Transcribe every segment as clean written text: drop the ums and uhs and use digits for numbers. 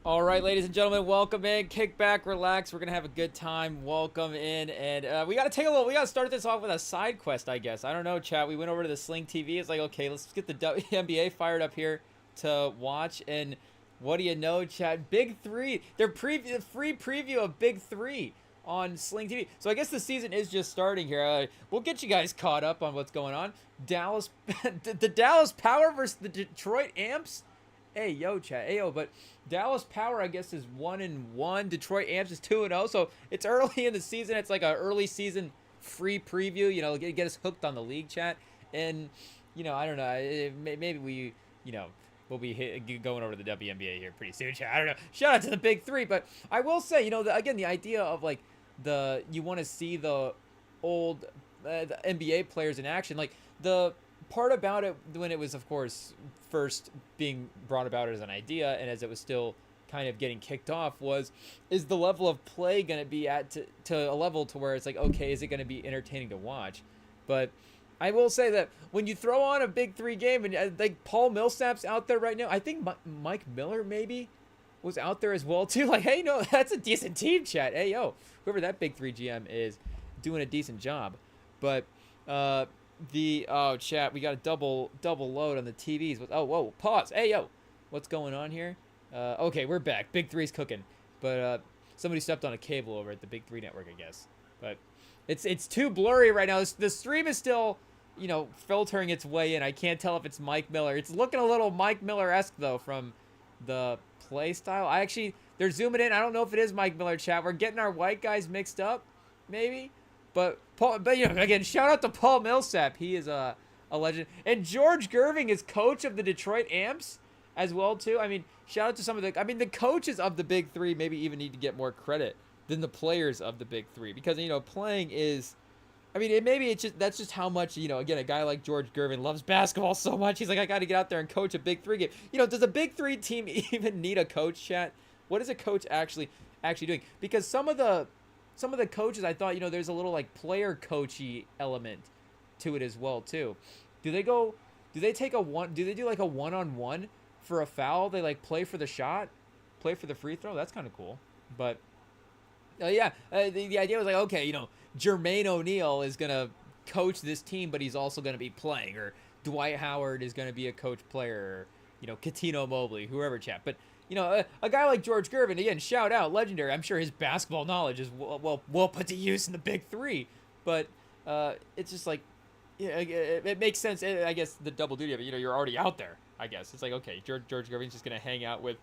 All right, ladies and gentlemen, welcome in. Kick back, relax. We're gonna have a good time. Welcome in, and we gotta take a little. We gotta start this off with a side quest, I guess. I don't know, chat. We went over to the Sling TV. It's like, okay, let's get the WNBA fired up here to watch. And what do you know, chat? Big Three. Their free preview of Big Three on Sling TV. So I guess the season is just starting here. We'll get you guys caught up on what's going on. Dallas, the Dallas Power versus the Detroit Amps. Hey, yo, chat. Hey, yo, but Dallas Power, I guess, is 1-1. Detroit Amps is 2-0. So it's early in the season. It's like an early season free preview. You know, get us hooked on the league, chat. And, you know, I don't know. Maybe we, you know, we'll be going over to the WNBA here pretty soon, chat. I don't know. Shout out to the Big Three. But I will say, you know, again, the idea of, like, you want to see the old the NBA players in action. Like, the part about it when it was, of course, first being brought about as an idea and as it was still kind of getting kicked off is the level of play going to be at to a level to where it's like, okay, is it going to be entertaining to watch? But I will say that when you throw on a Big Three game, and like Paul Millsap's out there right now, I think Mike Miller maybe was out there as well too. Like, hey, no, that's a decent team, chat. Hey, yo, whoever that Big Three GM is doing a decent job. But chat, we got a double load on the TVs. Oh, whoa, pause. Hey, yo, what's going on here? Okay, we're back. Big Three's cooking, but somebody stepped on a cable over at the Big Three network, I guess. But it's too blurry right now. The stream is still, you know, filtering its way in. I can't tell if it's Mike Miller. It's looking a little Mike Miller-esque though from the play style. They're zooming in. I don't know if it is Mike Miller, chat. We're getting our white guys mixed up, maybe. But you know, again, shout out to Paul Millsap. He is a legend. And George Gerving is coach of the Detroit Amps as well too. I mean, shout out to some of the coaches of the Big Three maybe even need to get more credit than the players of the Big Three, because, you know, playing is, I mean, that's just how much, you know, again, a guy like George Gervin loves basketball so much. He's like, I got to get out there and coach a Big Three game. You know, does a Big Three team even need a coach, chat? What is a coach actually doing? Because some of the coaches, I thought, you know, there's a little like player coachy element to it as well too. Do they do like a one-on-one for a foul? They like play for the shot, play for the free throw. That's kind of cool. But the idea was like, okay, you know, Jermaine O'Neal is going to coach this team, but he's also going to be playing, or Dwight Howard is going to be a coach player, or, you know, Katino Mobley, whoever, chat. But, you know, a guy like George Gervin, again, shout out, legendary. I'm sure his basketball knowledge is well put to use in the Big Three. But it's just like, yeah, it makes sense. I guess the double duty of it, you know, you're already out there, I guess. It's like, okay, George Gervin's just going to hang out with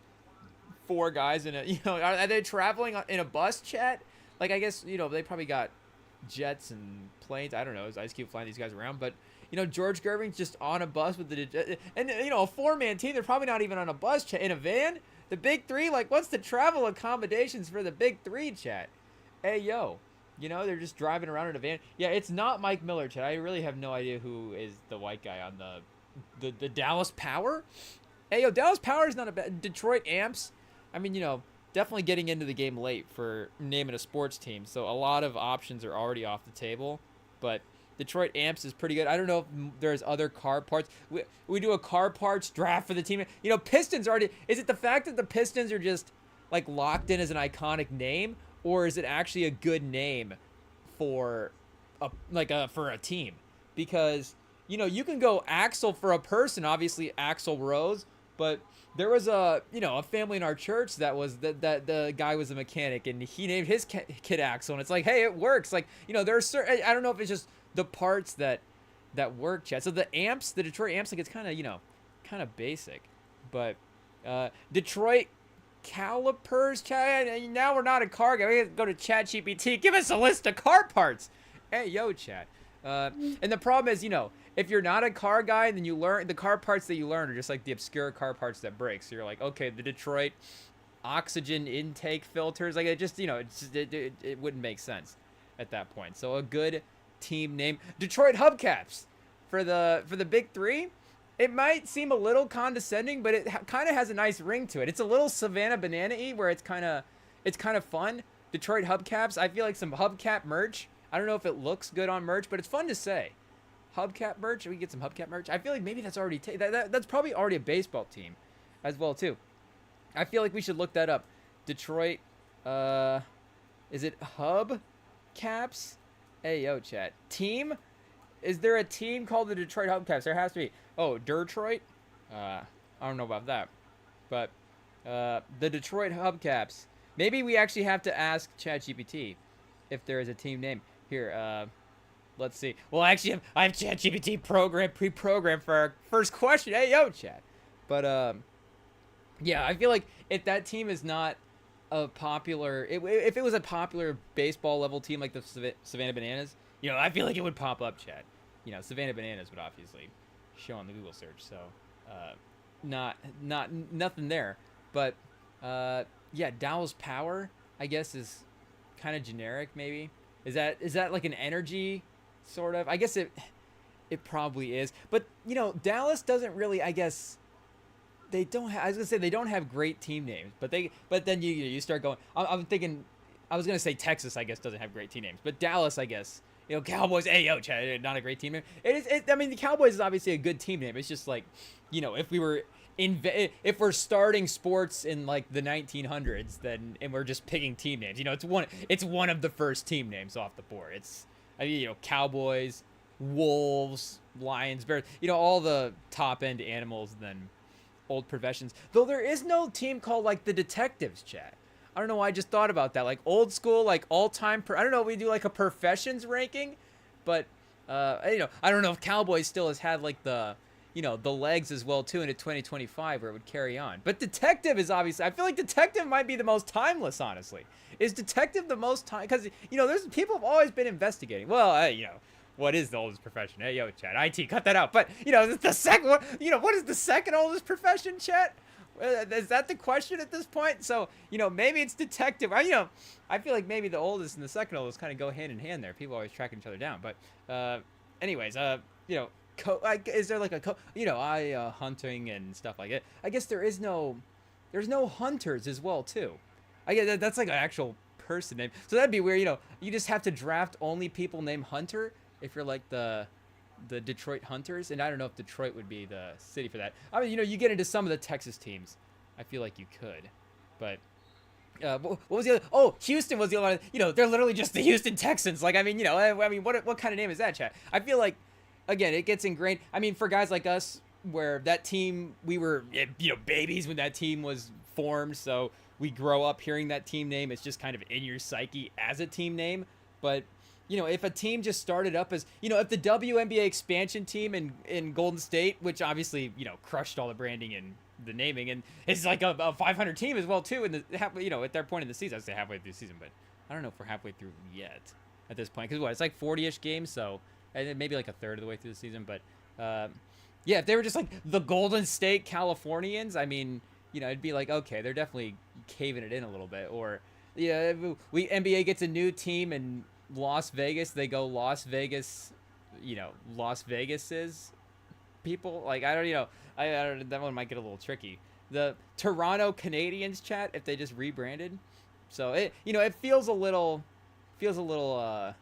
four guys in a, you know, are they traveling in a bus, chat? Like, I guess, you know, they probably got jets and planes. I don't know. Ice Cube flying these guys around. But, you know, George Gervin's just on a bus with and, you know, a four-man team. They're probably not even on a bus, chat. In a van? The Big Three? Like, what's the travel accommodations for the Big Three, chat? Hey, yo. You know, they're just driving around in a van. Yeah, it's not Mike Miller, chat. I really have no idea who is the white guy on the Dallas Power. Hey, yo, Dallas Power is not a bad... Detroit Amps. I mean, you know, definitely getting into the game late for naming a sports team. So a lot of options are already off the table. But Detroit Amps is pretty good. I don't know if there's other car parts. We do a car parts draft for the team. You know, Pistons already... Is it the fact that the Pistons are just, like, locked in as an iconic name? Or is it actually a good name for a team? Because, you know, you can go Axel for a person. Obviously, Axel Rose. But... there was a family in our church that was that the guy was a mechanic, and he named his kid Axel, and it's like, hey, it works. Like, you know, there's certain, I don't know if it's just the parts that work, chat. So the Detroit Amps, like, it's kind of, you know, kind of basic, but Detroit calipers, chat. And now we're not a car guy. We have to go to ChatGPT. Give us a list of car parts. Hey, yo, chat. And the problem is, you know, if you're not a car guy, then you learn the car parts that you learn are just like the obscure car parts that break. So you're like, okay, the Detroit oxygen intake filters, like, it just, you know, it wouldn't make sense at that point. So a good team name, Detroit Hubcaps for the Big Three. It might seem a little condescending, but it kind of has a nice ring to it. It's a little Savannah Banana-y where it's kind of fun. Detroit Hubcaps. I feel like some Hubcap merch. I don't know if it looks good on merch, but it's fun to say. Hubcap merch. We can get some Hubcap merch. I feel like maybe that's already that's probably already a baseball team as well too. I feel like we should look that up. Detroit, uh, is it Hub Caps? Hey, yo, chat. Team? Is there a team called the Detroit Hubcaps? There has to be. Oh, Detroit? I don't know about that. But the Detroit Hubcaps. Maybe we actually have to ask ChatGPT if there is a team name. Here, let's see. Well, actually, I have ChatGPT pre-programmed for our first question. Hey, yo, chat. But, yeah, I feel like if that team is not a popular... If it was a popular baseball level team like the Savannah Bananas, I feel like it would pop up, chat. Savannah Bananas would obviously show on the Google search. So, nothing there. But, yeah, Dallas Power, I guess, is kind of generic, maybe. Is that like an energy, sort of? I guess it probably is. But, Dallas doesn't really, I guess... They don't have, I was gonna say they don't have great team names, but then you start going. I'm thinking, I was gonna say Texas, I guess, doesn't have great team names, but Dallas, I guess, Cowboys. Hey, yo, Chad, not a great team name. I mean, the Cowboys is obviously a good team name. It's just like, if we're starting sports in like the 1900s, and we're just picking team names, it's one of the first team names off the board. Cowboys, Wolves, Lions, Bears, all the top end animals, then old professions. Though there is no team called like the Detectives, chat. I don't know why I just thought about that. Like old school, like all time. I don't know. We do like a professions ranking, but I don't know if Cowboys still has had like the legs as well too into 2025 where it would carry on. But Detective is obviously. I feel like Detective might be the most timeless. Honestly, is Detective the most time? Because there's people have always been investigating. Well, what is the oldest profession? Hey, yo, chat. IT, cut that out. But, the second one, what is the second oldest profession, chat? Is that the question at this point? So, maybe it's detective. I feel like maybe the oldest and the second oldest kind of go hand in hand there. People always tracking each other down. But, anyways, is there like a, hunting and stuff like it. I guess there's no hunters as well, too. I guess that's like an actual person name. So that'd be weird, you just have to draft only people named Hunter. If you're like the Detroit Hunters, and I don't know if Detroit would be the city for that. I mean, you get into some of the Texas teams. I feel like you could, but what was the other? Oh, Houston was the other one. They're literally just the Houston Texans. Like, what kind of name is that, chat? I feel like, again, it gets ingrained. I mean, for guys like us, where that team, we were babies when that team was formed, so we grow up hearing that team name. It's just kind of in your psyche as a team name, but. If a team just started up as, if the WNBA expansion team in Golden State, which obviously, crushed all the branding and the naming, and it's like a 500 team as well, too, in at their point in the season. I'd say halfway through the season, but I don't know if we're halfway through yet at this point. Because it's like 40-ish games, so maybe like a third of the way through the season. But, yeah, if they were just like the Golden State Californians, I mean, it'd be like, okay, they're definitely caving it in a little bit. Or, NBA gets a new team and Las Vegas, they go Las Vegas, Las Vegas's people. Like, I don't, that one might get a little tricky. The Toronto Canadiens, chat, if they just rebranded. So it, it feels a little, a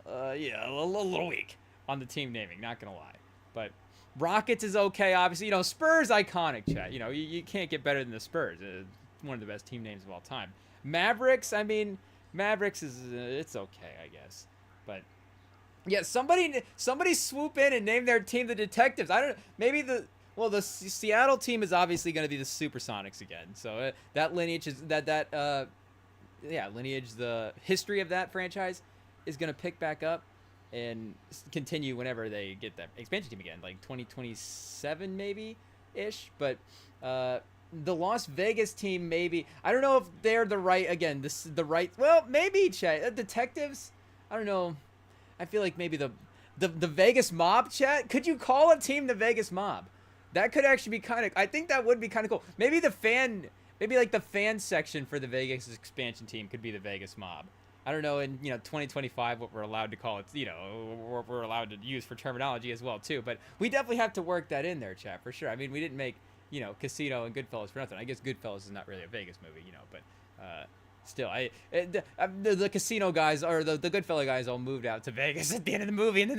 little weak on the team naming, not gonna lie. But Rockets is okay, obviously. Spurs iconic, chat. You can't get better than the Spurs. One of the best team names of all time. Mavericks, I mean, Mavericks is it's okay, I guess, but yeah, somebody swoop in and name their team the Detectives. I don't. Maybe the Seattle team is obviously going to be the Supersonics again. So that lineage is lineage. The history of that franchise is going to pick back up and continue whenever they get that expansion team again, like 2027 maybe ish. But the Las Vegas team, maybe. I don't know if they're the right, again, well, maybe, chat. Detectives, I don't know. I feel like maybe the Vegas Mob, chat. Could you call a team the Vegas Mob? That could actually be kind of, I think that would be kind of cool. Maybe like the fan section for the Vegas expansion team could be the Vegas Mob. I don't know, in 2025 what we're allowed to call it, we're allowed to use for terminology as well too. But we definitely have to work that in there, chat, for sure. I mean, we didn't make Casino and Goodfellas for nothing. I guess Goodfellas is not really a Vegas movie, but still, the Casino guys or the Goodfellas guys all moved out to Vegas at the end of the movie, and then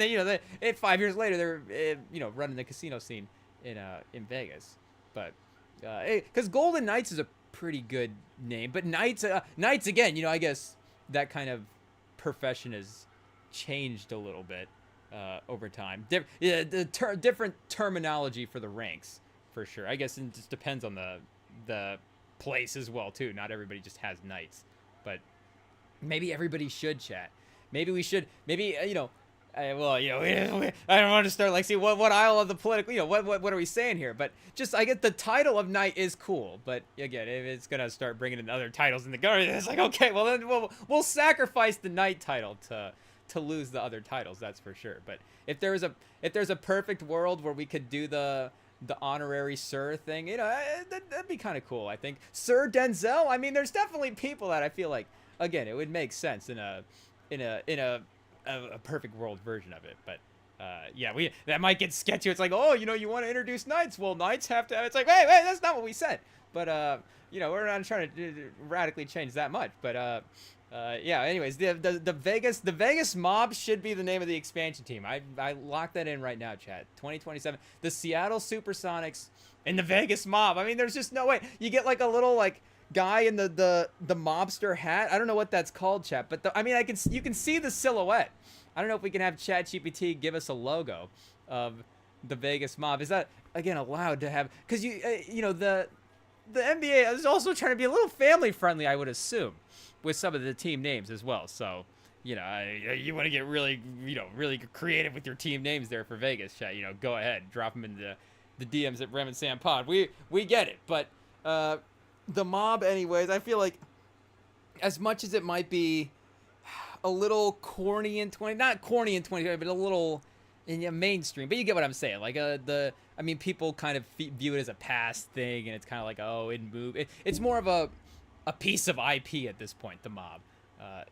they 5 years later they're running the casino scene in Vegas. But because Golden Knights is a pretty good name. But knights again, you know, I guess that kind of profession has changed a little bit over time. Different terminology for the ranks, for sure. I guess it just depends on the place as well too. Not everybody just has knights, but maybe everybody should, chat. Maybe we should. Maybe you know. Well, you know, I don't want to start like, see what aisle of the political, you know, what are we saying here? But just, I get the title of knight is cool, but again, if it's gonna start bringing in other titles in the government, it's like, okay, well then we'll sacrifice the knight title to lose the other titles, that's for sure. But if there's a perfect world where we could do the honorary Sir thing, you know, that'd be kind of cool. I think Sir Denzel. I mean, there's definitely people that I feel like, again, it would make sense in a perfect world version of it. But yeah, that might get sketchy. It's like, oh, you know, you want to introduce knights, well, knights have to have, it's like, wait, that's not what we said. But you know, we're not trying to radically change that much. But yeah, anyways, the Vegas Mob should be the name of the expansion team. I locked that in right now, chat. 2027, the Seattle Supersonics and the Vegas Mob. I mean, there's just no way. You get like a little like guy in the mobster hat. I don't know what that's called, chat, but I mean, you can see the silhouette. I don't know if we can have ChatGPT give us a logo of the Vegas Mob. Is that, again, allowed to have? Because you know, the NBA is also trying to be a little family friendly, I would assume, with some of the team names as well. So, you know, you want to get really, you know, really creative with your team names there for Vegas, chat. You know, go ahead, drop them in the DMs at Rem and Sam Pod. We get it, but the Mob, anyways, I feel like as much as it might be a little corny in not corny in 20, but a little mainstream. But you get what I'm saying. Like I mean, people kind of view it as a past thing, and it's kind of like, oh, it's more of a piece of IP at this point, the Mob,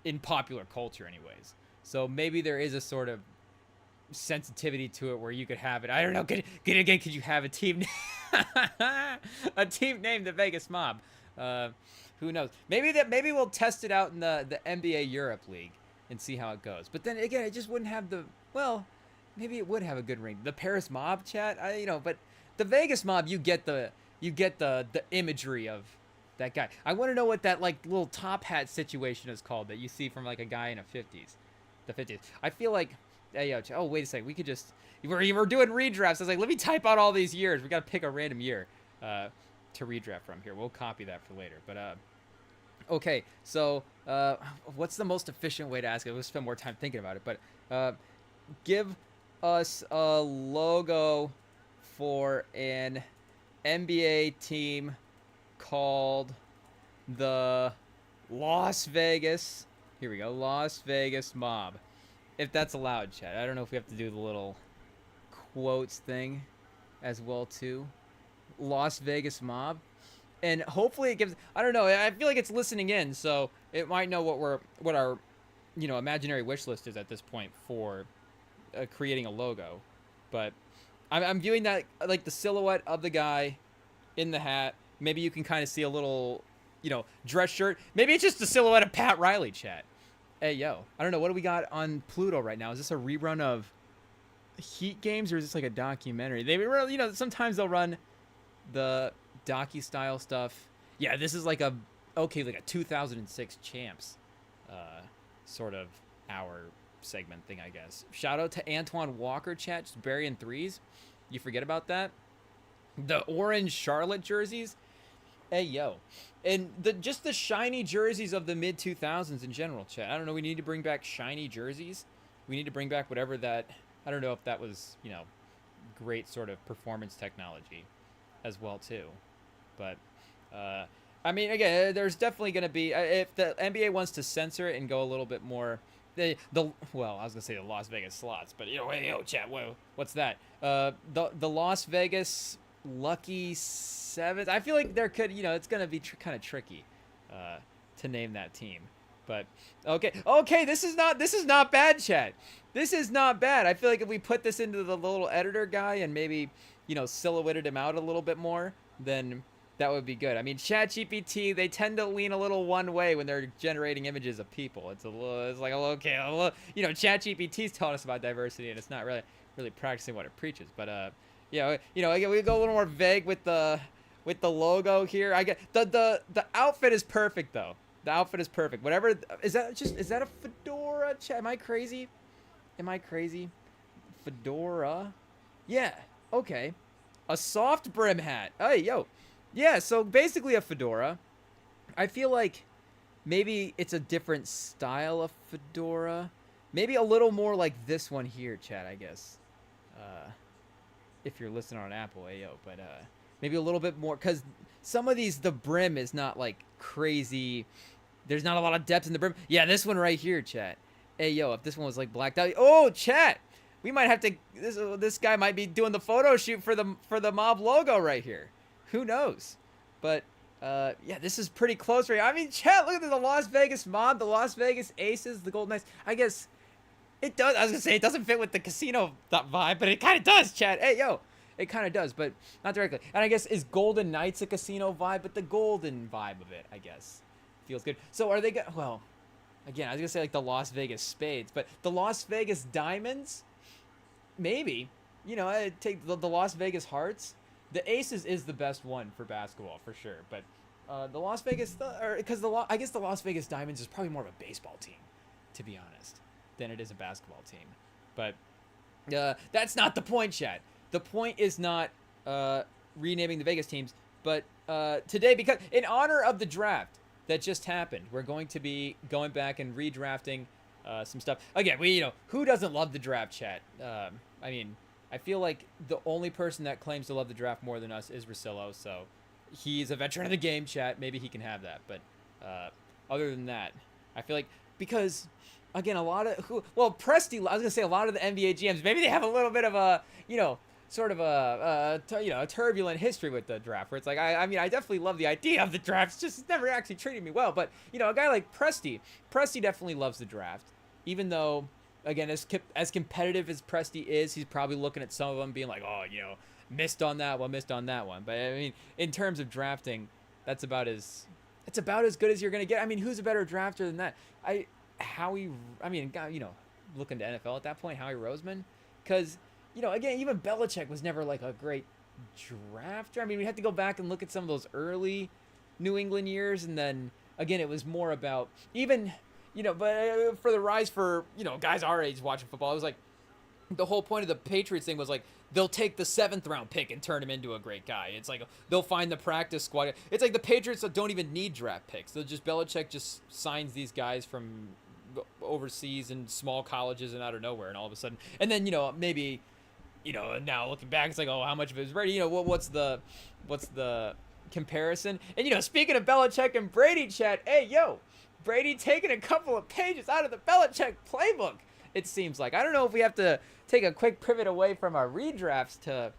in popular culture, anyways. So maybe there is a sort of sensitivity to it where you could have it. I don't know. Could you have a team a team named the Vegas Mob? Who knows? Maybe we'll test it out in the NBA Europe League and see how it goes. But then again, it just wouldn't have maybe it would have a good ring. The Paris Mob, chat, you know, but the Vegas Mob, you get the imagery of that guy. I want to know what that like little top hat situation is called that you see from like a guy in the 50s. I feel like, hey, yo, oh, wait a second, we could just, we're doing redrafts. I was like, let me type out all these years. We got to pick a random year to redraft from here. We'll copy that for later. But okay, so what's the most efficient way to ask it? We'll spend more time thinking about it. But give us a logo for an NBA team called the Las Vegas. Here we go, Las Vegas Mob. If that's allowed, chat. I don't know if we have to do the little quotes thing as well too. Las Vegas Mob, and hopefully it gives, I don't know, I feel like it's listening in, so it might know what our you know, imaginary wish list is at this point for creating a logo. But I'm viewing that like the silhouette of the guy in the hat. Maybe you can kind of see a little, you know, dress shirt. Maybe it's just the silhouette of Pat Riley, chat. Hey, yo, I don't know, what do we got on Pluto right now? Is this a rerun of Heat games, or is this like a documentary? They, you know, sometimes they'll run the docu-style stuff. Yeah, this is like a 2006 champs sort of hour segment thing, I guess. Shout out to Antoine Walker, chat, just burying threes. You forget about that? The orange Charlotte jerseys. Hey, yo. And just the shiny jerseys of the mid-2000s in general, chat. I don't know, we need to bring back shiny jerseys. We need to bring back whatever that, I don't know if that was, you know, great sort of performance technology as well too. But I mean, again, there's definitely going to be, if the NBA wants to censor it and go a little bit more, well, I was going to say the Las Vegas slots, but you know, hey, yo, chat, what's that? The Las Vegas Lucky Sevens. I feel like there could, you know, it's going to be kind of tricky to name that team. But okay, this is not bad, chat. This is not bad. I feel like if we put this into the little editor guy and maybe, you know, silhouetted him out a little bit more, then that would be good. I mean, ChatGPT, they tend to lean a little one way when they're generating images of people. It's like, okay, you know, ChatGPT's telling us about diversity, and it's not really practicing what it preaches. But yeah, you know, we go a little more vague with the with the logo here. I get the outfit is perfect though. The outfit is perfect. Whatever is that a fedora? Am I crazy? Am I crazy? Fedora? Yeah. Okay. A soft brim hat. Hey, yo. Yeah, so basically a fedora. I feel like maybe it's a different style of fedora. Maybe a little more like this one here, chat, I guess. If you're listening on Apple, ayo. But maybe a little bit more. Because some of these, the brim is not like crazy. There's not a lot of depth in the brim. Yeah, this one right here, chat. Hey, yo, if this one was like blacked out. Oh, chat. We might have to. This guy might be doing the photo shoot for the mob logo right here. Who knows? But yeah, this is pretty close right here. I mean, chat, look at the Las Vegas mob, the Las Vegas Aces, the Golden Knights. I guess it does. I was gonna say it doesn't fit with the casino vibe, but it kind of does, chat. Hey, yo, it kind of does, but not directly. And I guess is Golden Knights a casino vibe, but the golden vibe of it, I guess, feels good. So are they well? Again, I was gonna say like the Las Vegas Spades, but the Las Vegas Diamonds. Maybe, you know, I'd take the Las Vegas Hearts. The Aces is the best one for basketball for sure, but the Las Vegas, because I guess the Las Vegas Diamonds is probably more of a baseball team, to be honest, than it is a basketball team. But that's not the point, chat. The point is not renaming the Vegas teams, but today, because in honor of the draft that just happened, we're going to be going back and redrafting some stuff. Again, who doesn't love the draft, chat? I mean, I feel like the only person that claims to love the draft more than us is Rosillo, so he's a veteran of the game, chat. Maybe he can have that, but other than that, I feel like, because, again, Presti, I was going to say a lot of the NBA GMs, maybe they have a little bit of a, sort of a turbulent history with the draft, where it's like, I mean, I definitely love the idea of the draft. It's just never actually treated me well. But, a guy like Presti definitely loves the draft, even though, again, as competitive as Presti is, he's probably looking at some of them being like, oh, missed on that one. But, I mean, in terms of drafting, it's about as good as you're going to get. I mean, who's a better drafter than that? Looking to NFL at that point, Howie Roseman, because, again, even Belichick was never like a great drafter. I mean, we had to go back and look at some of those early New England years, and then, again, it was more about even, but for the rise for, guys our age watching football, it was like the whole point of the Patriots thing was like they'll take the 7th round pick and turn him into a great guy. It's like they'll find the practice squad. It's like the Patriots don't even need draft picks. Belichick just signs these guys from overseas and small colleges and out of nowhere, and all of a sudden, and then maybe. Now looking back, it's like, oh, how much of it is Brady? What's the comparison? And speaking of Belichick and Brady, chat, hey, yo, Brady taking a couple of pages out of the Belichick playbook. It seems like, I don't know if we have to take a quick pivot away from our redrafts to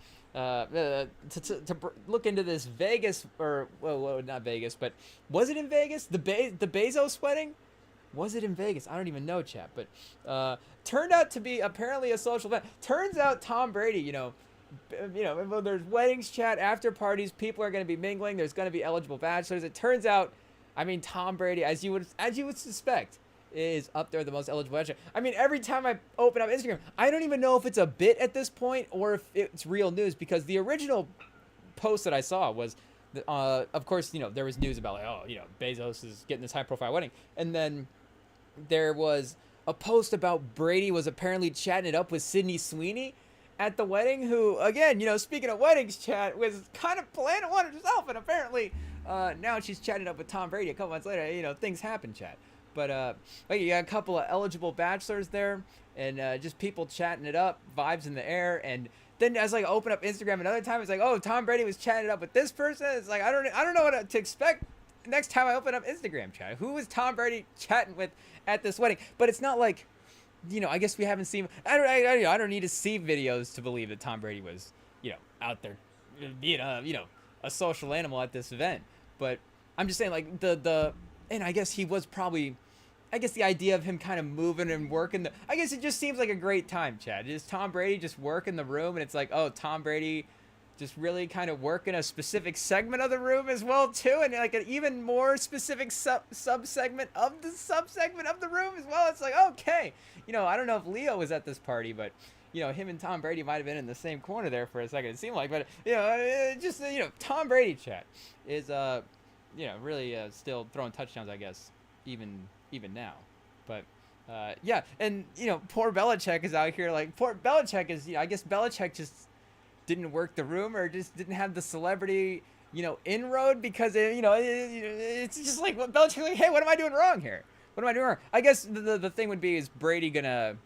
look into this Vegas, or well, not Vegas, but was it in Vegas? The Bezos wedding? Was it in Vegas? I don't even know, chat. But turned out to be apparently a social event. Turns out Tom Brady, there's weddings, chat, after parties. People are going to be mingling. There's going to be eligible bachelors. It turns out, I mean, Tom Brady, as you would suspect, is up there the most eligible bachelor. I mean, every time I open up Instagram, I don't even know if it's a bit at this point or if it's real news, because the original post that I saw was, of course, there was news about like, Bezos is getting this high-profile wedding, and then there was a post about Brady was apparently chatting it up with Sydney Sweeney at the wedding, who, again, speaking of weddings, chat, was kind of planning one herself, and apparently now she's chatting up with Tom Brady a couple months later. Things happen, chat. But you got a couple of eligible bachelors there, and just people chatting it up, vibes in the air, and then as I open up Instagram another time, it's like, oh, Tom Brady was chatting it up with this person. It's like, I don't know what to expect next time I open up Instagram, chat. Who is Tom Brady chatting with at this wedding? But it's not like, I guess we haven't seen. I don't need to see videos to believe that Tom Brady was, out there being a social animal at this event. But I'm just saying, like, and I guess he was probably, I guess the idea of him kind of moving and working I guess it just seems like a great time, Chad. Is Tom Brady just working the room, and it's like, oh, Tom Brady just really kind of working a specific segment of the room as well too, and like an even more specific sub-segment of the room as well. It's like, okay, I don't know if Leo was at this party, but him and Tom Brady might have been in the same corner there for a second. It seemed like, but just Tom Brady chat is really still throwing touchdowns, I guess, even now. But yeah, and poor Belichick is out here like poor Belichick is. I guess Belichick just didn't work the room or just didn't have the celebrity inroad because it's just like Belichick's like, hey, what am I doing wrong here? What am I doing wrong? I guess the thing would be, is Brady gonna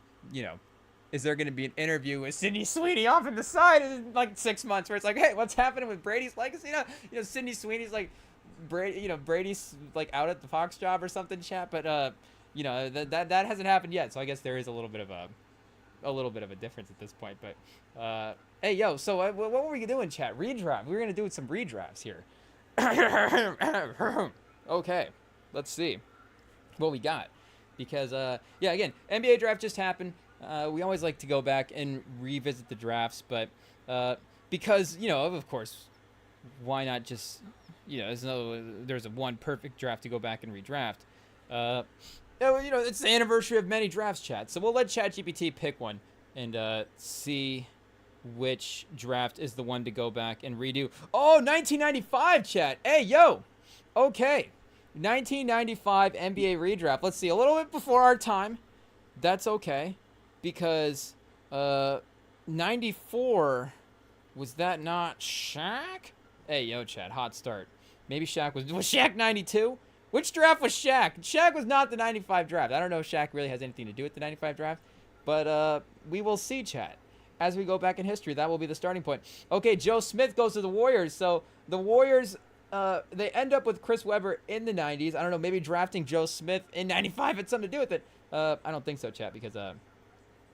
is there gonna be an interview with Sydney Sweeney off in the side in like 6 months where it's like, hey, what's happening with Brady's legacy? Sydney Sweeney's like Brady's like out at the Fox job or something, chat. But that hasn't happened yet. So I guess there is a little bit of a difference at this point. But hey, yo, so what were we doing, chat? Redraft. We were gonna do some redrafts here. Okay, let's see what we got, because yeah, again, NBA draft just happened. We always like to go back and revisit the drafts, but because of course, why not just there's a one perfect draft to go back and redraft. It's the anniversary of many drafts, chat. So we'll let ChatGPT pick one and see which draft is the one to go back and redo. Oh, 1995, chat. Hey, yo. Okay. 1995 NBA redraft. Let's see. A little bit before our time. That's okay. Because 94, was that not Shaq? Hey, yo, chat. Hot start. Maybe Shaq was Shaq 92? Which draft was Shaq? Shaq was not the 95 draft. I don't know if Shaq really has anything to do with the 95 draft. But we will see, chat. As we go back in history, that will be the starting point. Okay, Joe Smith goes to the Warriors. So the Warriors, they end up with Chris Webber in the 90s. I don't know, maybe drafting Joe Smith in 95 had something to do with it. I don't think so, chat, because,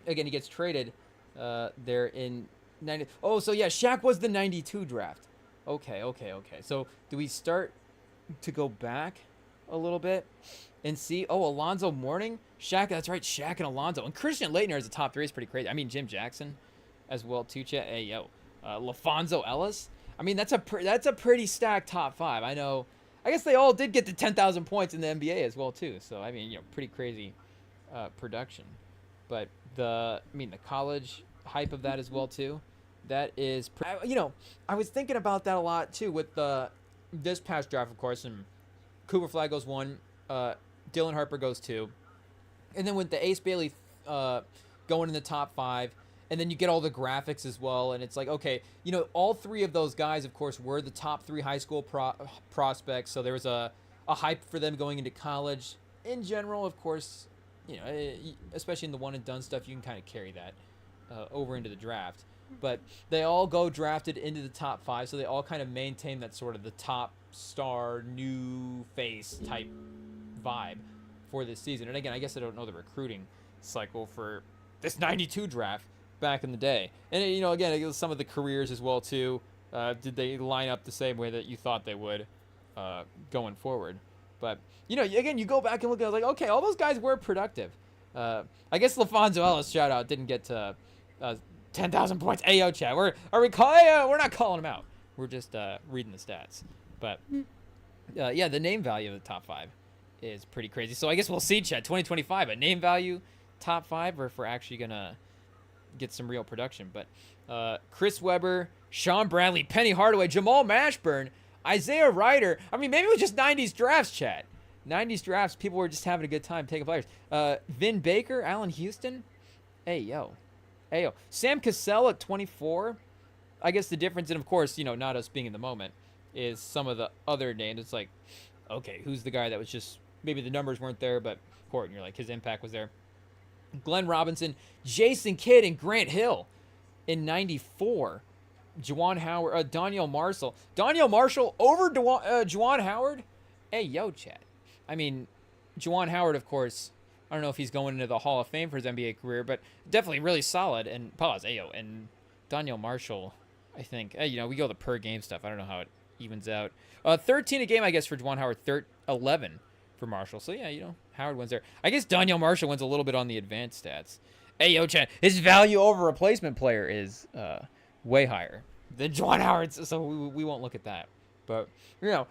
again, he gets traded there in 90. Oh, so yeah, Shaq was the 92 draft. Okay. So do we start to go back a little bit and see? Oh, Alonzo Mourning, Shaq. That's right, Shaq and Alonzo, and Christian Laettner as a top 3 is pretty crazy. I mean, Jim Jackson as well too, chat. Hey, yo, LaFonso Ellis. I mean, that's a pretty stacked top 5. I know. I guess they all did get to 10,000 points in the NBA as well too. So I mean, pretty crazy production. But the college hype of that as well too. That is, I was thinking about that a lot too with this past draft, of course, and Cooper Flag goes 1, Dylan Harper goes 2, and then with the Ace Bailey going in the top 5, and then you get all the graphics as well, and it's like, okay, all 3 of those guys, of course, were the top 3 high school prospects, so there was a hype for them going into college. In general, of course, especially in the one and done stuff, you can kind of carry that over into the draft. But they all go drafted into the top 5, so they all kind of maintain that sort of the top star, new face type vibe for this season. And again, I guess I don't know the recruiting cycle for this 92 draft back in the day. And, again, it was some of the careers as well, too. Did they line up the same way that you thought they would going forward? But, again, you go back and look at it, like, okay, all those guys were productive. I guess LaFonso Ellis, shout out, didn't get to 10,000 points. Ayo, chat. We're not calling him out. We're just reading the stats. But yeah, the name value of the top 5 is pretty crazy. So I guess we'll see, chat. 2025, a name value top 5, or if we're actually gonna get some real production. But Chris Webber, Sean Bradley, Penny Hardaway, Jamal Mashburn, Isaiah Ryder. I mean, maybe it was just 90s drafts, chat. 90s drafts, people were just having a good time taking players. Vin Baker, Allen Houston. Hey, yo. Sam Cassell at 24. I guess the difference, and of course, not us being in the moment, is some of the other names. It's like, okay, who's the guy that was just, maybe the numbers weren't there, but Court, and you're like, his impact was there. Glenn Robinson, Jason Kidd, and Grant Hill in 94. Juwan Howard, Daniel Marshall. Daniel Marshall over Juwan Howard? Hey, yo, chat. I mean, Juwan Howard, of course, I don't know if he's going into the Hall of Fame for his NBA career, but definitely really solid. And and Daniel Marshall, I think, we go the per game stuff. I don't know how it evens out. 13 a game, I guess, for Juwan Howard. 11 for Marshall. So yeah, Howard wins there. I guess Daniel Marshall wins a little bit on the advanced stats. Hey, yo, chat. His value over replacement player is way higher than Juwan Howard's, so we won't look at that. But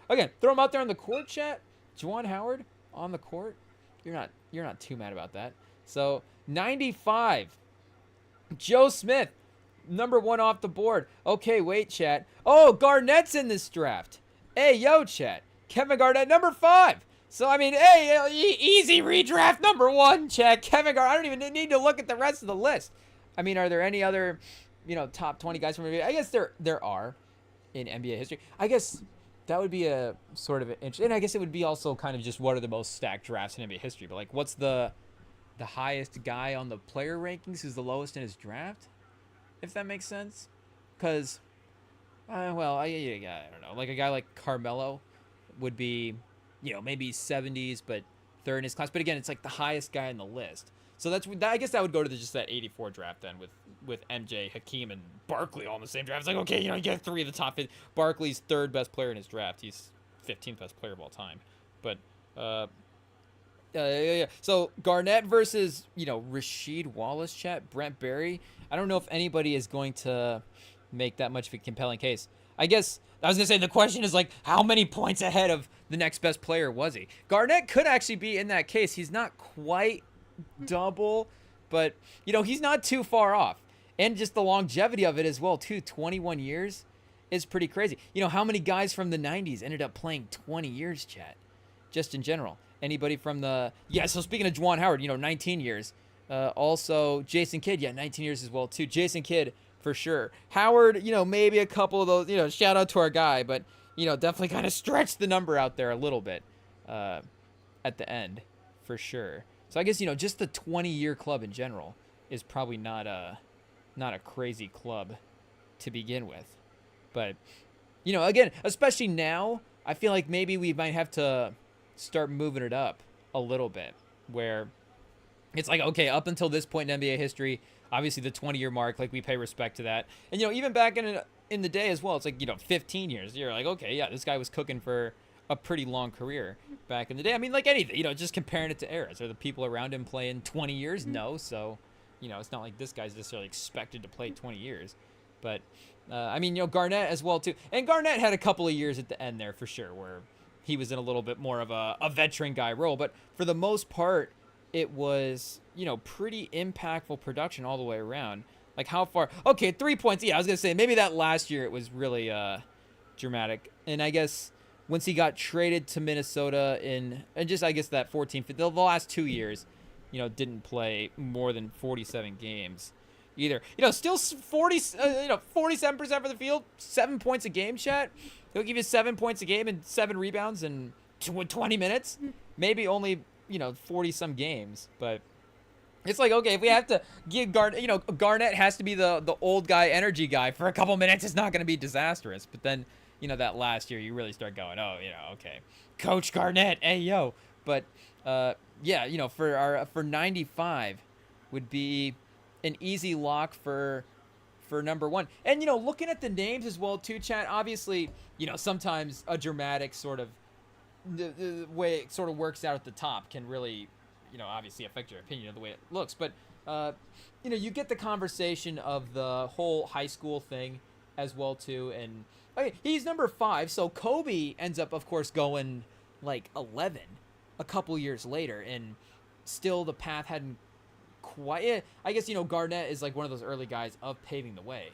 again, throw him out there on the court, chat. Juwan Howard on the court. You're not too mad about that. So 95. Joe Smith, number 1 off the board. Okay, wait, chat. Oh, Garnett's in this draft. Hey, yo, chat. Kevin Garnett, number 5. So, I mean, hey, easy redraft number 1, chat. Kevin Garnett. I don't even need to look at the rest of the list. I mean, are there any other, top 20 guys from NBA? I guess there are in NBA history. I guess that would be a sort of an interesting. And I guess it would be also kind of just what are the most stacked drafts in NBA history. But, like, what's the highest guy on the player rankings who's the lowest in his draft? If that makes sense. Because, I don't know. Like, a guy like Carmelo would be, maybe 70s, but third in his class. But again, it's like the highest guy on the list. So I guess that would go to just that 84 draft then with MJ, Hakeem, and Barkley all in the same draft. It's like, okay, you get 3 of the top 50. Barkley's 3rd best player in his draft. He's 15th best player of all time. But, yeah. So Garnett versus, Rasheed Wallace, chat, Brent Barry. I don't know if anybody is going to make that much of a compelling case. I guess I was going to say the question is like, how many points ahead of the next best player was he? Garnett could actually be in that case. He's not quite double, but, he's not too far off. And just the longevity of it as well, too. 21 years is pretty crazy. How many guys from the 90s ended up playing 20 years, chat? Just in general. Anybody from so speaking of Juwan Howard, 19 years. Also, Jason Kidd, 19 years as well, too. Jason Kidd, for sure. Howard, maybe a couple of those, shout out to our guy, but, definitely kind of stretched the number out there a little bit at the end, for sure. So I guess, just the 20-year club in general is probably not a crazy club to begin with. But, again, especially now, I feel like maybe we might have to start moving it up a little bit, where it's like, okay, up until this point in NBA history, obviously the 20-year mark, like, we pay respect to that. And, even back in the day as well, it's like, 15 years. You're like, okay, yeah, this guy was cooking for a pretty long career back in the day. I mean, like anything, just comparing it to eras. Are the people around him playing 20 years? No. So, it's not like this guy's necessarily expected to play 20 years. But, Garnett as well, too. And Garnett had a couple of years at the end there, for sure, where he was in a little bit more of a veteran guy role. But for the most part, it was, pretty impactful production all the way around. Like, how far? Okay, 3 points. Yeah, I was going to say, maybe that last year it was really dramatic. And I guess once he got traded to Minnesota that 14, the last 2 years, didn't play more than 47 games either. Still 47% for the field, 7 points a game, chat. He'll give you 7 points a game and 7 rebounds in 20 minutes. Maybe only, 40-some games. But it's like, okay, if we have to give Garnett has to be the old guy, energy guy for a couple minutes. It's not going to be disastrous. But then, that last year, you really start going, okay. Coach Garnett, hey, yo. But, for 95 would be an easy lock for number 1. And, looking at the names as well, too, chat, obviously, sometimes a dramatic sort of the way it sort of works out at the top can really, obviously affect your opinion of the way it looks. But, you get the conversation of the whole high school thing as well, too. And, okay, he's number 5. So Kobe ends up, of course, going like 11 a couple years later. And still the path hadn't quite. I guess, Garnett is like one of those early guys of paving the way.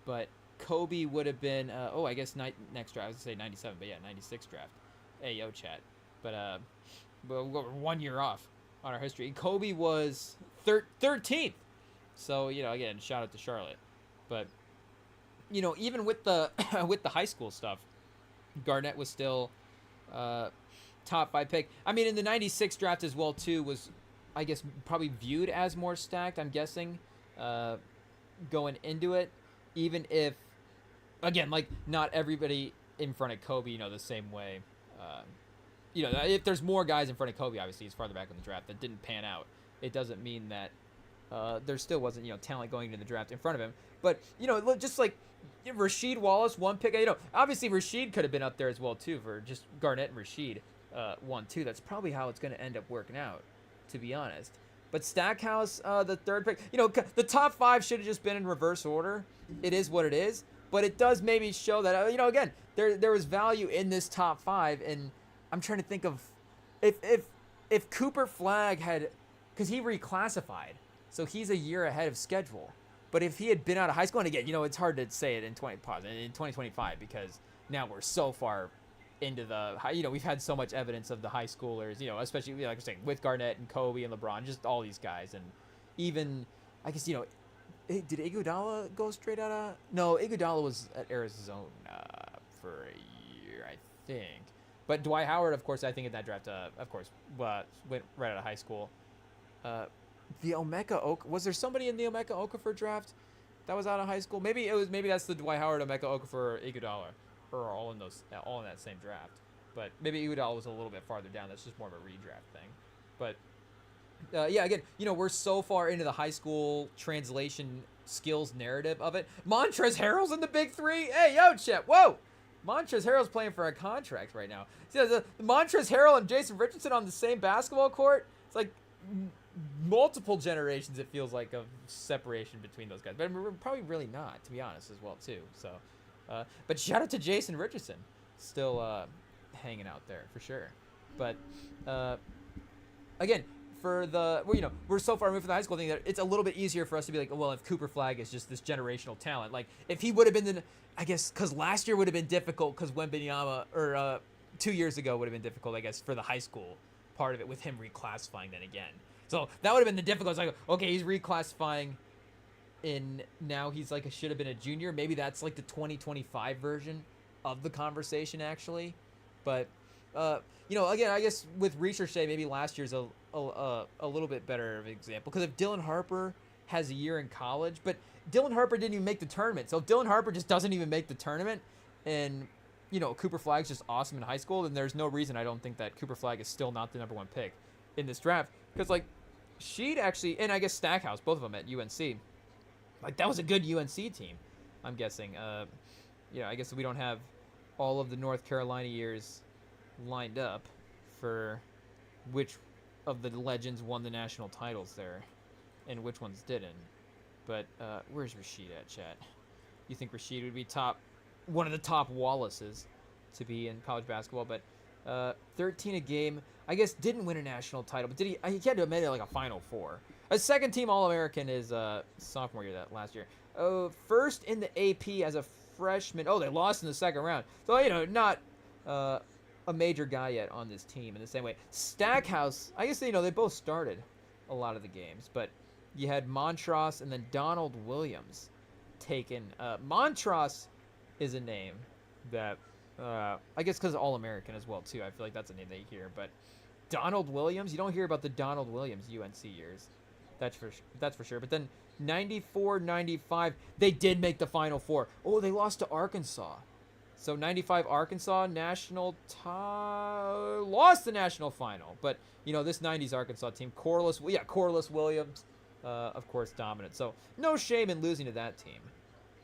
But Kobe would have been, next draft. I was going to say 97, but yeah, 96 draft. Hey, yo, chat. But we're 1 year off on our history. Kobe was 13th. So, again, shout out to Charlotte. But, even with the with the high school stuff, Garnett was still top 5 pick. I mean, in the 96 draft as well, too, was, I guess, probably viewed as more stacked, I'm guessing, going into it. Even if, again, like, not everybody in front of Kobe, the same way. If there's more guys in front of Kobe, obviously, he's farther back in the draft, that didn't pan out. It doesn't mean that there still wasn't, talent going into the draft in front of him. But, just like Rasheed Wallace, 1 pick, obviously Rasheed could have been up there as well, too, for just Garnett and Rasheed 1, 2. That's probably how it's going to end up working out, to be honest. But Stackhouse, the 3rd pick, the top 5 should have just been in reverse order. It is what it is. But it does maybe show that, again, there was value in this top 5. And I'm trying to think of if Cooper Flagg had, because he reclassified, so he's a year ahead of schedule. But if he had been out of high school, and again, it's hard to say it in 2025 because now we're so far into the high, we've had so much evidence of the high schoolers, especially like I'm saying with Garnett and Kobe and LeBron, just all these guys, and even I guess did Iguodala go straight out of? No, Iguodala was at Arizona for a year, I think. But Dwight Howard, of course, I think in that draft, of course, went right out of high school. The Emeka was there somebody in the Emeka Okafor draft that was out of high school? Maybe that's the Dwight Howard, Emeka Okafor, Iguodala, or all in that same draft. But maybe Iguodala was a little bit farther down. That's just more of a redraft thing. But yeah, again, we're so far into the high school translation skills narrative of it. Montrezl Harrell's in the big three. Hey, yo, Chet, whoa! Montrezl Harrell's playing for a contract right now. See, the Montrezl Harrell and Jason Richardson on the same basketball court. It's like multiple generations, it feels like, of separation between those guys. But we're probably really not, to be honest, as well, too. So, but shout out to Jason Richardson. Still hanging out there, for sure. But, again, we're so far removed from the high school thing that it's a little bit easier for us to be like, well, if Cooper Flagg is just this generational talent, like if he would have been I guess because last year would have been difficult because Wembanyama, or 2 years ago would have been difficult, I guess, for the high school part of it with him reclassifying then again. So that would have been the difficult. It's like, okay, he's reclassifying now he's like should have been a junior. Maybe that's like the 2025 version of the conversation actually. But again, I guess with research day, maybe last year's a little bit better of an example. Because if Dylan Harper has a year in college, but Dylan Harper didn't even make the tournament. So if Dylan Harper just doesn't even make the tournament, and Cooper Flagg's just awesome in high school, then there's no reason I don't think that Cooper Flagg is still not the number one pick in this draft. Because like Sheed actually, and I guess Stackhouse, both of them at UNC, like that was a good UNC team, I'm guessing. I guess we don't have all of the North Carolina years lined up for which of the legends won the national titles there and which ones didn't. But where's Rasheed at, chat? You think Rasheed would be one of the top Wallaces to be in college basketball? But 13 a game, I guess, didn't win a national title, but did he had to have made it like a Final Four. A second team All-American his sophomore year, that last year. First in the AP as a freshman. Oh, they lost in the second round. So, not a major guy yet on this team in the same way. Stackhouse, I guess, they both started a lot of the games, but you had Montross and then Donald Williams taken. Montross is a name that, I guess because All-American as well, too. I feel like that's a name that you hear. But Donald Williams, you don't hear about the Donald Williams UNC years. That's for sure. But then 94, 95, they did make the Final Four. Oh, they lost to Arkansas. So 95 Arkansas lost the national final. But, this 90s Arkansas team, Corliss Williams, of course, dominant. So no shame in losing to that team.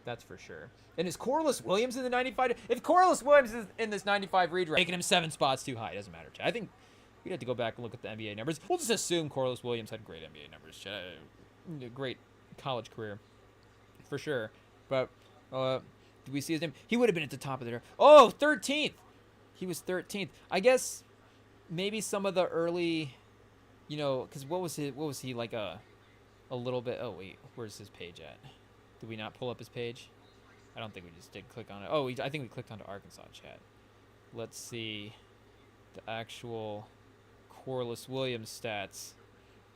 That's for sure. And is Corliss Williams in the 95? If Corliss Williams is in this 95 redraft, making him 7 spots too high, doesn't matter. I think we'd have to go back and look at the NBA numbers. We'll just assume Corliss Williams had great NBA numbers. Great college career, for sure. But did we see his name? He would have been at the top of the draft. Oh, 13th. He was 13th. I guess maybe some of the early, because what was he like a little bit? Oh wait, where's his page at? Did we not pull up his page? I don't think we just did click on it. Oh, I think we clicked onto Arkansas chat. Let's see the actual Corliss Williams stats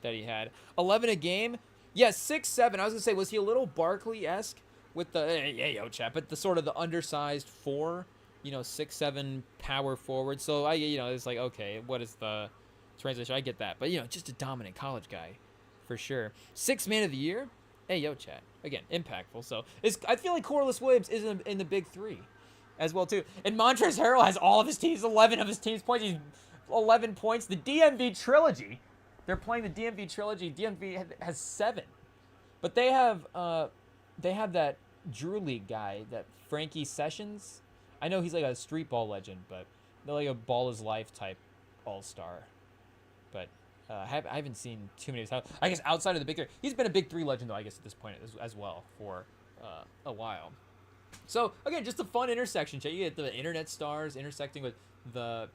that he had. 11 a game. Yes, 6'7". I was gonna say, was he a little Barkley-esque with the chat, but the sort of the undersized 4, 6'7" power forward. So it's like, okay, what is the translation? I get that, but just a dominant college guy, for sure. 6th man of the year. Hey, yo, chat. Again, impactful. So I feel like Corliss Williams is in the big 3 as well, too. And Montrezl Harrell has all of his teams, 11 of his team's points. He's 11 points. The DMV trilogy, they're playing the DMV trilogy. DMV has 7. But they have that Drew League guy, that Frankie Sessions. I know he's like a street ball legend, but they're like a ball is life type all-star. But I haven't seen too many of his. I guess outside of the big 3, he's been a big 3 legend though. I guess at this point as well for a while. So again, just a fun intersection. You get the internet stars intersecting with the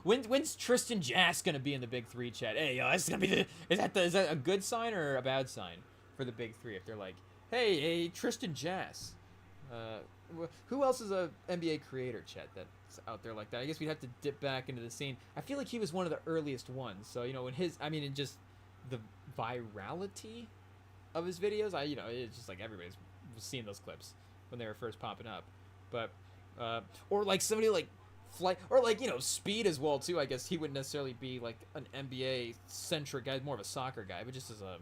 when's Tristan Jass gonna be in the big 3 chat? Hey, this is gonna be is that a good sign or a bad sign for the big 3 if they're like Hey, Tristan Jass. Who else is a NBA creator, Chet, that's out there like that? I guess we'd have to dip back into the scene. I feel like he was one of the earliest ones. So, in just the virality of his videos, it's just like everybody's seen those clips when they were first popping up. But, or like somebody like Flight, or like, Speed as well, too. I guess he wouldn't necessarily be like an NBA-centric guy, more of a soccer guy, but just as a...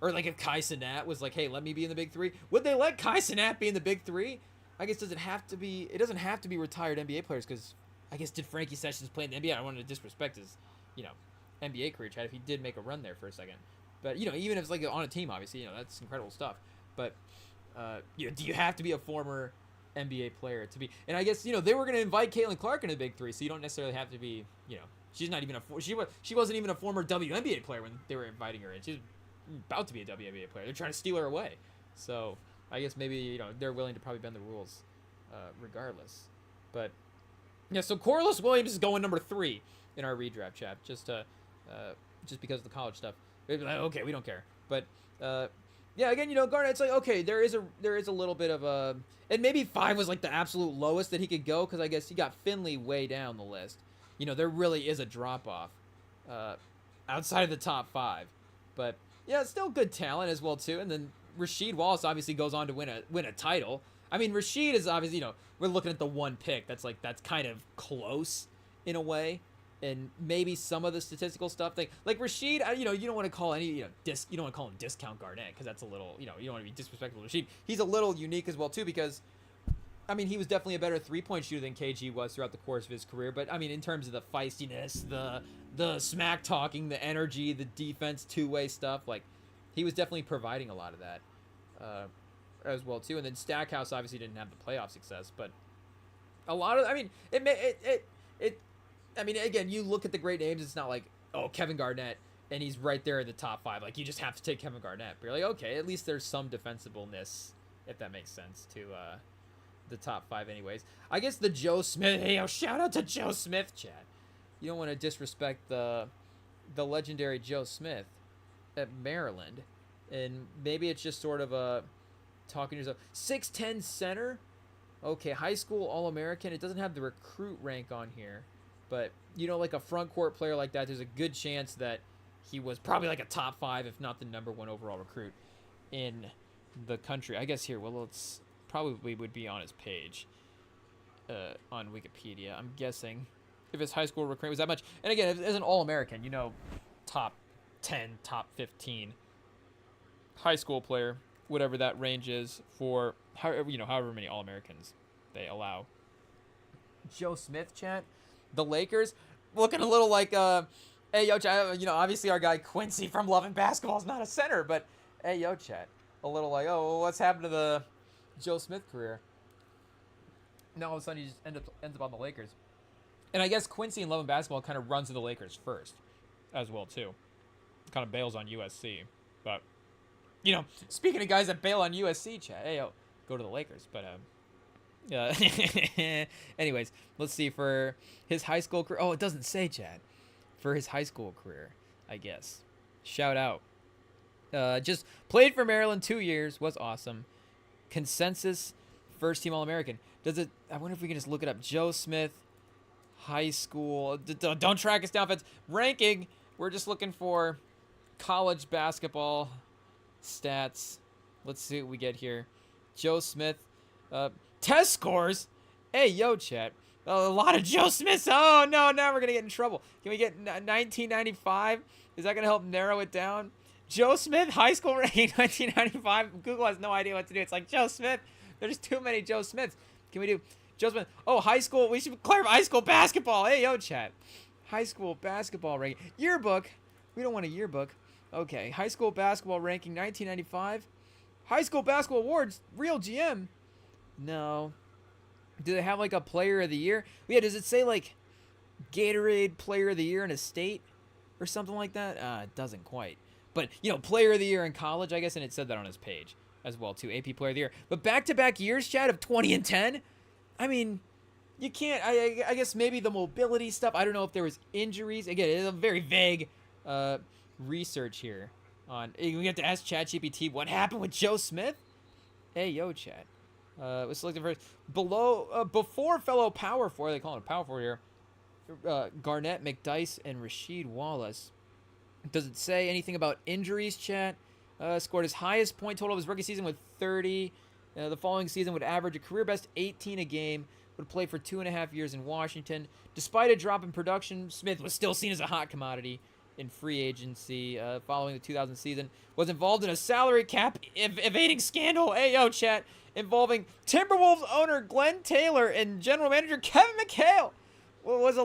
Or like if Kai Cenat was like, hey, let me be in the big three. Would they let Kai Cenat be in the big three? I guess it doesn't have to be retired NBA players, because I guess did Frankie Sessions play in the NBA? I don't want to disrespect his, NBA career, Chad, if he did make a run there for a second. But, even if it's like on a team, obviously, that's incredible stuff. But, do you have to be a former NBA player to be? And I guess, they were going to invite Caitlin Clark into the big three, so you don't necessarily have to be, she's not even she wasn't even a former WNBA player when they were inviting her in. She's about to be a WNBA player. They're trying to steal her away. So I guess maybe they're willing to probably bend the rules, regardless. But yeah, so Corliss Williams is going number 3 in our redraft, chat. Just because of the college stuff. Okay, we don't care. But yeah, again, Garnett's like, okay, there is a little bit of a, and maybe 5 was like the absolute lowest that he could go, because I guess he got Finley way down the list. There really is a drop off outside of the top 5, but yeah, still good talent as well too. And then Rasheed Wallace obviously goes on to win a title. I mean, Rasheed is obviously, we're looking at the one pick that's kind of close in a way. And maybe some of the statistical stuff, like Rasheed, you don't want to call any, you don't want to call him discount Garnett, because that's a little, you don't want to be disrespectful to Rasheed. He's a little unique as well too, because, I mean, he was definitely a better 3-point shooter than KG was throughout the course of his career. But I mean, in terms of the feistiness, the smack talking, the energy, the defense, two-way stuff, like, he was definitely providing a lot of that as well too. And then Stackhouse obviously didn't have the playoff success, but a lot of, I mean, I mean, again, you look at the great names, it's not like, oh, Kevin Garnett, and he's right there in the top 5. Like, you just have to take Kevin Garnett. But you're like, okay, at least there's some defensibleness, if that makes sense, to the top 5 anyways. I guess the Joe Smith, hey, shout out to Joe Smith, chat. You don't want to disrespect the legendary Joe Smith at Maryland. And maybe it's just sort of talking to yourself. 6'10" center. Okay, high school All-American. It doesn't have the recruit rank on here. But, like a front court player like that, there's a good chance that he was probably like a top 5, if not the number 1 overall recruit in the country. I guess here, well, it's probably would be on his page on Wikipedia. I'm guessing if his high school recruit was that much. And again, as an All-American, top 10, top 15 high school player, whatever that range is for however many All-Americans they allow. Joe Smith, chat. The Lakers looking a little like, hey, yo, chat, obviously our guy Quincy from Love and Basketball is not a center, but hey, yo, chat, a little like, oh, well, what's happened to the Joe Smith career? Now all of a sudden he just ends up on the Lakers. And I guess Quincy in Love and Basketball kind of runs to the Lakers first as well, too. Kind of bails on USC. But, speaking of guys that bail on USC, chat, hey, yo, go to the Lakers. But, anyways, let's see for his high school career. Oh, it doesn't say, Chad. For his high school career, I guess. Shout out. Just played for Maryland 2 years. Was awesome. Consensus first team All-American. I wonder if we can just look it up. Joe Smith, high school. Don't track us down, fans. Ranking. We're just looking for college basketball stats. Let's see what we get here. Joe Smith. Test scores? Hey, yo, chat. A lot of Joe Smiths. Oh, no, now we're going to get in trouble. Can we get 1995? Is that going to help narrow it down? Joe Smith, high school ranking 1995. Google has no idea what to do. It's like, Joe Smith. There's too many Joe Smiths. Can we do Joe Smith? Oh, high school. We should clarify high school basketball. Hey, yo, chat. High school basketball ranking. Yearbook. We don't want a yearbook. Okay, high school basketball ranking 1995. High school basketball awards. Real GM. No. Do they have like a player of the year? Yeah, does it say like Gatorade player of the year in a state or something like that? It doesn't quite. But, player of the year in college, I guess, and it said that on his page as well, too. AP player of the year. But back-to-back years, Chad, of 20 and 10? I mean, you can't, I guess maybe the mobility stuff. I don't know if there was injuries. Again, it's a very vague research here. We have to ask ChatGPT what happened with Joe Smith. Hey, yo, chat. Was selected first. Before fellow power forward, they call it a power forward here, Garnett, McDyess, and Rasheed Wallace. Does it say anything about injuries, chat? Scored his highest point total of his rookie season with 30. The following season would average a career best 18 a game. Would play for 2.5 years in Washington. Despite a drop in production, Smith was still seen as a hot commodity in free agency following the 2000 season. Was involved in a salary cap evading scandal. Hey, yo, chat. Involving Timberwolves owner Glenn Taylor and general manager Kevin McHale. Was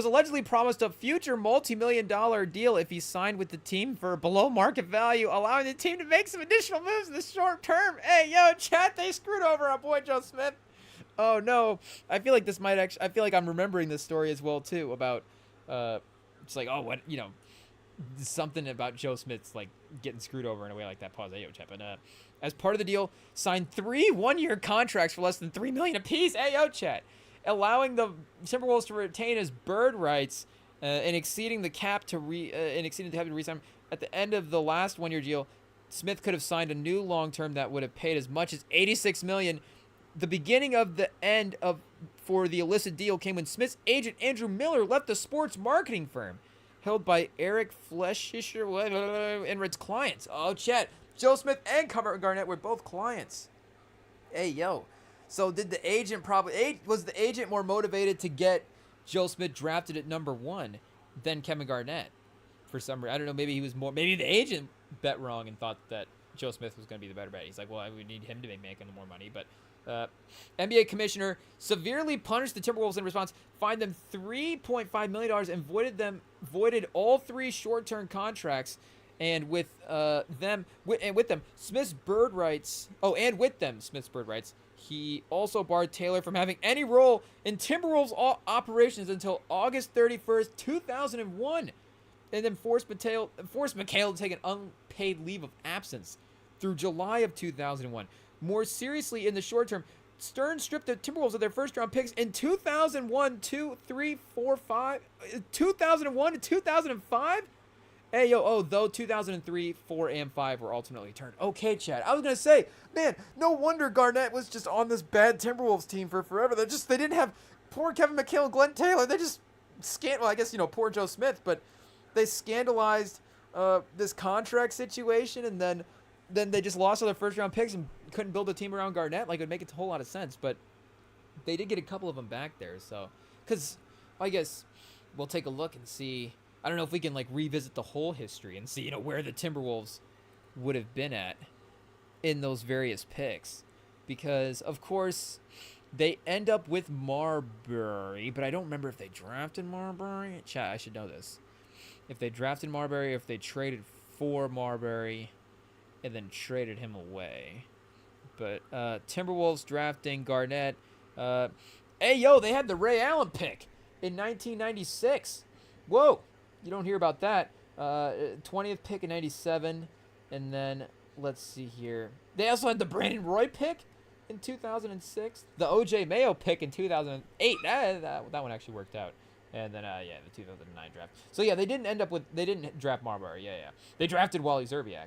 allegedly promised a future multi-million-dollar deal if he signed with the team for below market value, allowing the team to make some additional moves in the short term. Hey, yo, chat, they screwed over our boy Joe Smith. Oh no, I feel like this might actually. I feel like I'm remembering this story as well too about, it's like, oh, what, something about Joe Smith's like getting screwed over in a way like that. Pause. Hey, yo, chat, but as part of the deal, signed 3 one-year contracts for less than $3 million apiece. Hey, yo, chat. Allowing the Timberwolves to retain his bird rights and exceeding the cap to re-sign. At the end of the last one-year deal, Smith could have signed a new long-term that would have paid as much as $86 million. The beginning of the end for the illicit deal came when Smith's agent Andrew Miller left the sports marketing firm held by Eric Fleshischer and its clients. Oh, chat. Joe Smith and Kevin Garnett were both clients. Hey, yo. So did the agent was the agent more motivated to get Joe Smith drafted at number 1 than Kevin Garnett? For some reason, I don't know. Maybe maybe the agent bet wrong and thought that Joe Smith was going to be the better bet. He's like, well, I would need him to be making more money. But NBA commissioner severely punished the Timberwolves in response, fined them $3.5 million and voided all 3 short-term contracts. And with them, Smith's bird rights. Oh, and with them, Smith's bird rights. He also barred Taylor from having any role in Timberwolves operations until August 31st, 2001, and then forced McHale to take an unpaid leave of absence through July of 2001. More seriously, in the short term, Stern stripped the Timberwolves of their first-round picks in 2001, 2001 to 2005. Hey, yo, though 2003, 4, and 5 were ultimately returned. Okay, Chad. I was going to say, man, no wonder Garnett was just on this bad Timberwolves team for forever. They didn't have poor Kevin McHale and Glenn Taylor. They just well, I guess, poor Joe Smith, but they scandalized this contract situation, and then they just lost all their first-round picks and couldn't build a team around Garnett. Like, it would make a whole lot of sense, but they did get a couple of them back there, so. Because, I guess, we'll take a look and see. I don't know if we can revisit the whole history and see, where the Timberwolves would have been at in those various picks. Because, of course, they end up with Marbury, but I don't remember if they drafted Marbury. Chat, I should know this. If they drafted Marbury, or if they traded for Marbury and then traded him away. But Timberwolves drafting Garnett. Hey, yo, they had the Ray Allen pick in 1996. Whoa. You don't hear about that. 20th pick in 97. And then, let's see here. They also had the Brandon Roy pick in 2006. The O.J. Mayo pick in 2008. That one actually worked out. And then, the 2009 draft. So, yeah, they didn't draft Marbury. Yeah. They drafted Wally Zerbiak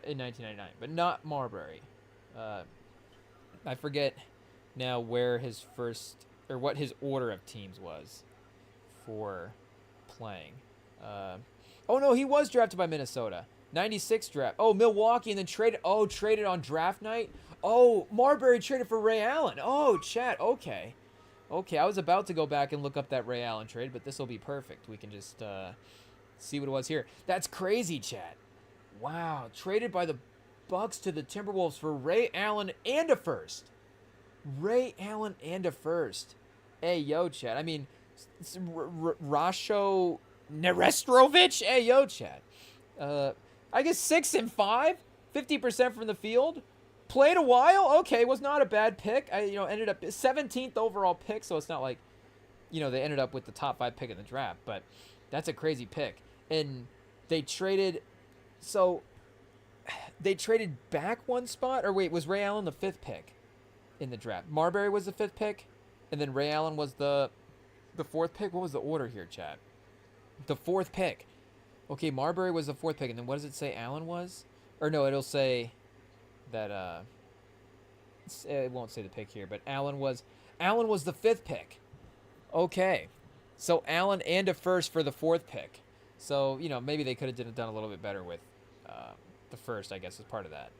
in 1999. But not Marbury. I forget now where his what his order of teams was for playing. Oh no, he was drafted by Minnesota. 96 draft. Oh, Milwaukee, and then traded on draft night. Oh, Marbury traded for Ray Allen. Oh, chat. Okay, I was about to go back and look up that Ray Allen trade, but this will be perfect. We can just see what it was here. That's crazy, chat. Wow, traded by the Bucks to the Timberwolves for Ray Allen and a first. Hey, yo, chat. I mean, Rasho Nerestrovic? Hey, yo, chat. I guess 6 and 5, 50% from the field. Played a while. Okay, was not a bad pick. Ended up 17th overall pick, so it's not like, they ended up with the top 5 pick in the draft. But that's a crazy pick. And they traded back one spot? Or wait, was Ray Allen the 5th pick in the draft? Marbury was the 5th pick, and then Ray Allen was the 4th pick? What was the order here, chat? The 4th pick. Okay, Marbury was the 4th pick, and then what does it say Allen was? Or no, it'll say that it won't say the pick here, but Allen was the 5th pick. Okay, so Allen and a first for the 4th pick. So maybe they could have done a little bit better with the first, I guess, as part of that.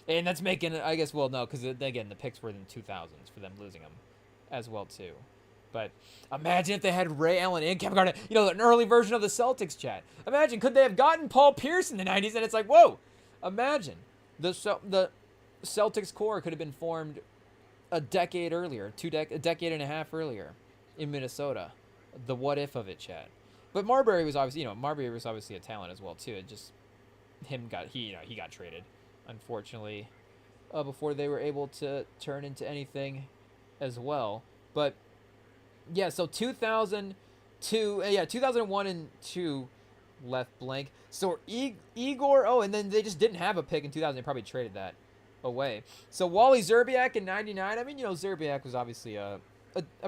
And that's making it, I guess, well, no, because again the picks were in the 2000s for them losing them as well too. But imagine if they had Ray Allen and Kevin Garnett, an early version of the Celtics, chat. Imagine, could they have gotten Paul Pierce in the 90s? And it's like, whoa, imagine the Celtics core could have been formed a decade earlier, a decade and a half earlier in Minnesota. The what if of it, chat. But Marbury was obviously, a talent as well too. It just he got traded, unfortunately, before they were able to turn into anything as well. But yeah, so 2001 and 2 left blank. So Igor, and then they just didn't have a pick in 2000. They probably traded that away. So Wally Szczerbiak in 99. I mean, Szczerbiak was obviously a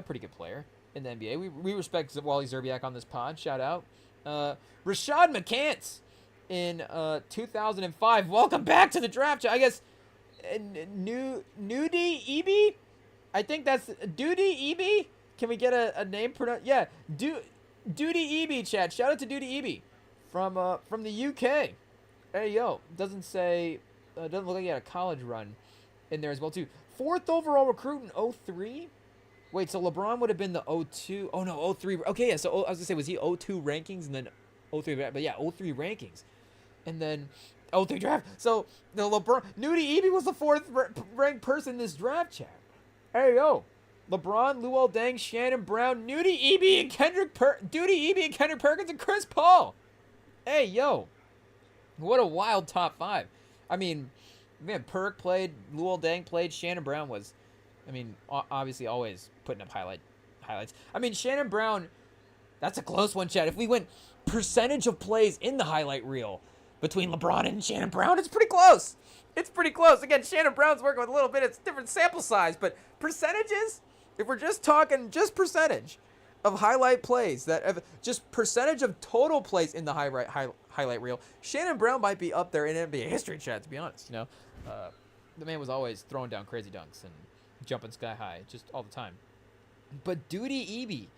pretty good player in the NBA. We respect Wally Szczerbiak on this pod. Shout out. Rashad McCants in 2005. Welcome back to the draft. I guess Nudie Eby? I think that's Duty Eby? Can we get a name pronounced? Yeah, Duty Eby, chat. Shout out to Duty Eby from the UK. Hey, yo. Doesn't say... doesn't look like he had a college run in there as well, too. 4th overall recruit in 03? Wait, so LeBron would have been the 02. Oh, no, 03. Okay, yeah, so I was going to say, was he 02 rankings and then 03? But yeah, 03 rankings. And then 03 draft. So the LeBron... Nudie Eby was the 4th ranked person in this draft, chat. Hey, yo. LeBron, Luol Deng, Shannon Brown, Nudie Eby, and Kendrick Perkins, and Chris Paul. Hey, yo. What a wild top 5. I mean, man, Perk played, Luol Deng played, Shannon Brown was, obviously always putting up highlights. I mean, Shannon Brown, that's a close one, Chad. If we went percentage of plays in the highlight reel between LeBron and Shannon Brown, it's pretty close. It's pretty close. Again, Shannon Brown's working with a little bit. It's different sample size, but percentages, if we're just talking just percentage of highlight plays, just percentage of total plays in the highlight reel, Shannon Brown might be up there in NBA history, chat, to be honest. The man was always throwing down crazy dunks and jumping sky high just all the time. But Duty Eby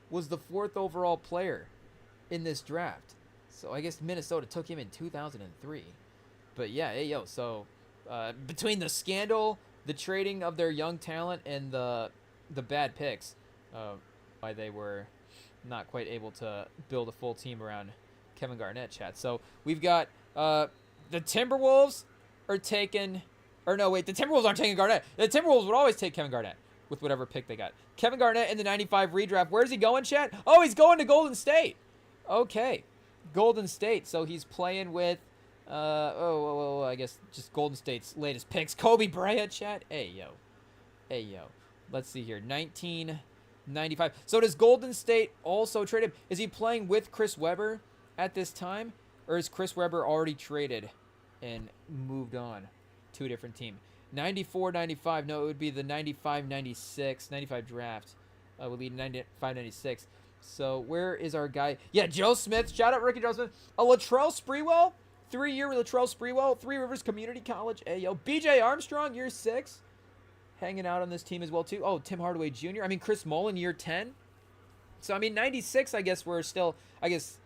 was the 4th overall player in this draft. So I guess Minnesota took him in 2003. But yeah, hey, yo, so between the scandal, the trading of their young talent, and the bad picks, why they were not quite able to build a full team around Kevin Garnett, chat. So we've got the Timberwolves are taking... Or no, wait, the Timberwolves aren't taking Garnett. The Timberwolves would always take Kevin Garnett with whatever pick they got. Kevin Garnett in the 95 redraft. Where's he going, chat? Oh, he's going to Golden State. Okay. Golden State. So he's playing with... I guess just Golden State's latest picks. Kobe Bryant, chat. Hey, yo. Let's see here. 1995. So does Golden State also trade him? Is he playing with Chris Webber at this time? Or is Chris Webber already traded and moved on to a different team? 94-95. No, it would be the 95-96. 95 draft would lead 95-96. So where is our guy? Yeah, Joe Smith. Shout out rookie Joe Smith. Latrell Sprewell. 3-year Latrell Sprewell. 3 Rivers Community College. Ayo. BJ Armstrong, year 6. Hanging out on this team as well, too. Oh, Tim Hardaway Jr. Chris Mullen, year 10. So, 96, I guess, were still... I guess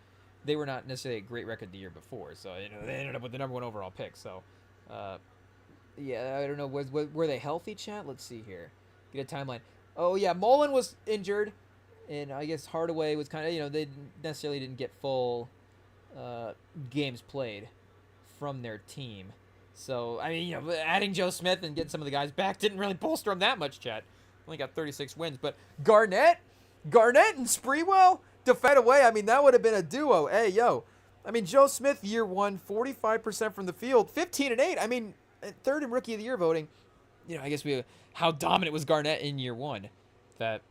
they were not necessarily a great record the year before. So, they ended up with the number 1 overall pick. So, yeah, I don't know. Were they healthy, chat? Let's see here. Get a timeline. Oh, yeah, Mullen was injured. And I guess Hardaway was kind of, they necessarily didn't get full games played from their team. So, adding Joe Smith and getting some of the guys back didn't really bolster them that much, chat. Only got 36 wins. But Garnett and Sprewell to fade away, that would have been a duo. Hey, yo. Joe Smith, year 1, 45% from the field, 15 and 8. Third in Rookie of the Year voting. I guess how dominant was Garnett in year 1 that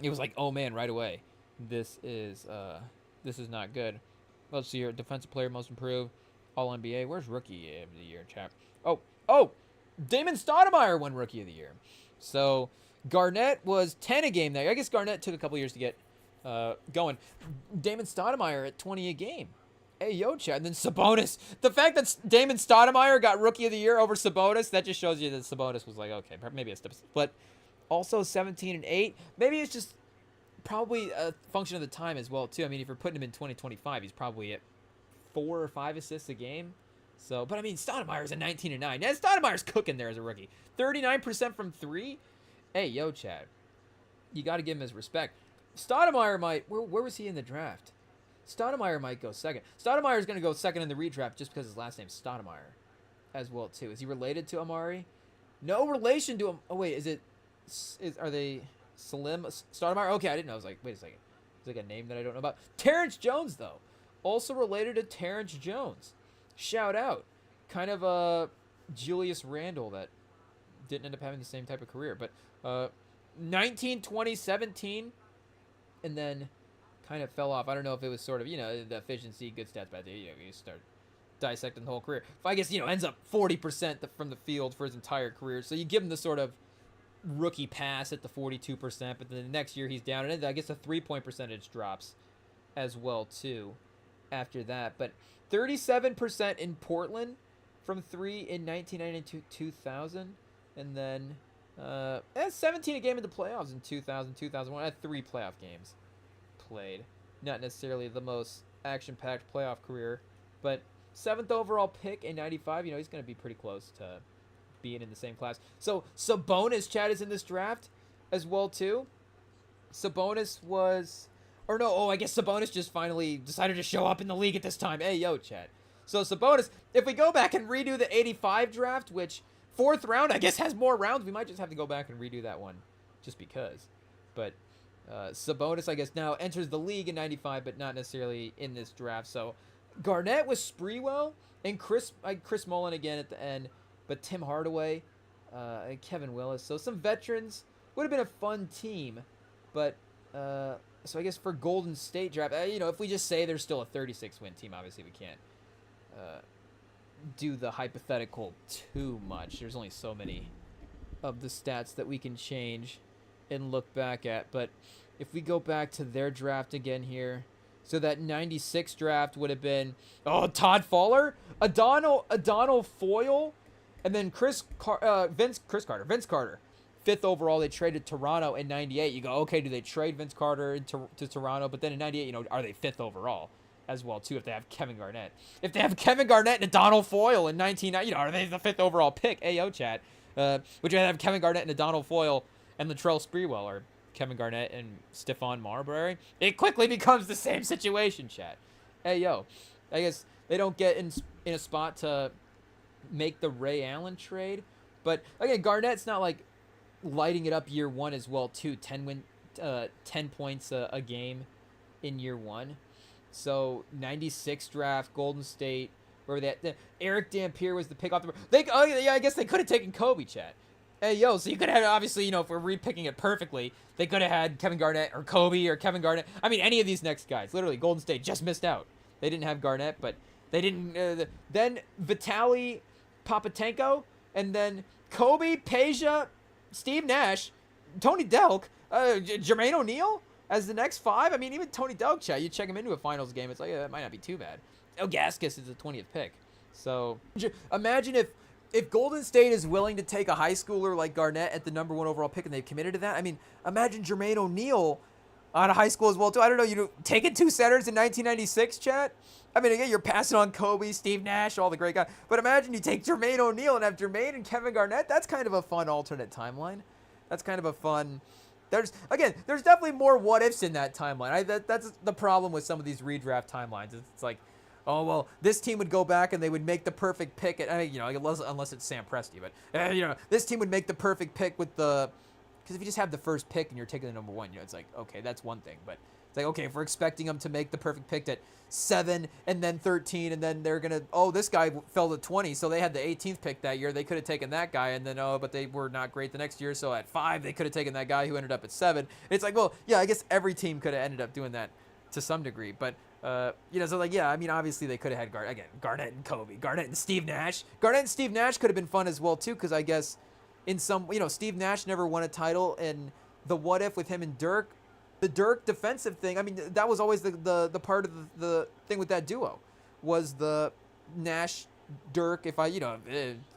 it was like, oh man, right away. This is not good. Let's see here. Defensive player, most improved. All NBA. Where's Rookie of the Year, chap? Oh, Damon Stoudemire won Rookie of the Year. So Garnett was 10 a game there. I guess Garnett took a couple years to get going. Damon Stoudemire at 20 a game Hey, yo, Chad. And then Sabonis. The fact that Damon Stoudemire got Rookie of the Year over Sabonis, that just shows you that Sabonis was like, okay, maybe a step. But also 17 and 8. Maybe it's just probably a function of the time as well, too. I mean, if you're putting him in 2025, he's probably at 4 or 5 assists a game. So, but I mean, Stoudemire's at 19 and 9. Yeah, Stoudemire's cooking there as a rookie. 39% from 3. Hey, yo, Chad. You got to give him his respect. Stoudemire might. Where was he in the draft? Stoudemire might go second. Stoudemire is going to go second in the redraft just because his last name's Stoudemire as well, too. Is he related to Amari? No relation to him. Oh, wait. Are they Salim Stoudemire? Okay, I didn't know. I was like, wait a second. It's like a name that I don't know about. Terrence Jones, though. Also related to Terrence Jones. Shout out. Kind of a Julius Randle that didn't end up having the same type of career. But 19, 20, 17, and then kind of fell off. I don't know if it was sort of, the efficiency, good stats back there. You start dissecting the whole career. If I guess, ends up 40% from the field for his entire career. So you give him the sort of rookie pass at the 42%, but then the next year he's down. And I guess the 3-point percentage drops as well, too, after that. But 37% in Portland from 3 in 1992-2000. And then 17 a game in the playoffs in 2000, 2001. I had 3 playoff games played. Not necessarily the most action-packed playoff career, but 7th overall pick in 95. He's going to be pretty close to being in the same class. So Sabonis, Chad, is in this draft as well, too. Sabonis was... Or no, I guess Sabonis just finally decided to show up in the league at this time. Hey, yo, Chad. So Sabonis, if we go back and redo the 85 draft, which 4th round, I guess, has more rounds, we might just have to go back and redo that one just because. But Sabonis, I guess, now enters the league in 95, but not necessarily in this draft. So Garnett was Sprewell and Chris Mullin again at the end, but Tim Hardaway and Kevin Willis. So some veterans. Would have been a fun team, but... So I guess for Golden State draft, if we just say there's still a 36-win team, obviously we can't do the hypothetical too much. There's only so many of the stats that we can change and look back at. But if we go back to their draft again here, so that 96 draft would have been, Todd Fowler, Adonal Foyle, and then Vince Carter. 5th overall, they traded Toronto in 98. You go, okay, do they trade Vince Carter to Toronto? But then in 98, are they 5th overall as well, too, if they have Kevin Garnett? If they have Kevin Garnett and Donald Foyle in 1990, are they the 5th overall pick? Ayo, chat. Would you have Kevin Garnett and Donald Foyle and Latrell Sprewell, or Kevin Garnett and Stephon Marbury? It quickly becomes the same situation, chat. Ayo. I guess they don't get in a spot to make the Ray Allen trade. But, again, Garnett's not like lighting it up year one as well, too. 10 points a game in year one. So 96 draft, Golden State, where Eric Dampier was the pick off the. I guess they could have taken Kobe, chat. Hey, yo, so you could have had, obviously, if we're repicking it perfectly, they could have had Kevin Garnett or Kobe or Kevin Garnett. I mean, any of these next guys. Literally, Golden State just missed out. They didn't have Garnett, but they didn't. Then Vitaly Papatenko, and then Kobe, Peja, Steve Nash, Tony Delk, Jermaine O'Neal as the next 5. I mean, even Tony Delk, chat, you check him into a finals game, it's like, that might not be too bad. Ilgauskas is the 20th pick. So imagine if Golden State is willing to take a high schooler like Garnett at the number 1 overall pick and they've committed to that. I mean, imagine Jermaine O'Neal on a high school as well, too. I don't know, taking 2 centers in 1996, chat? I mean, again, you're passing on Kobe, Steve Nash, all the great guys. But imagine you take Jermaine O'Neal and have Jermaine and Kevin Garnett. That's kind of a fun alternate timeline. That's kind of a fun... There's definitely more what-ifs in that timeline. That's the problem with some of these redraft timelines. It's like, oh, well, this team would go back and they would make the perfect pick. Unless it's Sam Presti. But, this team would make the perfect pick with the... Because if you just have the first pick and you're taking the number 1, it's like, okay, that's one thing. But it's like, okay, if we're expecting them to make the perfect pick at 7 and then 13, and then they're going to, this guy fell to 20, so they had the 18th pick that year. They could have taken that guy, and then, but they were not great the next year, so at 5, they could have taken that guy who ended up at 7. It's like, well, yeah, I guess every team could have ended up doing that to some degree. But, so like, yeah, I mean, obviously they could have had, Garnett and Kobe, Garnett and Steve Nash. Garnett and Steve Nash could have been fun as well, too, because I guess in some, Steve Nash never won a title, and the what if with him and Dirk, the Dirk defensive thing, I mean, that was always the part of the thing with that duo. was the Nash Dirk. If I,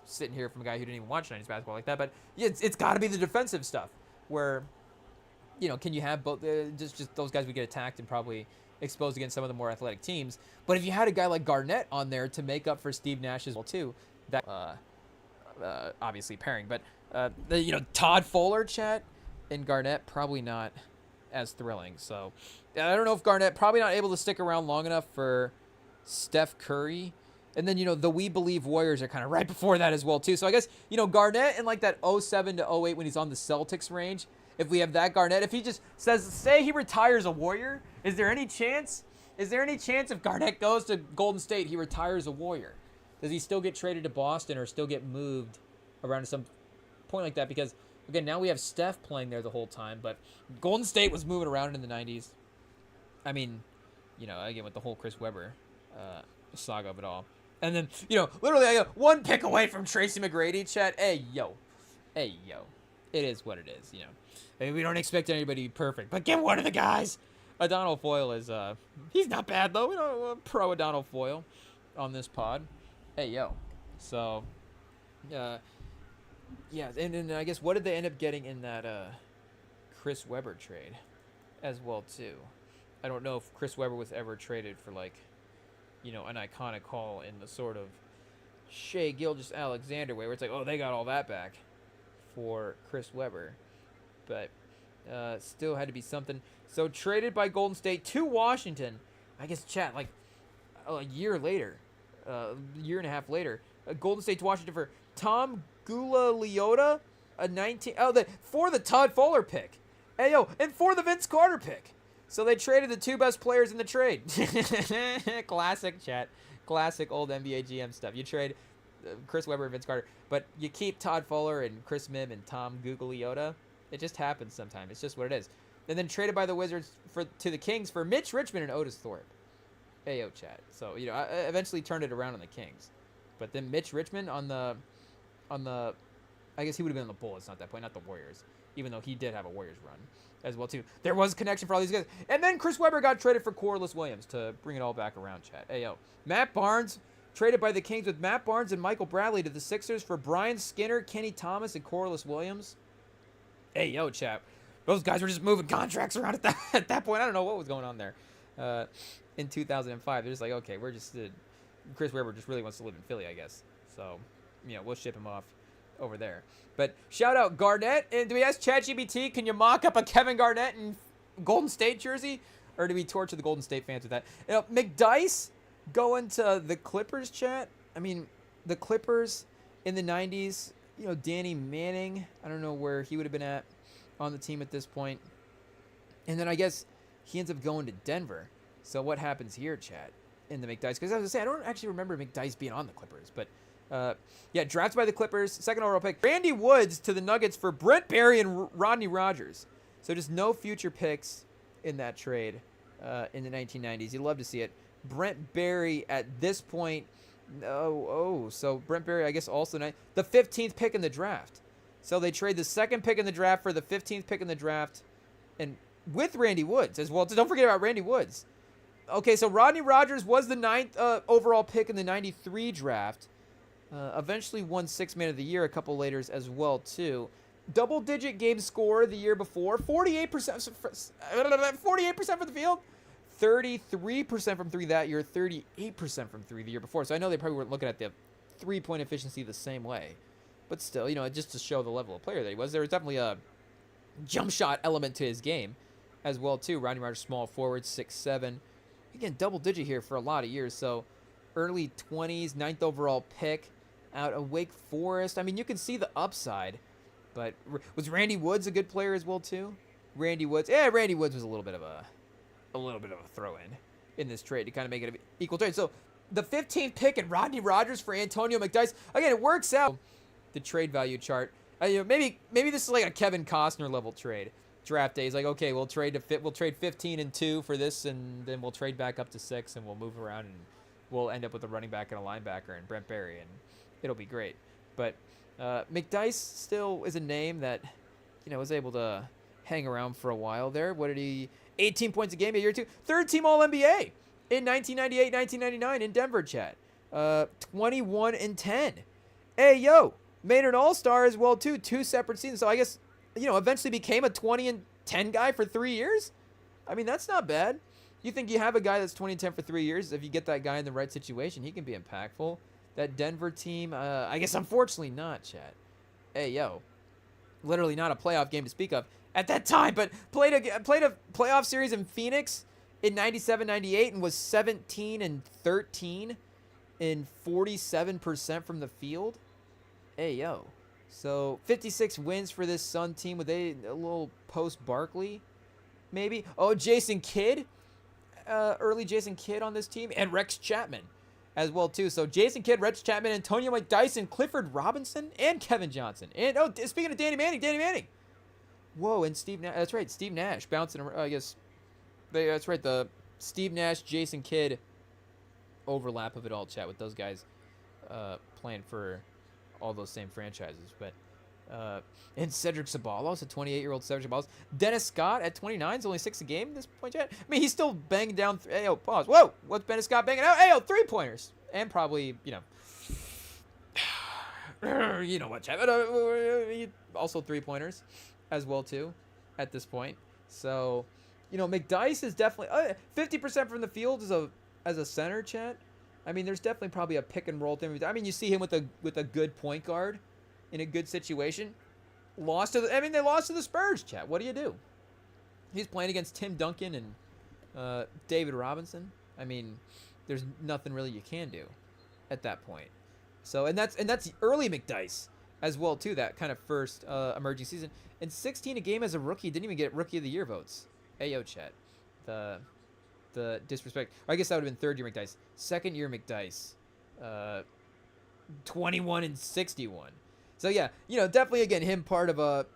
sitting here from a guy who didn't even watch 90s basketball like that, but yeah, it's got to be the defensive stuff where, can you have both? Just those guys would get attacked and probably exposed against some of the more athletic teams. But if you had a guy like Garnett on there to make up for Steve Nash as well too, that obviously pairing. But Todd Fuller, chat, and Garnett probably not as thrilling. So I don't know if Garnett probably not able to stick around long enough for Steph Curry. And then, the We Believe Warriors are kind of right before that as well, too. So I guess, Garnett in like that 07 to 08 when he's on the Celtics range, if we have that Garnett, if he just say he retires a Warrior, is there any chance if Garnett goes to Golden State, he retires a Warrior? Does he still get traded to Boston or still get moved around to some point like that? Because, again, now we have Steph playing there the whole time, but Golden State was moving around in the 90s. I mean, again, with the whole Chris Webber saga of it all. And then, literally I got one pick away from Tracy McGrady, chat. Hey, yo. It is what it is, I mean, we don't expect anybody to be perfect, but get one of the guys. O'Donnell Foyle is, he's not bad, though. We don't pro O'Donnell Foyle on this pod. Hey, yo. So, yeah, and then I guess what did they end up getting in that Chris Webber trade as well, too? I don't know if Chris Webber was ever traded for, like, an iconic haul in the sort of Shea Gilgeous-Alexander way, where it's like, oh, they got all that back for Chris Webber. But still had to be something. So traded by Golden State to Washington. I guess, chat, like a year later, year and a half later, Golden State to Washington for Tom Gula-Leota, for the Todd Fuller pick. Hey, yo, and for the Vince Carter pick. So they traded the two best players in the trade. Classic, chat. Classic old NBA GM stuff. You trade Chris Webber and Vince Carter, but you keep Todd Fuller and Chris Mihm and Tom Gula-Leota. It just happens sometimes. It's just what it is. And then traded by the Wizards to the Kings for Mitch Richmond and Otis Thorpe. Hey, yo, chat. So, I eventually turned it around on the Kings. But then Mitch Richmond on the I guess he would have been on the Bullets at that point, not the Warriors. Even though he did have a Warriors run as well, too. There was a connection for all these guys. And then Chris Webber got traded for Corliss Williams to bring it all back around, chat. Hey, yo. Matt Barnes traded by the Kings with Matt Barnes and Michael Bradley to the Sixers for Brian Skinner, Kenny Thomas, and Corliss Williams. Hey, yo, chat. Those guys were just moving contracts around at that point. I don't know what was going on there in 2005. They're just like, okay, we're just Chris Webber just really wants to live in Philly, I guess. So, we'll ship him off over there. But shout out Garnett. And do we ask ChatGPT, can you mock up a Kevin Garnett and Golden State jersey? Or do we torture the Golden State fans with that? McDyess going to the Clippers, chat. I mean, the Clippers in the 90s, Danny Manning. I don't know where he would have been at on the team at this point. And then I guess he ends up going to Denver. So what happens here, chat, in the McDyess? Because I was going to say, I don't actually remember McDyess being on the Clippers. But, drafted by the Clippers, second overall pick. Randy Woods to the Nuggets for Brent Barry and Rodney Rogers. So just no future picks in that trade in the 1990s. You'd love to see it. Brent Barry at this point, so Brent Barry, I guess, also the 15th pick in the draft. So they trade the second pick in the draft for the 15th pick in the draft, and with Randy Woods as well. So don't forget about Randy Woods. Okay, so Rodney Rogers was the 9th overall pick in the 93 draft. Eventually won 6th Man of the Year a couple later as well, too. Double-digit game score the year before. 48% for the field. 33% from three that year. 38% from three the year before. So I know they probably weren't looking at the three-point efficiency the same way. But still, just to show the level of player that he was, there was definitely a jump shot element to his game as well, too. Rodney Rogers, small forward, 6'7". Again, double-digit here for a lot of years. So early 20s, 9th overall pick out of Wake Forest. I mean, you can see the upside. But was Randy Woods a good player as well, too? Randy Woods was a little bit of a throw-in in this trade to kind of make it an equal trade. So the 15th pick and Rodney Rogers for Antonio McDyess. Again, it works out. The trade value chart. Maybe this is like a Kevin Costner level trade. Draft day is like, okay, we'll trade 15 and 2 for this, and then we'll trade back up to 6, and we'll move around, and we'll end up with a running back and a linebacker and Brent Barry, and it'll be great. But McDyess still is a name that was able to hang around for a while there. What did he? 18 points a game a year or two. Third team All NBA in 1998, 1999 in Denver, chat. 21-10. Hey, yo, made an all-star as well, too. 2 separate seasons. So I guess, eventually became a 20-10 guy for 3 years. I mean, that's not bad. You think you have a guy that's 20-10 for 3 years, if you get that guy in the right situation, he can be impactful. That Denver team, I guess unfortunately not, chat. Hey, yo. Literally not a playoff game to speak of at that time, but played a playoff series in Phoenix in 97-98 and was 17-13 in 47% from the field. Hey, yo. So 56 wins for this Sun team with a little post-Barkley, maybe. Oh, Jason Kidd. Early Jason Kidd on this team. And Rex Chapman as well, too. So Jason Kidd, Rex Chapman, Antonio McDyson, Clifford Robinson, and Kevin Johnson. And, speaking of Danny Manning. Whoa, and Steve Nash. That's right, Steve Nash bouncing around, I guess. That's right, the Steve Nash, Jason Kidd overlap of it all, chat, with those guys playing for all those same franchises. But and Cedric Sabalos, a 28-year-old Cedric Sabalos. Dennis Scott at 29 is only 6 a game at this point, chat. I mean, he's still banging down. Pause. Whoa, what's Dennis Scott banging out? 3-pointers. And probably, you know what, chat. Also 3-pointers as well, too, at this point. So, McDyess is definitely 50% from the field as a center, chat. I mean, there's definitely probably a pick and roll thing. I mean, you see him with a good point guard in a good situation. They lost to the Spurs, chat. What do you do? He's playing against Tim Duncan and David Robinson. I mean, there's nothing really you can do at that point. So, and that's early McDyess as well, too. That kind of first emerging season. And 16 a game as a rookie. Didn't even get Rookie of the Year votes. Ayo, chat. The disrespect. I guess that would have been 3rd year McDyess. 2nd year McDyess. 21-61. So yeah, definitely again him part of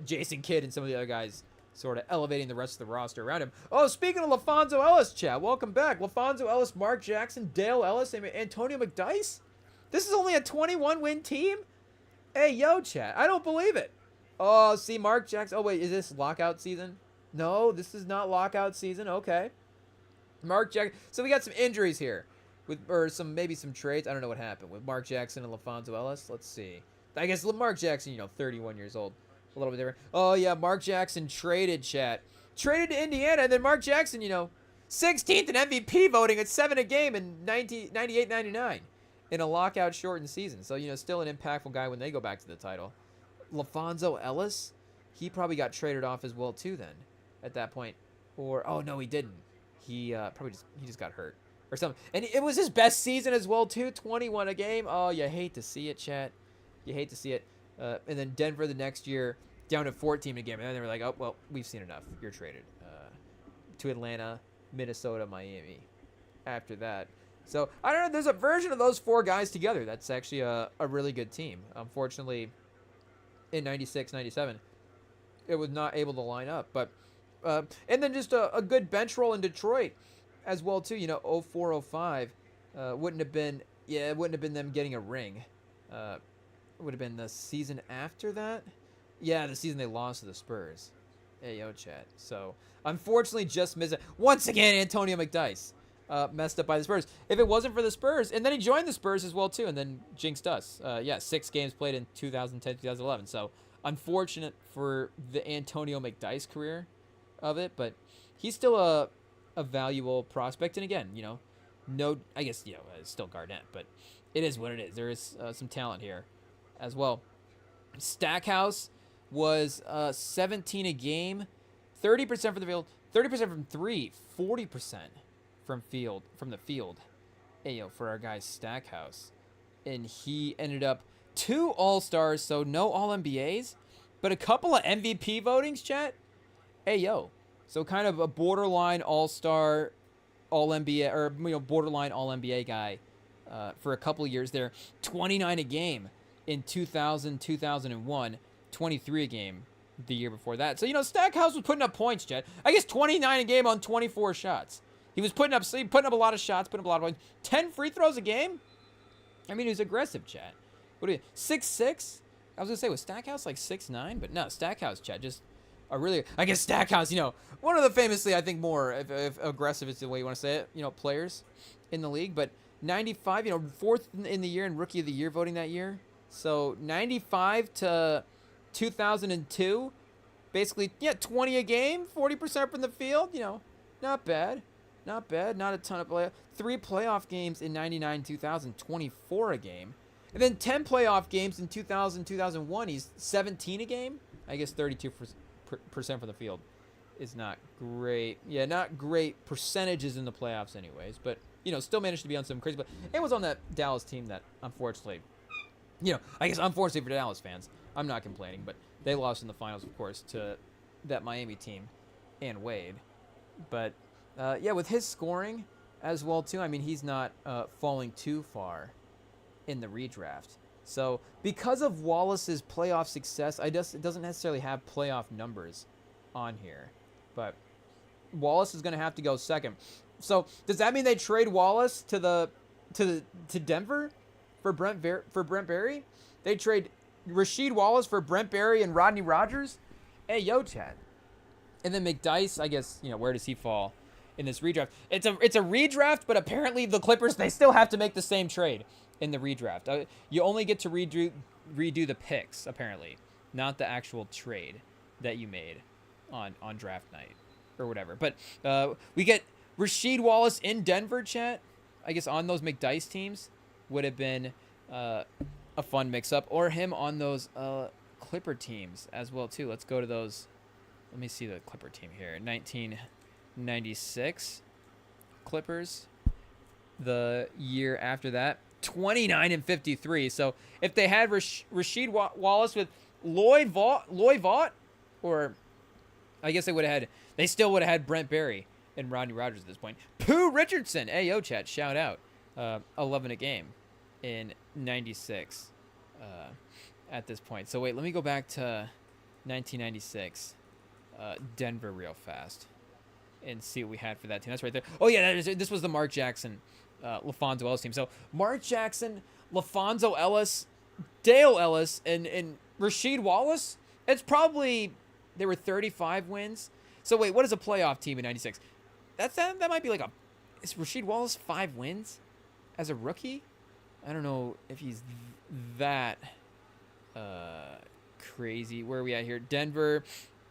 Jason Kidd and some of the other guys sort of elevating the rest of the roster around him. Oh, speaking of LaFonso Ellis, chat, welcome back. LaFonso Ellis, Mark Jackson, Dale Ellis, and Antonio McDyess. This is only a 21-win team. Hey, yo, chat, I don't believe it. Oh, see, Mark Jackson. Oh wait, is this lockout season? No, this is not lockout season. Okay. Mark Jackson. So we got some injuries here, or maybe some trades. I don't know what happened with Mark Jackson and LaFonso Ellis. Let's see. I guess Mark Jackson, 31 years old, a little bit different. Oh yeah, Mark Jackson traded, chat, traded to Indiana, and then Mark Jackson, 16th in MVP voting at 7 a game in 98-99 in a lockout shortened season. So still an impactful guy when they go back to the title. LaFonso Ellis, he probably got traded off as well too then, at that point, or oh no, he didn't. He just got hurt or something. And it was his best season as well, too. 21 a game. Oh, you hate to see it, chat. You hate to see it. And then Denver the next year, down to 14 a game. And then they were like, oh, well, we've seen enough. You're traded to Atlanta, Minnesota, Miami after that. So, I don't know. There's a version of those 4 guys together. That's actually a really good team. Unfortunately, in 96, 97, it was not able to line up. But and then just a good bench roll in Detroit as well, too. 04-05 wouldn't have been them getting a ring. It would have been the season after that. Yeah, the season they lost to the Spurs. Hey, yo, chat. So, unfortunately, just missed it. Once again, Antonio McDyess messed up by the Spurs. If it wasn't for the Spurs, and then he joined the Spurs as well, too, and then jinxed us. 6 games played in 2010, 2011. So, unfortunate for the Antonio McDyess career of it, but he's still a valuable prospect. And again, I guess, it's still Garnett, but it is what it is. There is some talent here as well. Stackhouse was 17 a game, 30% from the field, 30% from 3, 40% from the field. For our guy Stackhouse. And he ended up 2 All-Stars, so no All-NBAs, but a couple of MVP votings, chat. So kind of a borderline All-Star, All-NBA, or borderline All-NBA guy for a couple of years there. 29 a game in 2000, 2001, 23 a game the year before that. So, Stackhouse was putting up points, Jet. I guess 29 a game on 24 shots. He was putting up a lot of shots, putting up a lot of points. 10 free throws a game? I mean, he was aggressive, Chat. What are you, 6'6"? I was going to say, was Stackhouse like 6'9"? But no, Stackhouse, Chat, just really, I guess Stackhouse, one of the famously, I think more if aggressive is the way you want to say it, players in the league. But 95, fourth in the year and rookie of the year voting that year. So 95 to 2002, basically, 20 a game, 40% from the field, not bad. Not bad. Not a ton of 3 playoff games in 99, 2000, 24 a game. And then 10 playoff games in 2000, 2001. He's 17 a game. I guess 32% from the field is not great. Yeah, not great percentages in the playoffs anyways. But, still managed to be on some crazy. But it was on that Dallas team that, unfortunately, I guess unfortunately for Dallas fans, I'm not complaining. But they lost in the finals, of course, to that Miami team and Wade. But, with his scoring as well, too, I mean, he's not falling too far in the redraft. So because of Wallace's playoff success, it doesn't necessarily have playoff numbers on here, but Wallace is going to have to go second. So does that mean they trade Wallace to Denver for Brent Berry? They trade Rasheed Wallace for Brent Berry and Rodney Rogers? Hey, yo, Chad. And then McDyess, I guess, where does he fall in this redraft? It's a redraft, but apparently the Clippers, they still have to make the same trade in the redraft. You only get to redo the picks, apparently, not the actual trade that you made on draft night or whatever. But we get Rasheed Wallace in Denver, chat. I guess on those McDyess teams would have been a fun mix-up. Or him on those Clipper teams as well, too. Let's go to those. Let me see the Clipper team here. 1996 Clippers. The year after that, 29-53. So if they had Rasheed Wallace with Loy Vaught, or I guess they still would have had Brent Berry and Rodney Rogers at this point. Pooh Richardson, hey yo chat, shout out, 11 a game in 96 at this point. So wait, let me go back to 1996 Denver real fast and see what we had for that team. That's right there. Oh yeah, this was the Mark Jackson LaFonso Ellis team. So Mark Jackson, LaFonso Ellis, Dale Ellis, and Rasheed Wallace. It's probably there were 35 wins. So wait, what is a playoff team in '96? That might be like is Rasheed Wallace 5 wins as a rookie? I don't know if he's that crazy. Where are we at here? Denver.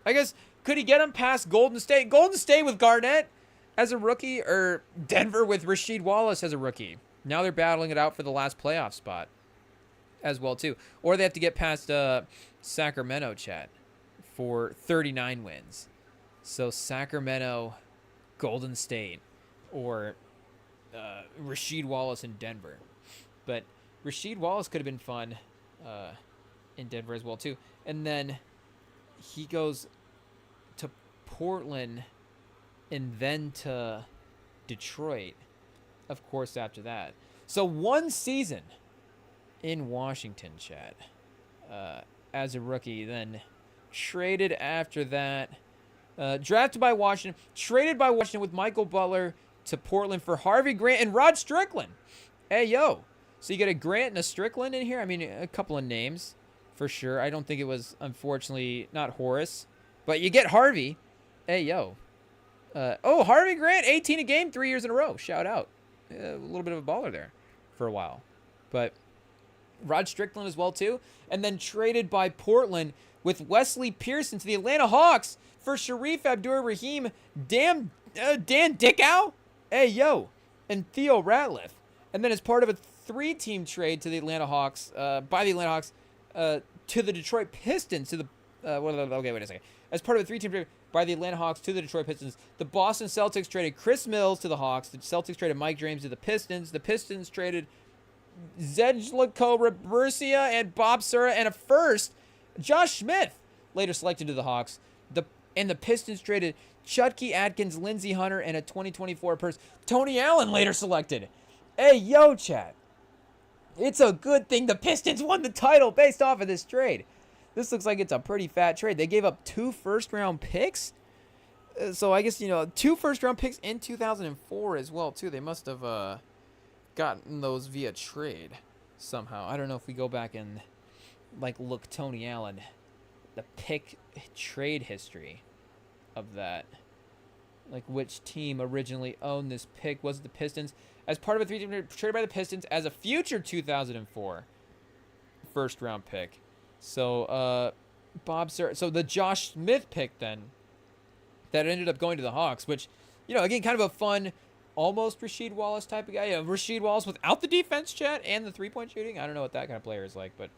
I guess could he get him past Golden State? Golden State with Garnett as a rookie, or Denver with Rasheed Wallace as a rookie? Now they're battling it out for the last playoff spot as well, too. Or they have to get past Sacramento, chat, for 39 wins. So Sacramento, Golden State, or Rasheed Wallace in Denver. But Rasheed Wallace could have been fun in Denver as well, too. And then he goes to Portland and then to Detroit, of course, after that. So one season in Washington, chat, as a rookie, then traded after that. Drafted by Washington, traded by Washington with Michael Butler to Portland for Harvey Grant and Rod Strickland. Hey, yo. So you get a Grant and a Strickland in here? I mean, a couple of names for sure. I don't think it was, unfortunately, not Horace. But you get Harvey. Hey, yo. Harvey Grant, 18 a game, 3 years in a row. Shout out. A little bit of a baller there for a while. But Rod Strickland as well, too. And then traded by Portland with Wesley Pearson to the Atlanta Hawks for Sharif Abdur-Rahim, Dan Dickow, hey, yo, and Theo Ratliff. And then as part of a 3-team trade to the Atlanta Hawks, by the Atlanta Hawks, to the Detroit Pistons, to the, okay, wait a second. As part of a 3-team trade by the Atlanta Hawks to the Detroit Pistons, the Boston Celtics traded Chris Mills to the Hawks. The Celtics traded Mike James to the Pistons. The Pistons traded Zedljko Rebersia and Bob Sura and a first. Josh Smith later selected to the Hawks. The Pistons traded Chutke Atkins, Lindsey Hunter, and a 2024 first. Tony Allen later selected. Hey, yo, chat. It's a good thing the Pistons won the title based off of this trade. This looks like it's a pretty fat trade. They gave up 2 first-round picks. So I guess, 2 first-round picks in 2004 as well, too. They must have gotten those via trade somehow. I don't know if we go back and, look Tony Allen the pick trade history of that. Like, which team originally owned this pick? Was it the Pistons? As part of a 3-team trade traded by the Pistons as a future 2004 first-round pick. So, so the Josh Smith pick then, that ended up going to the Hawks, which, again, kind of a fun, almost Rasheed Wallace type of guy. Rasheed Wallace without the defense, chat, and the three-point shooting. I don't know what that kind of player is like, but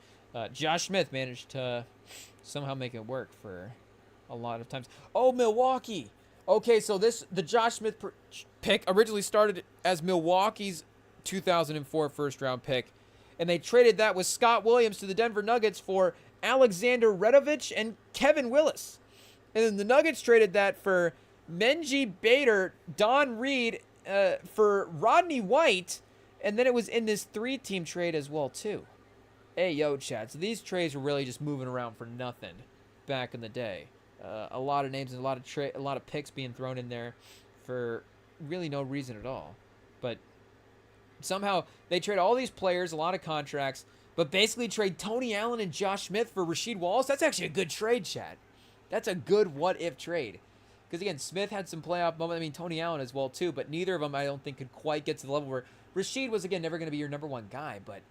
Josh Smith managed to somehow make it work for a lot of times. Oh, Milwaukee. Okay, so the Josh Smith pick originally started as Milwaukee's 2004 first-round pick, and they traded that with Scott Williams to the Denver Nuggets for Alexander Redovich and Kevin Willis. And then the Nuggets traded that for Menji Bader, Don Reed, for Rodney White, and then it was in this 3-team trade as well, too. Hey, yo, chat. So these trades were really just moving around for nothing back in the day. A lot of names and a lot of picks being thrown in there for really no reason at all. But somehow they trade all these players, a lot of contracts, but basically trade Tony Allen and Josh Smith for Rasheed Wallace. That's actually a good trade, Chad. That's a good what-if trade. Because, again, Smith had some playoff moments. I mean, Tony Allen as well, too. But neither of them, I don't think, could quite get to the level where Rasheed was, again, never going to be your number one guy. But,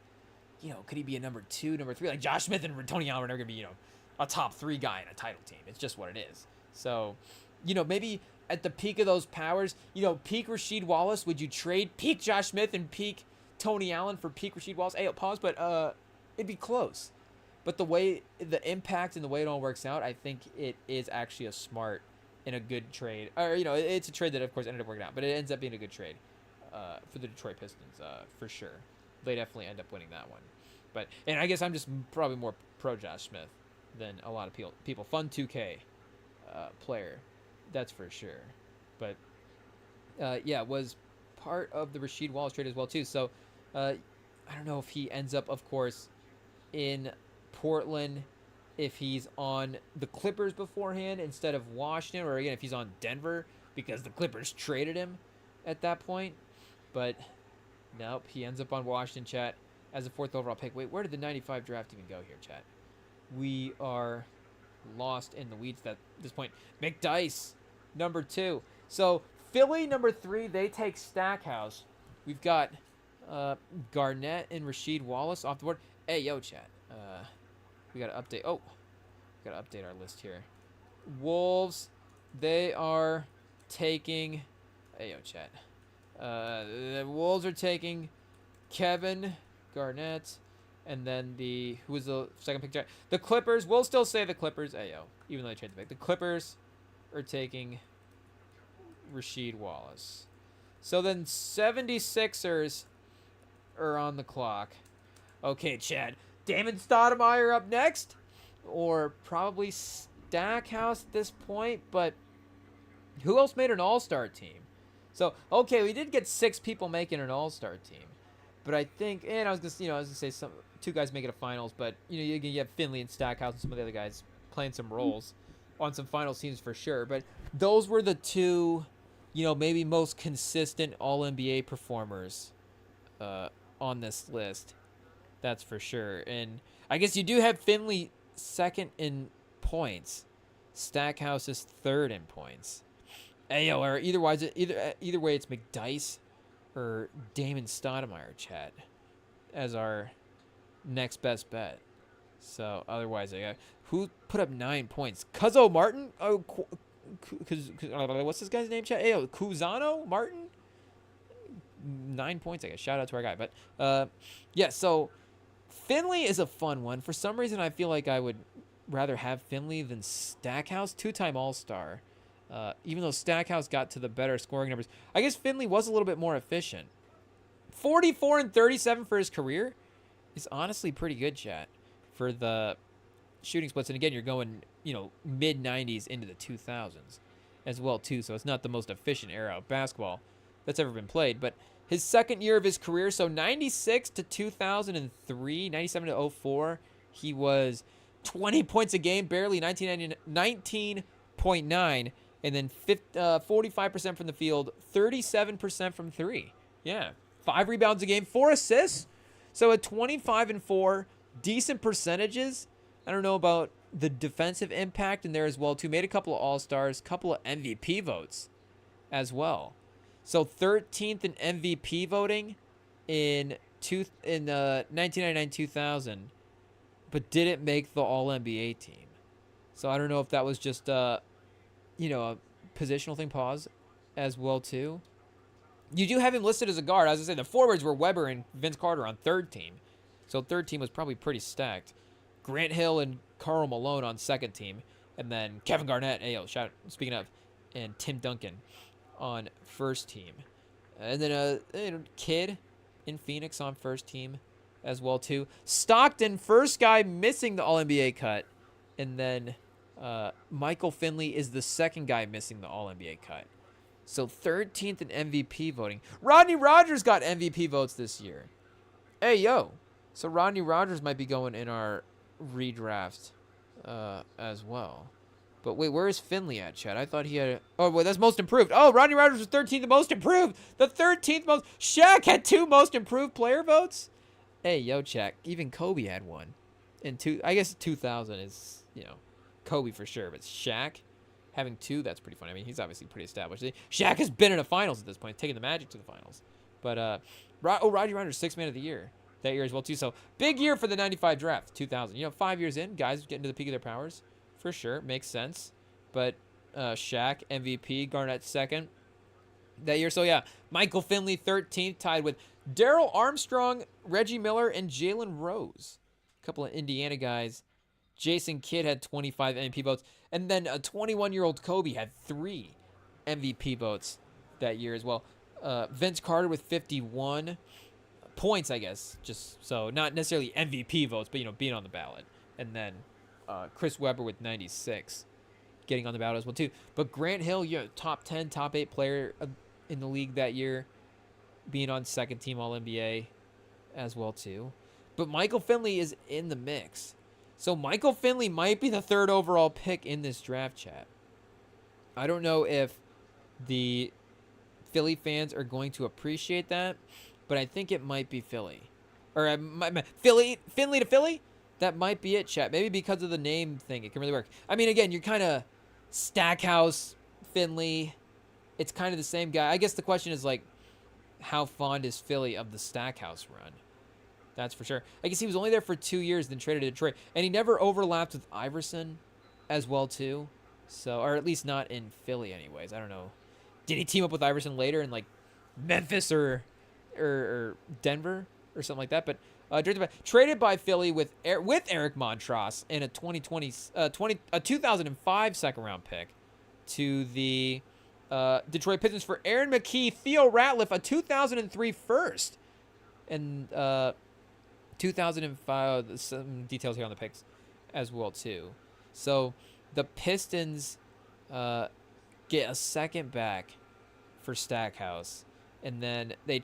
could he be a number 2, number 3? Like, Josh Smith and Tony Allen were never going to be, a top 3 guy in a title team. It's just what it is. So, maybe at the peak of those powers, peak Rasheed Wallace, would you trade peak Josh Smith and peak Tony Allen for peak Rasheed Wallace? Hey, pause, but it'd be close. But the way the impact and the way it all works out, I think it is actually a smart and a good trade. Or, it's a trade that, of course, ended up working out. But it ends up being a good trade for the Detroit Pistons, for sure. They definitely end up winning that one. And I guess I'm just probably more pro Josh Smith than a lot of people. Fun 2K player, that's for sure. But, was part of the Rasheed Wallace trade as well, too. So, I don't know if he ends up, of course, in Portland, if he's on the Clippers beforehand instead of Washington, or, again, if he's on Denver because the Clippers traded him at that point. But, nope, he ends up on Washington, chat, as a 4th overall pick. Wait, where did the 95 draft even go here, chat? We are lost in the weeds at this point. McDice, number 2. So, Philly, number 3, they take Stackhouse. We've got Garnett and Rasheed Wallace off the board. Hey, yo, chat. We got to update. Oh, we got to update our list here. Wolves, they are taking. Hey, yo, chat. The Wolves are taking Kevin Garnett, and then who was the second pick? The Clippers. We'll still say the Clippers. Hey, yo, even though they traded the pick, the Clippers are taking Rasheed Wallace. So then 76ers are on the clock. Okay, Chad. Damon Stoudemire up next, or probably Stackhouse at this point, but who else made an all-star team? So, okay, we did get 6 people making an all-star team, but I think, and I was gonna say 2 guys making a finals, but you have Finley and Stackhouse and some of the other guys playing some roles on some finals teams for sure. But those were the 2, maybe most consistent All-NBA performers on this list. That's for sure. And I guess you do have Finley second in points. Stackhouse is third in points. Hey, or either way, it's McDice or Damon Stoudemire, chat, as our next best bet. So otherwise, who put up 9 points? Cuzzo Martin? Oh, what's this guy's name, chat? Hey, Cuzano Martin? 9 points, I guess. Shout out to our guy. But so Finley is a fun one. For some reason, I feel like I would rather have Finley than Stackhouse. 2-time All-Star. Even though Stackhouse got to the better scoring numbers. I guess Finley was a little bit more efficient. 44 and 37 for his career is honestly pretty good, chat, for the shooting splits. And again, you're going, mid-90s into the 2000s as well, too. So it's not the most efficient era of basketball that's ever been played. But his second year of his career, so 96 to 2003, 97 to 04, he was 20 points a game, barely 19.9, and then 45% from the field, 37% from 3. Yeah, 5 rebounds a game, 4 assists. So at 25 and 4, decent percentages. I don't know about the defensive impact in there as well too. Made a couple of All-Stars, couple of MVP votes as well. So 13th in MVP voting in 1999-2000, but didn't make the All-NBA team. So I don't know if that was just a positional thing. Pause as well too. You do have him listed as a guard. As I said, the forwards were Weber and Vince Carter on third team. So third team was probably pretty stacked. Grant Hill and Karl Malone on second team. And then Kevin Garnett, speaking of, and Tim Duncan on first team. And then Kidd in Phoenix on first team as well too. Stockton, first guy missing the All-NBA cut. And then Michael Finley is the second guy missing the All-NBA cut. So 13th in MVP voting. Rodney Rogers got MVP votes this year. Hey, yo. So Rodney Rogers might be going in our redraft as well. But wait, where is Finley at, Chad? I thought he had... Oh, wait, that's most improved. Oh, Rodney Rogers was 13th most improved. The 13th most... Shaq had 2 most improved player votes? Hey, yo, Chad. Even Kobe had one. I guess 2000 is, Kobe for sure. But Shaq... having 2, that's pretty funny. I mean, he's obviously pretty established. Shaq has been in the finals at this point, taking the Magic to the finals. But, Rodney Rogers, 6th man of the year that year as well, too. So, big year for the 95 draft, 2000. 5 years in, guys getting to the peak of their powers. For sure, makes sense. But, Shaq, MVP, Garnett, 2nd that year. So, yeah, Michael Finley, 13th, tied with Darrell Armstrong, Reggie Miller, and Jalen Rose. A couple of Indiana guys. Jason Kidd had 25 MVP votes. And then a 21-year-old Kobe had 3 MVP votes that year as well. Vince Carter with 51 points, I guess. Just so not necessarily MVP votes, but, being on the ballot. And then Chris Webber with 96 getting on the ballot as well, too. But Grant Hill, top 10, top 8 player in the league that year, being on second team All-NBA as well, too. But Michael Finley is in the mix. So Michael Finley might be the 3rd overall pick in this draft, chat. I don't know if the Philly fans are going to appreciate that, but I think it might be Philly. Or Finley to Philly? That might be it, chat. Maybe because of the name thing, it can really work. I mean, again, you're kind of Stackhouse, Finley. It's kind of the same guy. I guess the question is, how fond is Philly of the Stackhouse run? That's for sure. I guess he was only there for 2 years, then traded to Detroit. And he never overlapped with Iverson as well, too. So, or at least not in Philly anyways. I don't know. Did he team up with Iverson later in, Memphis or Denver or something like that? But traded by Philly with Eric Montross in a 2005 second-round pick to the Detroit Pistons for Aaron McKee, Theo Ratliff, a 2003 first. And 2005, some details here on the picks as well, too. So the Pistons get a second back for Stackhouse. And then the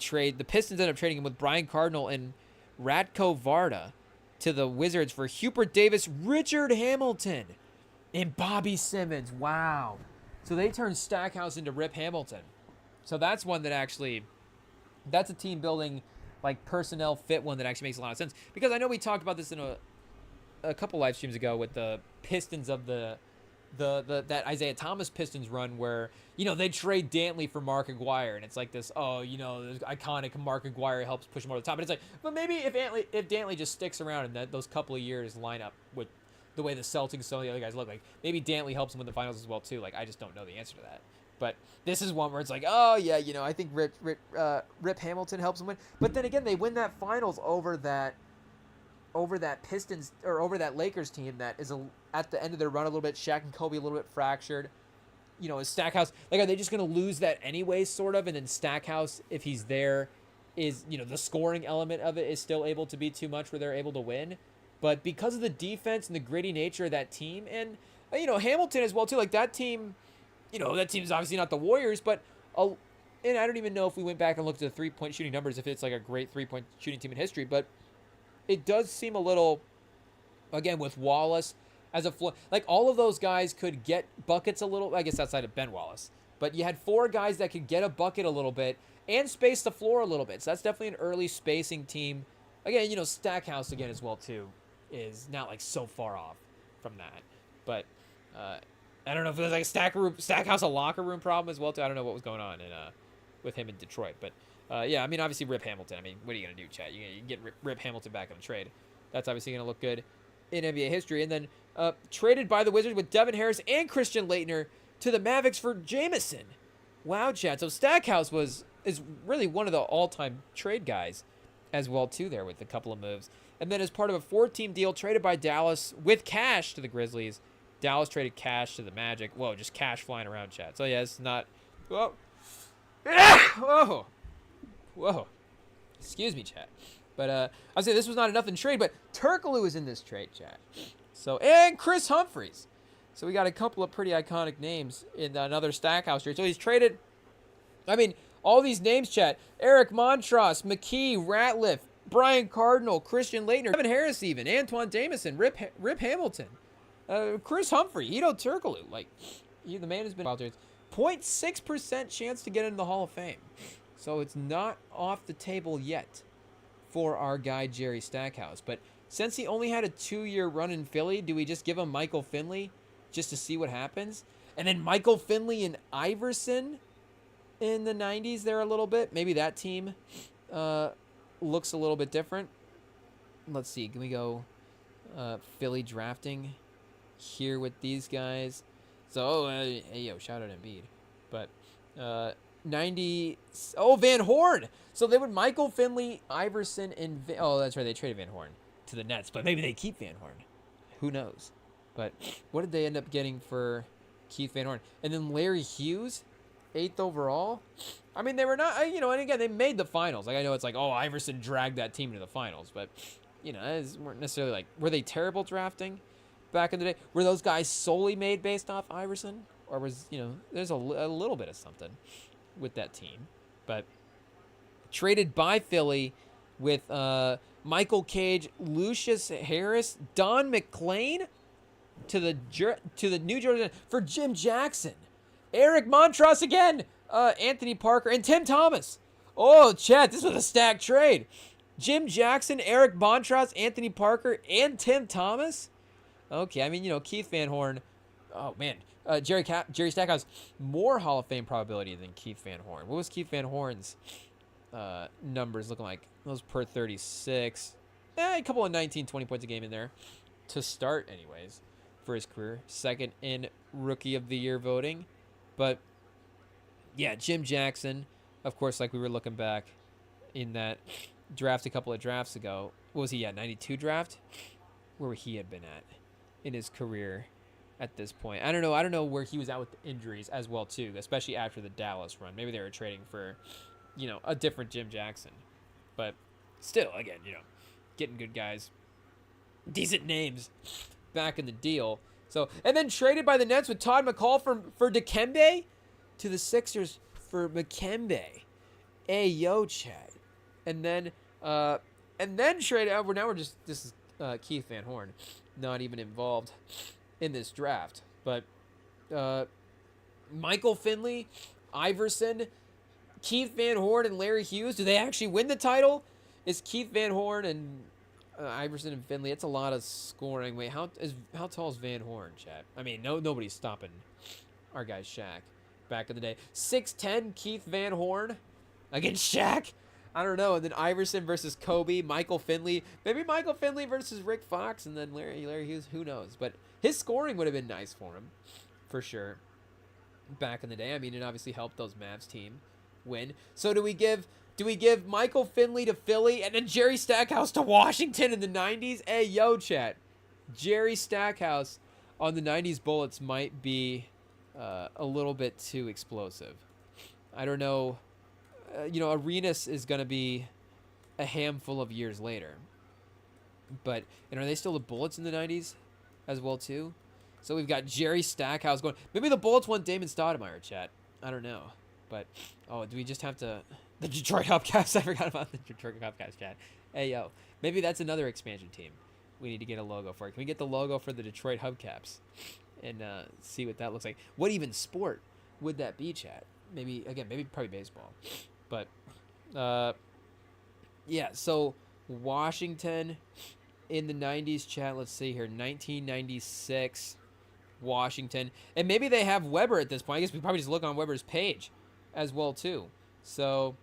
Pistons end up trading him with Brian Cardinal and Ratko Varda to the Wizards for Hubert Davis, Richard Hamilton, and Bobby Simmons. Wow. So they turned Stackhouse into Rip Hamilton. So that's one that actually, that's a team building personnel fit one that actually makes a lot of sense. Because I know we talked about this in a couple live streams ago with the Pistons of that Isaiah Thomas Pistons run where, they trade Dantley for Mark Aguirre, and it's this, this iconic Mark Aguirre helps push him over the top. But it's but maybe if Dantley just sticks around and those couple of years line up with the way the Celtics and some of the other guys look, maybe Dantley helps him win the finals as well, too. I just don't know the answer to that. But this is one where it's I think Rip Hamilton helps them win. But then again, they win that finals over that Pistons or over that Lakers team that is at the end of their run a little bit. Shaq and Kobe a little bit fractured. Is Stackhouse are they just going to lose that anyway, sort of? And then Stackhouse, if he's there, is the scoring element of it is still able to be too much where they're able to win. But because of the defense and the gritty nature of that team, and Hamilton as well too, that team. That team's obviously not the Warriors, but and I don't even know if we went back and looked at the 3-point shooting numbers, if it's a great 3-point shooting team in history, but it does seem a little, again, with Wallace as a floor, all of those guys could get buckets a little, I guess outside of Ben Wallace, but you had 4 guys that could get a bucket a little bit and space the floor a little bit, so that's definitely an early spacing team. Again, Stackhouse again as well too is not so far off from that. But I don't know if there's like a Stackhouse a locker room problem as well too. I don't know what was going on with him in Detroit. But yeah, I mean obviously Rip Hamilton. I mean, what are you gonna do, Chad? You get Rip Hamilton back on trade. That's obviously gonna look good in NBA history. And then traded by the Wizards with Devin Harris and Christian Laettner to the Mavericks for Jamison. Wow, Chad. So Stackhouse is really one of the all-time trade guys as well too there with a couple of moves. And then as part of a 4-team deal traded by Dallas with cash to the Grizzlies, Dallas traded cash to the Magic. Whoa, just cash flying around, Chad. So yeah, it's not. Whoa. Whoa. Whoa. Excuse me, Chad. But I'll say this was not enough in trade, but Turkoglu is in this trade, Chad. So, and Chris Humphries. So we got a couple of pretty iconic names in another Stackhouse trade. So he's traded, I mean, all these names, Chad. Eric Montross, McKee, Ratliff, Brian Cardinal, Christian Laettner, Devin Harris even, Antoine Jamison, Rip Hamilton, Chris Humphrey, Hedo Turkoglu. Like, the man has been out there. 0.6% chance to get into the Hall of Fame. So it's not off the table yet for our guy Jerry Stackhouse. But since he only had a 2-year run in Philly, do we just give him Michael Finley just to see what happens? And then Michael Finley and Iverson in the 90s there a little bit. Maybe that team looks a little bit different. Let's see. Can we go Philly drafting here with these guys? So, hey, yo, shout out Embiid. But 90... Oh, Van Horn! So they would Michael Finley, Iverson, and... Oh, that's right. They traded Van Horn to the Nets. But maybe they keep Van Horn. Who knows? But what did they end up getting for Keith Van Horn? And then Larry Hughes, 8th overall. I mean, they were not... You know, and again, they made the finals. Like, I know it's like, oh, Iverson dragged that team to the finals. But, you know, it weren't necessarily like... Were they terrible drafting back in the day? Were those guys solely made based off Iverson? Or was, you know, there's a little bit of something with that team. But traded by Philly with Michael Cage, Lucius Harris, Don McClain to the New Jersey for Jim Jackson, Eric Montross again, Anthony Parker, and Tim Thomas. Oh, Chad, this was a stacked trade. Jim Jackson, Eric Montross, Anthony Parker, and Tim Thomas. Okay, I mean, you know, Keith Van Horn. Oh, man. Jerry Stackhouse, more Hall of Fame probability than Keith Van Horn. What was Keith Van Horn's numbers looking like? Those per 36. A couple of 19, 20 points a game in there to start anyways for his career. Second in Rookie of the Year voting. But, yeah, Jim Jackson, of course, like we were looking back in that draft a couple of drafts ago. What was he at, 92 draft? Where he had been at in his career at this point. I don't know where he was at with the injuries as well too, especially after the Dallas run. Maybe they were trading for, you know, a different Jim Jackson. But still, again, you know, getting good guys, decent names back in the deal. So, and then traded by the Nets with Todd McCall for Dikembe to the Sixers for Dikembe. Hey, yo, Chad. And then traded over. Now this is Keith Van Horn, not even involved in this draft. But Michael Finley, Iverson, Keith Van Horn, and Larry Hughes, do they actually win the title? Is Keith Van Horn and Iverson and Finley? It's a lot of scoring. Wait, how tall is Van Horn, Chad? I mean, nobody's stopping our guy Shaq back in the day. 6'10", Keith Van Horn against Shaq. I don't know. And then Iverson versus Kobe, Michael Finley. Maybe Michael Finley versus Rick Fox, and then Larry Hughes. Who knows? But his scoring would have been nice for him, for sure, back in the day. I mean, it obviously helped those Mavs team win. So do we give Michael Finley to Philly and then Jerry Stackhouse to Washington in the 90s? Hey, yo, chat. Jerry Stackhouse on the 90s Bullets might be a little bit too explosive. I don't know. You know, Arenas is going to be a handful of years later. But, and are they still the Bullets in the 90s as well, too? So we've got Jerry Stackhouse going. Maybe the Bullets want Damon Stoudemire, chat. I don't know. But, oh, do we just have to... The Detroit Hubcaps. I forgot about the Detroit Hubcaps, chat. Hey, yo. Maybe that's another expansion team we need to get a logo for. Can we get the logo for the Detroit Hubcaps? And see what that looks like. What even sport would that be, chat? Maybe probably baseball. But, yeah, so Washington in the 90s, chat. Let's see here. 1996, Washington. And maybe they have Weber at this point. I guess we probably just look on Weber's page as well, too. So,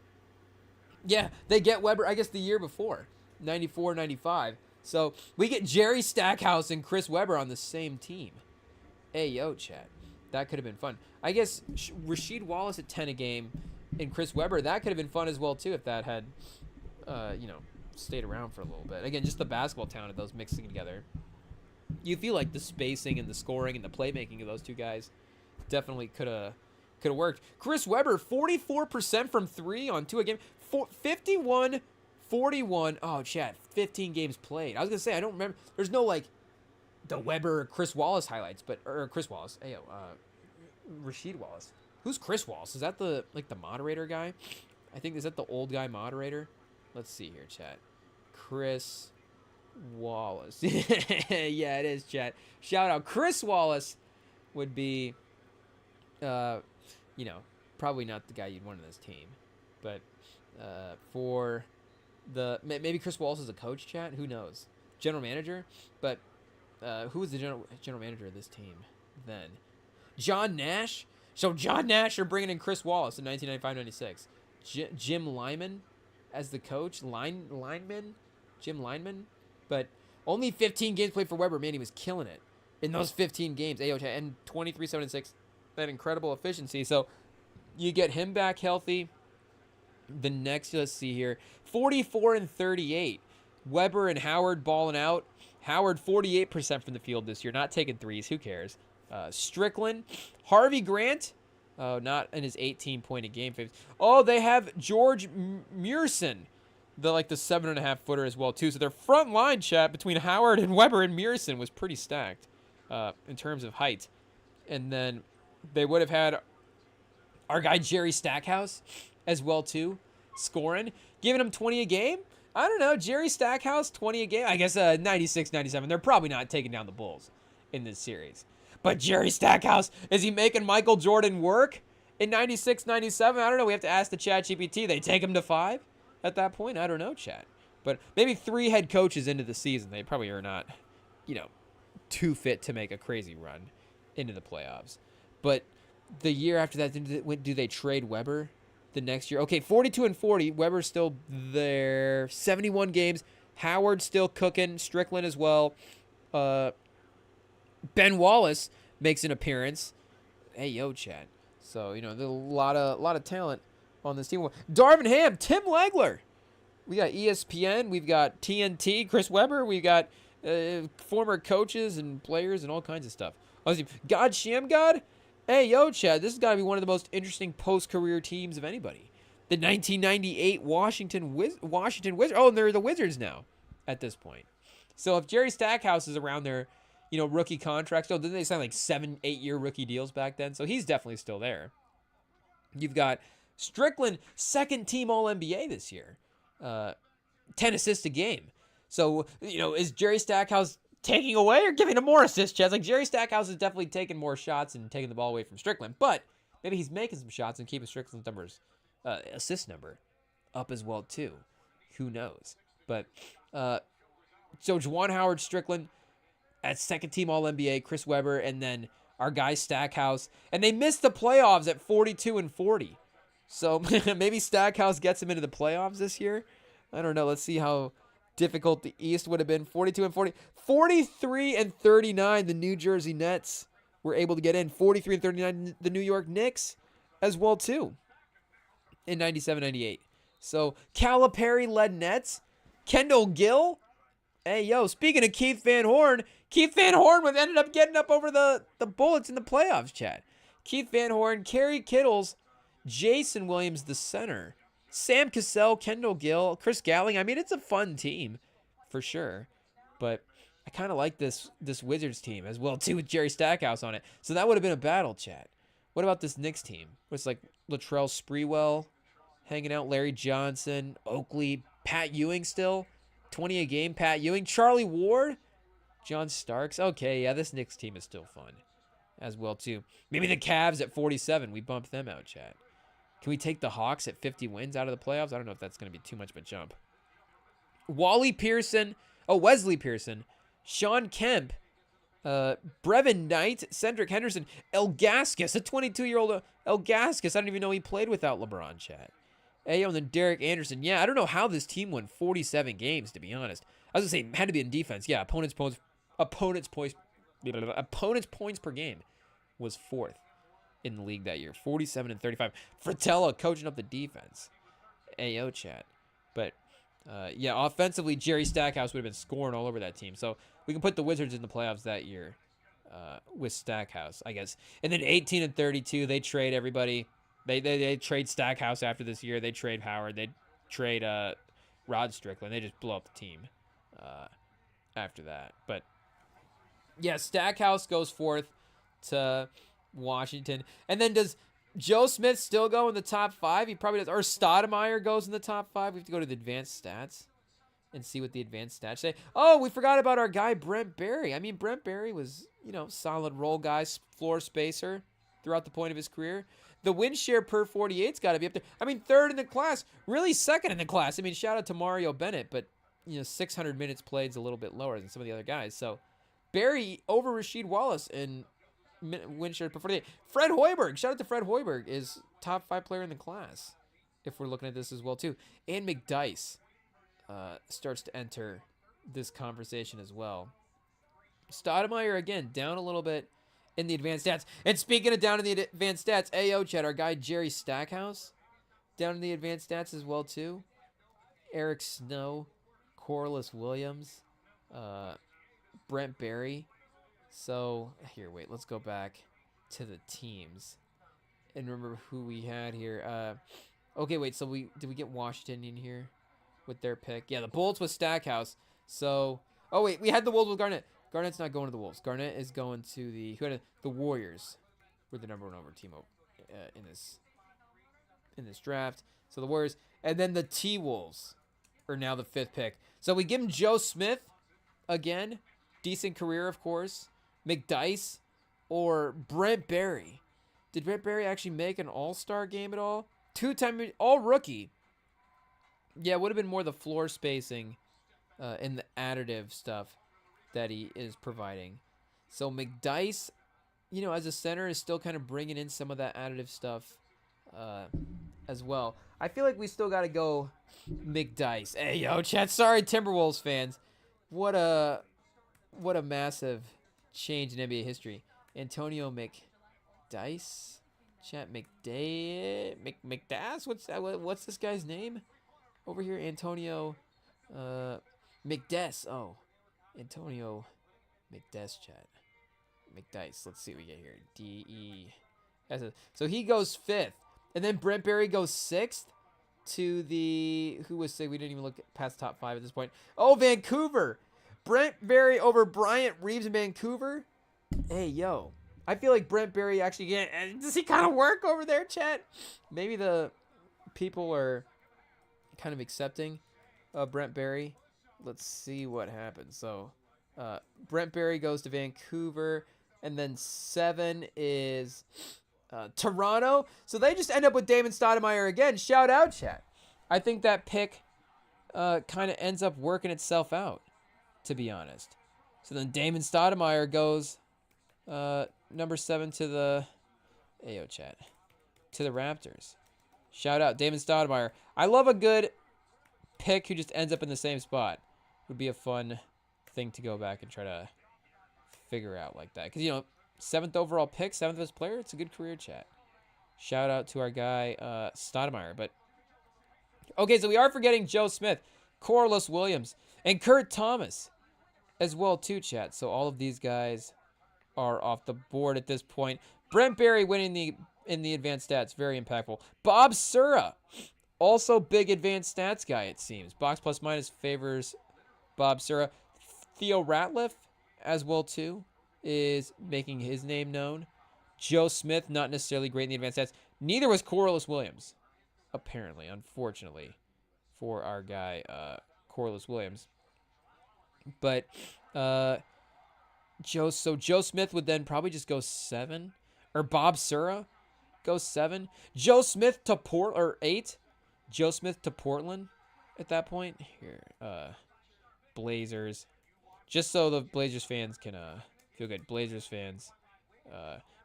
yeah, they get Weber, I guess, the year before. 94, 95. So, we get Jerry Stackhouse and Chris Weber on the same team. Hey, yo, chat. That could have been fun. I guess Rasheed Wallace at 10 a game and Chris Weber, that could have been fun as well, too, if that had, stayed around for a little bit. Again, just the basketball talent of those mixing together. You feel like the spacing and the scoring and the playmaking of those two guys definitely could have worked. Chris Weber, 44% from 3 on 2 a game. 51, 41. Oh, chat, 15 games played. I was going to say, I don't remember. There's no, like, the Weber or Chris Wallace highlights, or Chris Wallace. Hey, Rasheed Wallace. Who's Chris Wallace? Is that the moderator guy? I think, is that the old guy moderator? Let's see here, chat. Chris Wallace. Yeah, it is, chat. Shout out. Chris Wallace would be, probably not the guy you'd want on this team. But for the, maybe Chris Wallace is a coach, chat. Who knows? General manager? But who was the general manager of this team then? John Nash? So John Nash are bringing in Chris Wallace in 1995-96. Jim Lyman as the coach. Jim Lyman. But only 15 games played for Weber. Man, he was killing it in those 15 games. And 23, 7, and 6. That incredible efficiency. So you get him back healthy. The next, let's see here, 44 and 38. Weber and Howard balling out. Howard 48% from the field this year. Not taking threes. Who cares? Strickland. Harvey Grant. Oh, not in his 18-point-a-game phase. Oh, they have George Mearson, the 7.5-footer as well, too. So their front line, chat, between Howard and Weber and Mearson was pretty stacked in terms of height. And then they would have had our guy Jerry Stackhouse as well, too, scoring. Giving him 20 a game? I don't know. Jerry Stackhouse, 20 a game? I guess 96, 97. They're probably not taking down the Bulls in this series. But Jerry Stackhouse, is he making Michael Jordan work in 96, 97? I don't know. We have to ask the chat GPT. They take him to 5 at that point? I don't know, chat. But maybe 3 head coaches into the season. They probably are not, too fit to make a crazy run into the playoffs. But the year after that, do they trade Weber the next year? Okay, 42 and 40. Weber's still there. 71 games. Howard still cooking. Strickland as well. Ben Wallace makes an appearance. Hey, yo, chat. So, there's a lot of talent on this team. Darvin Ham, Tim Legler. We got ESPN. We've got TNT, Chris Weber. We've got former coaches and players and all kinds of stuff. God Shamgod. Hey, yo, chat. This has got to be one of the most interesting post-career teams of anybody. The 1998 Washington Wizards. Oh, and they're the Wizards now at this point. So if Jerry Stackhouse is around there, rookie contracts. So didn't they sign 7-8 year rookie deals back then? So he's definitely still there. You've got Strickland, second team All-NBA this year. 10 assists a game. So, is Jerry Stackhouse taking away or giving him more assists, Chaz? Jerry Stackhouse is definitely taking more shots and taking the ball away from Strickland. But maybe he's making some shots and keeping Strickland's assist number up as well, too. Who knows? But, so Juwan Howard, Strickland, at second team All-NBA, Chris Weber, and then our guy Stackhouse. And they missed the playoffs at 42 and 40. So maybe Stackhouse gets him into the playoffs this year. I don't know. Let's see how difficult the East would have been. 42 and 40. 43 and 39, the New Jersey Nets were able to get in. 43 and 39, the New York Knicks as well, too, in 97-98. So Calipari-led Nets. Kendall Gill. Hey, yo, speaking of Keith Van Horn ended up getting up over the Bullets in the playoffs, chat. Keith Van Horn, Kerry Kittles, Jason Williams, the center, Sam Cassell, Kendall Gill, Chris Galling. I mean, it's a fun team for sure, but I kind of like this Wizards team as well, too, with Jerry Stackhouse on it. So that would have been a battle, chat. What about this Knicks team? It's Latrell Sprewell hanging out, Larry Johnson, Oakley, Pat Ewing still. 20 a game, Pat Ewing, Charlie Ward, John Starks. Okay, yeah, this Knicks team is still fun as well, too. Maybe the Cavs at 47. We bumped them out, chat. Can we take the Hawks at 50 wins out of the playoffs? I don't know if that's going to be too much of a jump. Wally Pearson. Oh, Wesley Pearson, Sean Kemp, Brevin Knight, Cedric Henderson, Elgaskis, a 22-year-old Elgaskis. I don't even know he played without LeBron, chat. Ayo, and then Derek Anderson. Yeah, I don't know how this team won 47 games, to be honest. I was going to say, had to be in defense. Yeah, opponent's points per game was 4th in the league that year. 47 and 35. Fratella coaching up the defense. Ayo, chat. But, yeah, offensively, Jerry Stackhouse would have been scoring all over that team. So we can put the Wizards in the playoffs that year with Stackhouse, I guess. And then 18 and 32, they trade everybody. They trade Stackhouse after this year. They trade Howard. They trade Rod Strickland. They just blow up the team after that. But, yeah, Stackhouse goes 4th to Washington. And then does Joe Smith still go in the top 5? He probably does. Or Stoudemire goes in the top 5. We have to go to the advanced stats and see what the advanced stats say. Oh, we forgot about our guy, Brent Barry. I mean, Brent Barry was, solid role guy, floor spacer throughout the point of his career. The win share per 48's got to be up there. I mean, 3rd in the class, really 2nd in the class. I mean, shout out to Mario Bennett, but, 600 minutes played is a little bit lower than some of the other guys. So, Barry over Rasheed Wallace in win share per 48. Fred Hoiberg, shout out to Fred Hoiberg, is top 5 player in the class, if we're looking at this as well, too. And McDyess starts to enter this conversation as well. Stoudemire, again, down a little bit in the advanced stats. And speaking of down in the advanced stats, AO chat, our guy Jerry Stackhouse, down in the advanced stats as well, too. Eric Snow, Corliss Williams, Brent Barry. So, here, wait, let's go back to the teams and remember who we had here. Okay, wait, so did we get Washington in here with their pick? Yeah, the Bulls with Stackhouse. So, oh, wait, we had the Wolves with Garnett. Garnett's not going to the Wolves. Garnett is going to the Warriors. Were the number 1 over team in this draft. So the Warriors, and then the T-Wolves are now the 5th pick. So we give him Joe Smith again, decent career, of course. McDyess or Brent Barry. Did Brent Barry actually make an All-Star game at all? 2-time All-Rookie. Yeah, it would have been more the floor spacing and the additive stuff that he is providing. So McDyess, as a center, is still kind of bringing in some of that additive stuff as well. I feel like we still got to go McDyess. Hey, yo, chat. Sorry, Timberwolves fans. What a massive change in NBA history. Antonio McDyess? Chat, McDass? What's this guy's name? Over here, Antonio McDess. Oh. Antonio McDess, chat. McDyess. Let's see what we get here. D-E-S. So he goes 5th. And then Brent Barry goes 6th to the... Who was 6th? We didn't even look past top 5 at this point. Oh, Vancouver. Brent Barry over Bryant Reeves in Vancouver. Hey, yo. I feel like Brent Barry actually... Does he kind of work over there, chat? Maybe the people are kind of accepting of Brent Barry. Let's see what happens. So, Brent Barry goes to Vancouver, and then 7 is Toronto. So they just end up with Damon Stoudemire again. Shout out, chat. I think that pick kind of ends up working itself out, to be honest. So then Damon Stoudemire goes number 7 to the AO chat, to the Raptors. Shout out Damon Stoudemire. I love a good pick who just ends up in the same spot. Would be a fun thing to go back and try to figure out like that. Because, 7th overall pick, 7th best player, it's a good career, chat. Shout out to our guy, Stoudemire. But, okay, so we are forgetting Joe Smith, Corliss Williams, and Kurt Thomas as well, too, chat. So all of these guys are off the board at this point. Brent Barry winning in the advanced stats, very impactful. Bob Sura, also big advanced stats guy, it seems. Box plus minus favors Bob Sura. Theo Ratliff, as well, too, is making his name known. Joe Smith, not necessarily great in the advanced stats. Neither was Corliss Williams, apparently, unfortunately, for our guy, Corliss Williams. But Joe Smith would then probably just go 7. Or Bob Sura goes 7. Joe Smith to 8. Joe Smith to Portland at that point. Here, Blazers. Just so the Blazers fans can feel good. Blazers fans.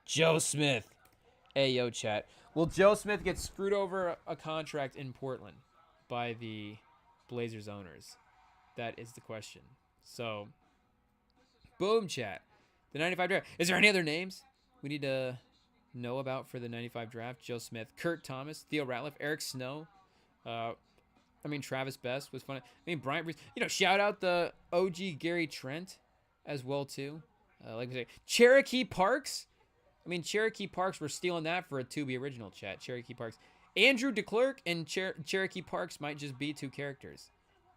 Joe Smith. Hey, yo, chat. Will Joe Smith get screwed over a contract in Portland by the Blazers owners? That is the question. So, boom, chat. The 95 draft. Is there any other names we need to know about for the 95 draft? Joe Smith, Kurt Thomas, Theo Ratliff, Eric Snow. Travis Best was fun. Bryant Breeze. Shout out the OG Gary Trent as well, too. Like we say, Cherokee Parks. Cherokee Parks, we're stealing that for a To Be original, chat. Cherokee Parks. Andrew DeClerc and Cherokee Parks might just be 2 characters.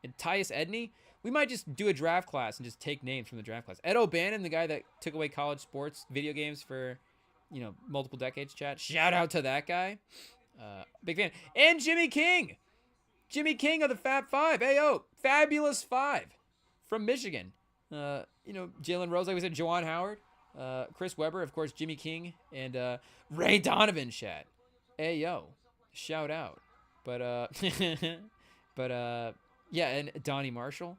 And Tyus Edney, we might just do a draft class and just take names from the draft class. Ed O'Bannon, the guy that took away college sports video games for, multiple decades, chat. Shout out to that guy. Big fan. And Jimmy King. Jimmy King of the Fab Five. Hey, yo, Fabulous Five from Michigan. Jalen Rose, like we said, Juwan Howard. Chris Webber, of course, Jimmy King, and Ray Donovan, chat. Hey, yo, shout out. But yeah, and Donnie Marshall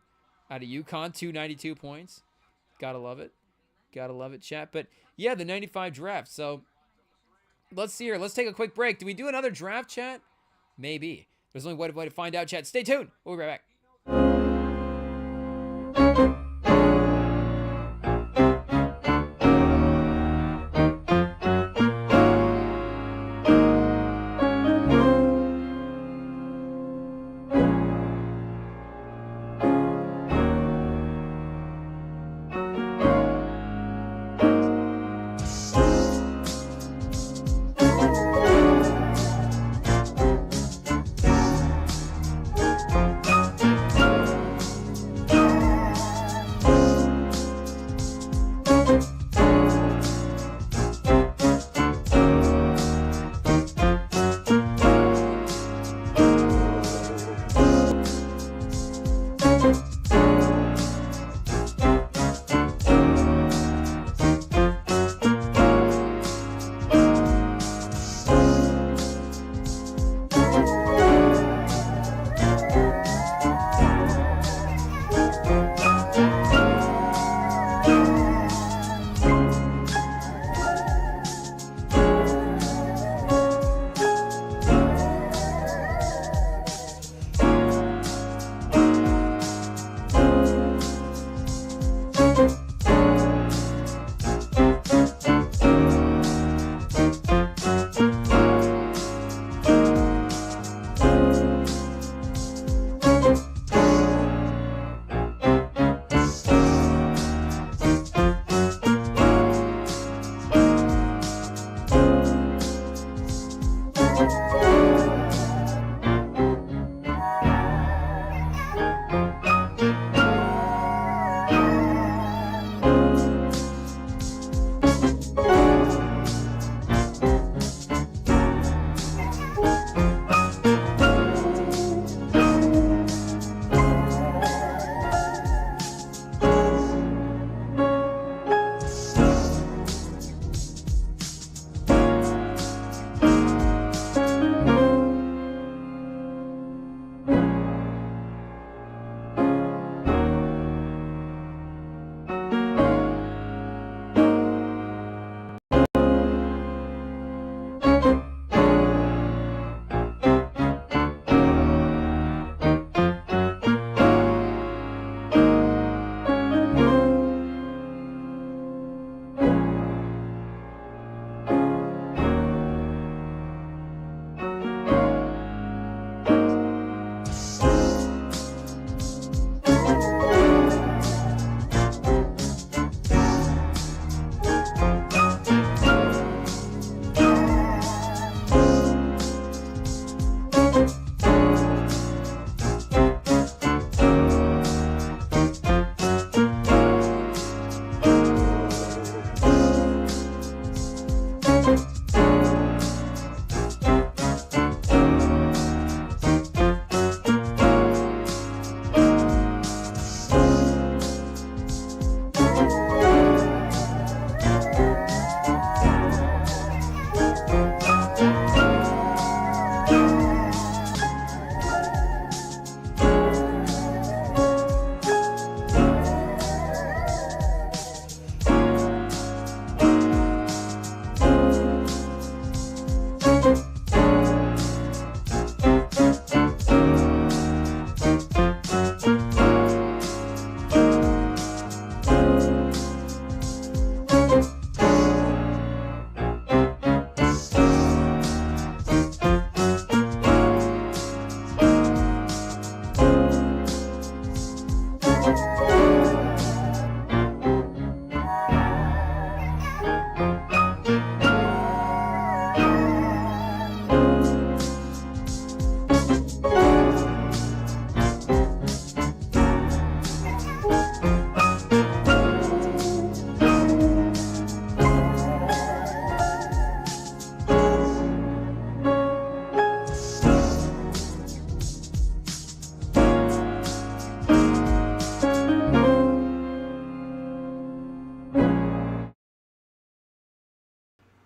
out of UConn, 292 points. Gotta love it. Gotta love it, chat. But yeah, the 95 draft. So let's see here. Let's take a quick break. Do we do another draft, chat? Maybe. There's only one way to find out, chat. Stay tuned. We'll be right back.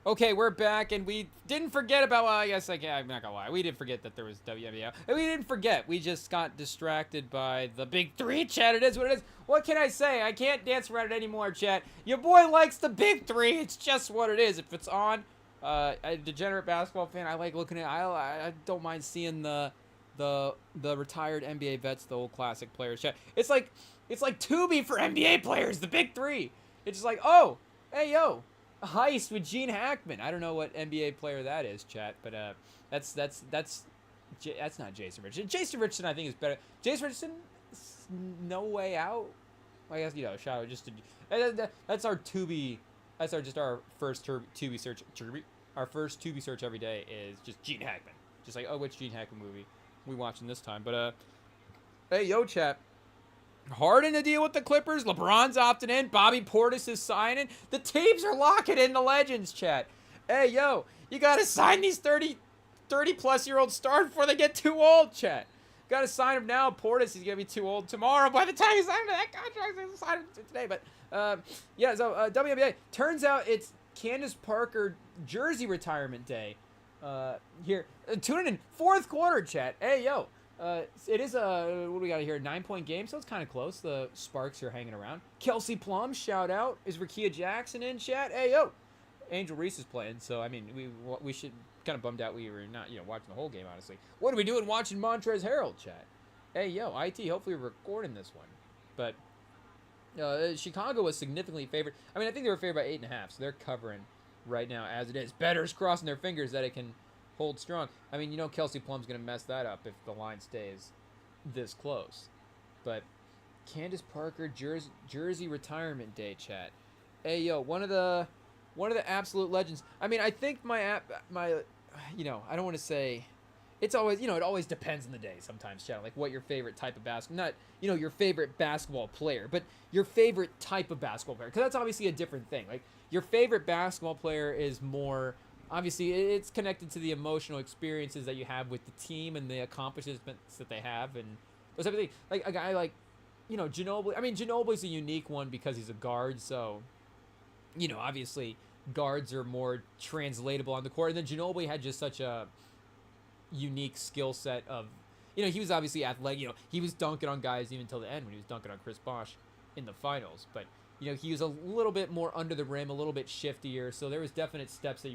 Okay, we're back, and we didn't forget about, well, I guess I'm not gonna lie. We didn't forget that there was WNBA. And we didn't forget. We just got distracted by the big three, chat. It is what it is. What can I say? I can't dance around it anymore, chat. Your boy likes the big three. It's just what it is. If it's on, a degenerate basketball fan, I like looking at it. I don't mind seeing the retired NBA vets, the old classic players, chat. It's like Tubi for NBA players, the big three. It's just like, oh, hey, yo. A heist with Gene Hackman. I don't know what NBA player that is, chat, but that's not Jason Richardson. Jason Richardson, I think, is better. Jason Richardson, No Way Out. I guess shout out just to that's our Tubi. That's our first Tubi search. Our first Tubi search every day is just Gene Hackman. Just like, oh, which Gene Hackman movie we watching this time? But hey, yo, chat. Harden to deal with the Clippers. LeBron's opting in. Bobby Portis is signing. The teams are locking in the legends, chat. Hey, yo, you got to sign these 30-plus-year-old stars before they get too old, chat. Got to sign him now. Portis is going to be too old tomorrow. By the time you sign him to that contract, he's sign him today. But, yeah, so WNBA. Turns out it's Candace Parker jersey retirement day. Here. Tuning in. Fourth quarter, chat. Hey, yo. It is what do we got here? 9-point game, so it's kind of close. The Sparks are hanging around. Kelsey Plum, shout out. Is Rakia Jackson in chat? Hey, yo. Angel Reese is playing, so, I mean, we should kind of bummed out we were not, watching the whole game, honestly. What are we doing watching Montrezl Harrell, chat? Hey, yo, IT, hopefully we're recording this one. But Chicago was significantly favored. I mean, I think they were favored by 8.5, so they're covering right now as it is. Bettor's crossing their fingers that it can hold strong. I mean, Kelsey Plum's going to mess that up if the line stays this close. But Candace Parker jersey retirement day, chat. Hey, yo, one of the absolute legends. I mean, I think my I don't want to say, it's always, it always depends on the day sometimes, chat. Like what your favorite type of basketball, not, your favorite basketball player, but your favorite type of basketball player. Because that's obviously a different thing. Like your favorite basketball player is more, obviously, it's connected to the emotional experiences that you have with the team and the accomplishments that they have and those type of things. Like a guy like, Ginobili. I mean, Ginobili's a unique one because he's a guard, so, obviously guards are more translatable on the court. And then Ginobili had just such a unique skill set of, he was obviously athletic. He was dunking on guys even until the end when he was dunking on Chris Bosh in the finals. But he was a little bit more under the rim, a little bit shiftier. So there was definite steps that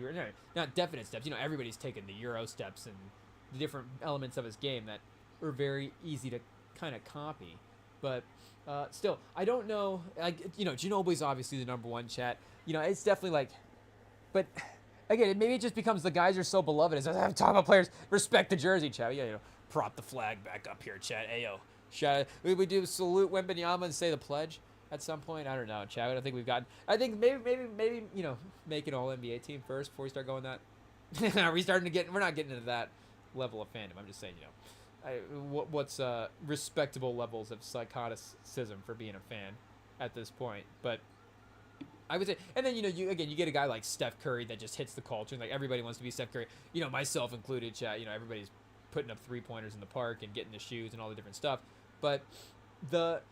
not definite steps. Everybody's taken the Euro steps and the different elements of his game that were very easy to kind of copy. But still, I don't know. Like, Ginobili's obviously the number one, chat. It's definitely like, but again, maybe it just becomes the guys are so beloved. As I'm talking about players, respect the jersey, chat. Yeah, prop the flag back up here, chat. Hey, yo, shout. We do salute Wembanyama and say the pledge at some point. I don't know, chat. I don't think we've gotten. I think maybe make an all NBA team first before we start going that. Are we starting to get? We're not getting into that level of fandom. I'm just saying, what's respectable levels of psychoticism for being a fan at this point. But I would say, and then you get a guy like Steph Curry that just hits the culture, and like everybody wants to be Steph Curry, myself included, chat. Everybody's putting up 3-pointers in the park and getting the shoes and all the different stuff. But the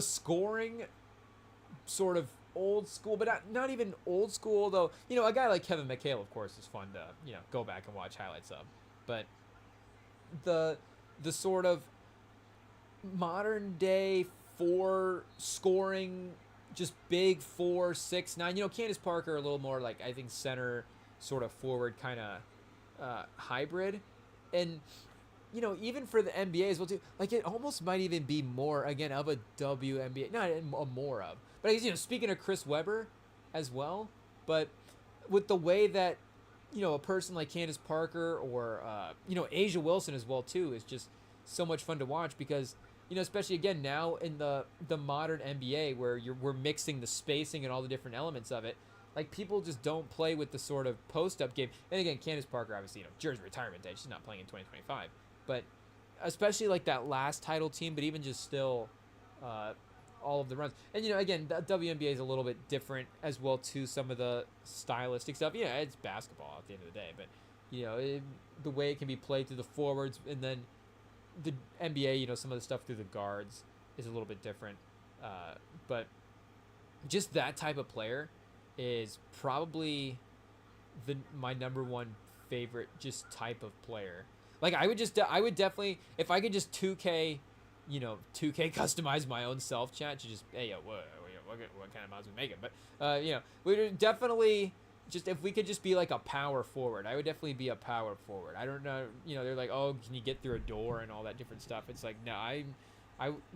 scoring, sort of old school, but not even old school though. A guy like Kevin McHale, of course, is fun to go back and watch highlights of. But the sort of modern day 4 scoring, just big 4, 6, 9. Candace Parker a little more like, I think, center sort of forward kind of hybrid. And even for the NBA as well too, like it almost might even be more again of a WNBA, not a more of. But I guess speaking of Chris Webber as well, but with the way that a person like Candace Parker or Asia Wilson as well too is just so much fun to watch because especially again now in the modern NBA where we're mixing the spacing and all the different elements of it. Like people just don't play with the sort of post-up game. And again, Candace Parker obviously jersey retirement day. She's not playing in 2025, but especially like that last title team. But even just still, all of the runs. And again, the WNBA is a little bit different as well too. Some of the stylistic stuff. Yeah, it's basketball at the end of the day, but the way it can be played through the forwards and then the NBA, some of the stuff through the guards is a little bit different. But just that type of player is probably my number one favorite just type of player. Like I would definitely, if I could just 2K, 2K customize my own self chat to just, hey yo, what kind of mods we making? But we would definitely just, if we could just be like a power forward, I would definitely be a power forward. I don't know, they're like, oh, can you get through a door and all that different stuff? It's like, no, I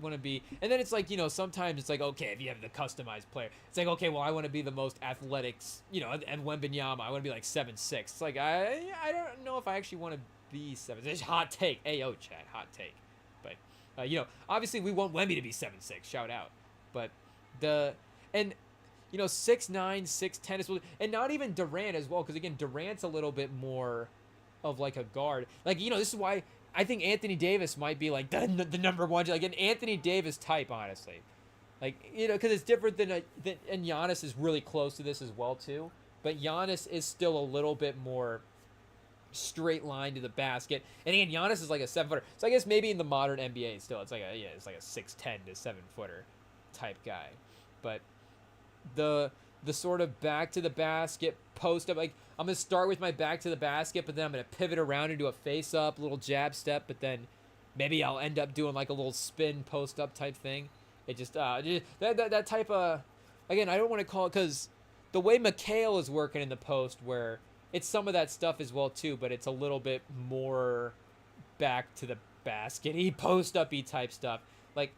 want to be, and then it's like, sometimes it's like, okay, if you have the customized player, it's like, okay, well, I want to be the most athletics, and Wembenyama, I want to be like 7'6". It's like, I don't know if I actually want to be 7'6". Hot take, ayo, chat, hot take. But, obviously we want Wemby to be 7'6", shout out. But and 6'9", 6'10 as well, and not even Durant as well, because again, Durant's a little bit more of like a guard. Like, this is why I think Anthony Davis might be like the number one, like an Anthony Davis type, honestly. Like, because it's different than and Giannis is really close to this as well too. But Giannis is still a little bit more straight line to the basket, and again, Giannis is like a 7-footer. So I guess maybe in the modern NBA still, it's like a 6'10" to 7-footer type guy. But the sort of back to the basket post up, like I'm gonna start with my back to the basket, but then I'm gonna pivot around and do a face up, little jab step, but then maybe I'll end up doing like a little spin post up type thing. It just that type of, again, I don't want to call it, because the way McHale is working in the post, where it's some of that stuff as well too, but it's a little bit more back to the basket-y, post up-y type stuff. Like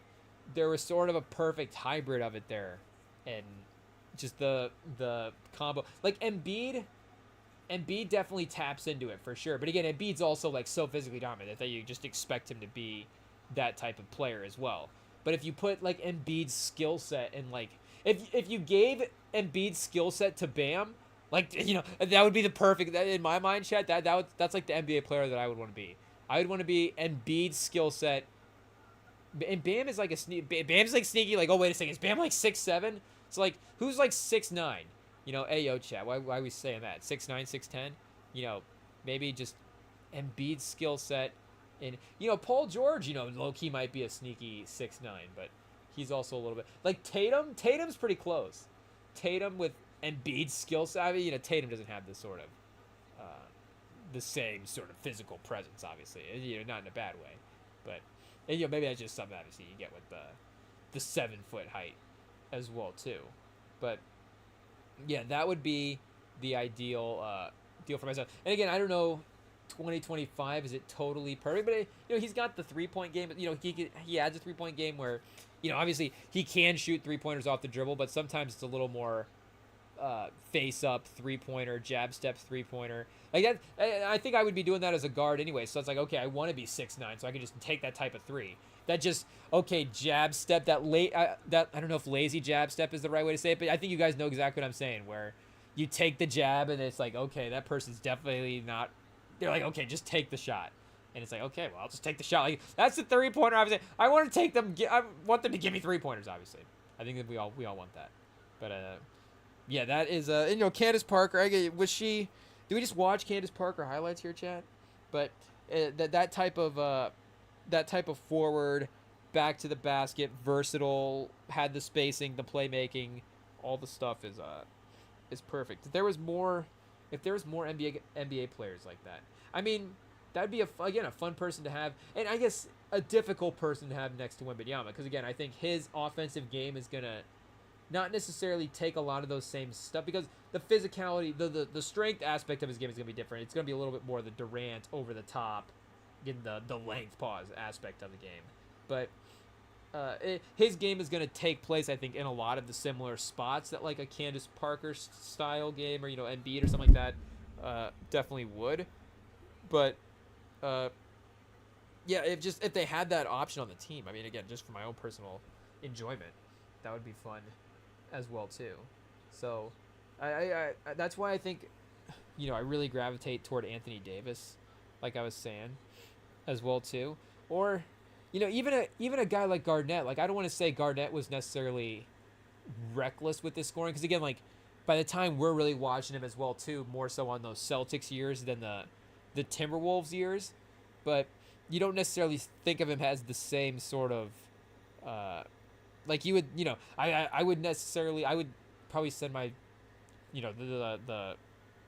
there was sort of a perfect hybrid of it there, and just the combo. Like Embiid definitely taps into it for sure. But again, Embiid's also like so physically dominant that you just expect him to be that type of player as well. But if you put like Embiid's skill set and like if you gave Embiid's skill set to Bam, like that would be the perfect, in my mind, chat. That's like the NBA player that I would want to be. I would want to be Embiid's skill set. And Bam is like Bam's like sneaky. Like, oh wait a second, is Bam like 6'7"? So like, who's like 6'9"? Ayo, chat. Why are we saying that? 6'9", 6'10"? Maybe just Embiid's skill set. And Paul George, low key might be a sneaky 6'9", but he's also a little bit like Tatum. Tatum's pretty close. Tatum with Embiid's skill set. I mean, Tatum doesn't have this sort of the same sort of physical presence, obviously. Not in a bad way, but maybe that's just something obviously you get with the 7-foot height as well too. But yeah, that would be the ideal deal for myself. And again, I don't know, 2025, is it totally perfect? But he's got the 3-point game. He adds a 3-point game where obviously he can shoot 3-pointers off the dribble, but sometimes it's a little more face up 3-pointer, jab step 3-pointer. Like that, I think I would be doing that as a guard anyway. So it's like, okay, I want to be 6'9", so I can just take that type of 3. That just, okay, jab step, that I don't know if lazy jab step is the right way to say it, but I think you guys know exactly what I'm saying, where you take the jab and it's like, okay, that person's definitely not, they're like, okay, just take the shot. And it's like, okay, well, I'll just take the shot. Like, that's the 3-pointer. Obviously, I want to take them. I want them to give me 3-pointers. Obviously, I think that we all want that. But yeah, that is Candace Parker. Was she? Do we just watch Candace Parker highlights here, chat? But that type of forward, back to the basket, versatile, had the spacing, the playmaking, all the stuff is perfect. If there was more NBA players like that, I mean, that'd be a fun person to have, and I guess a difficult person to have next to Wembanyama, because again, I think his offensive game is gonna not necessarily take a lot of those same stuff, because the physicality, the strength aspect of his game is gonna be different. It's gonna be a little bit more the Durant over the top, in the length pause aspect of the game, but his game is going to take place, I think, in a lot of the similar spots that like a Candace Parker style game, or Embiid or something like that definitely would. But yeah, if they had that option on the team, I mean, again, just for my own personal enjoyment, that would be fun as well too. So I that's why I think I really gravitate toward Anthony Davis, like I was saying, as well too. Or even a guy like Garnett. Like, I don't want to say Garnett was necessarily reckless with this scoring, because again, like, by the time we're really watching him as well too, more so on those Celtics years than the Timberwolves years, but you don't necessarily think of him as the same sort of like you would. I would probably send my the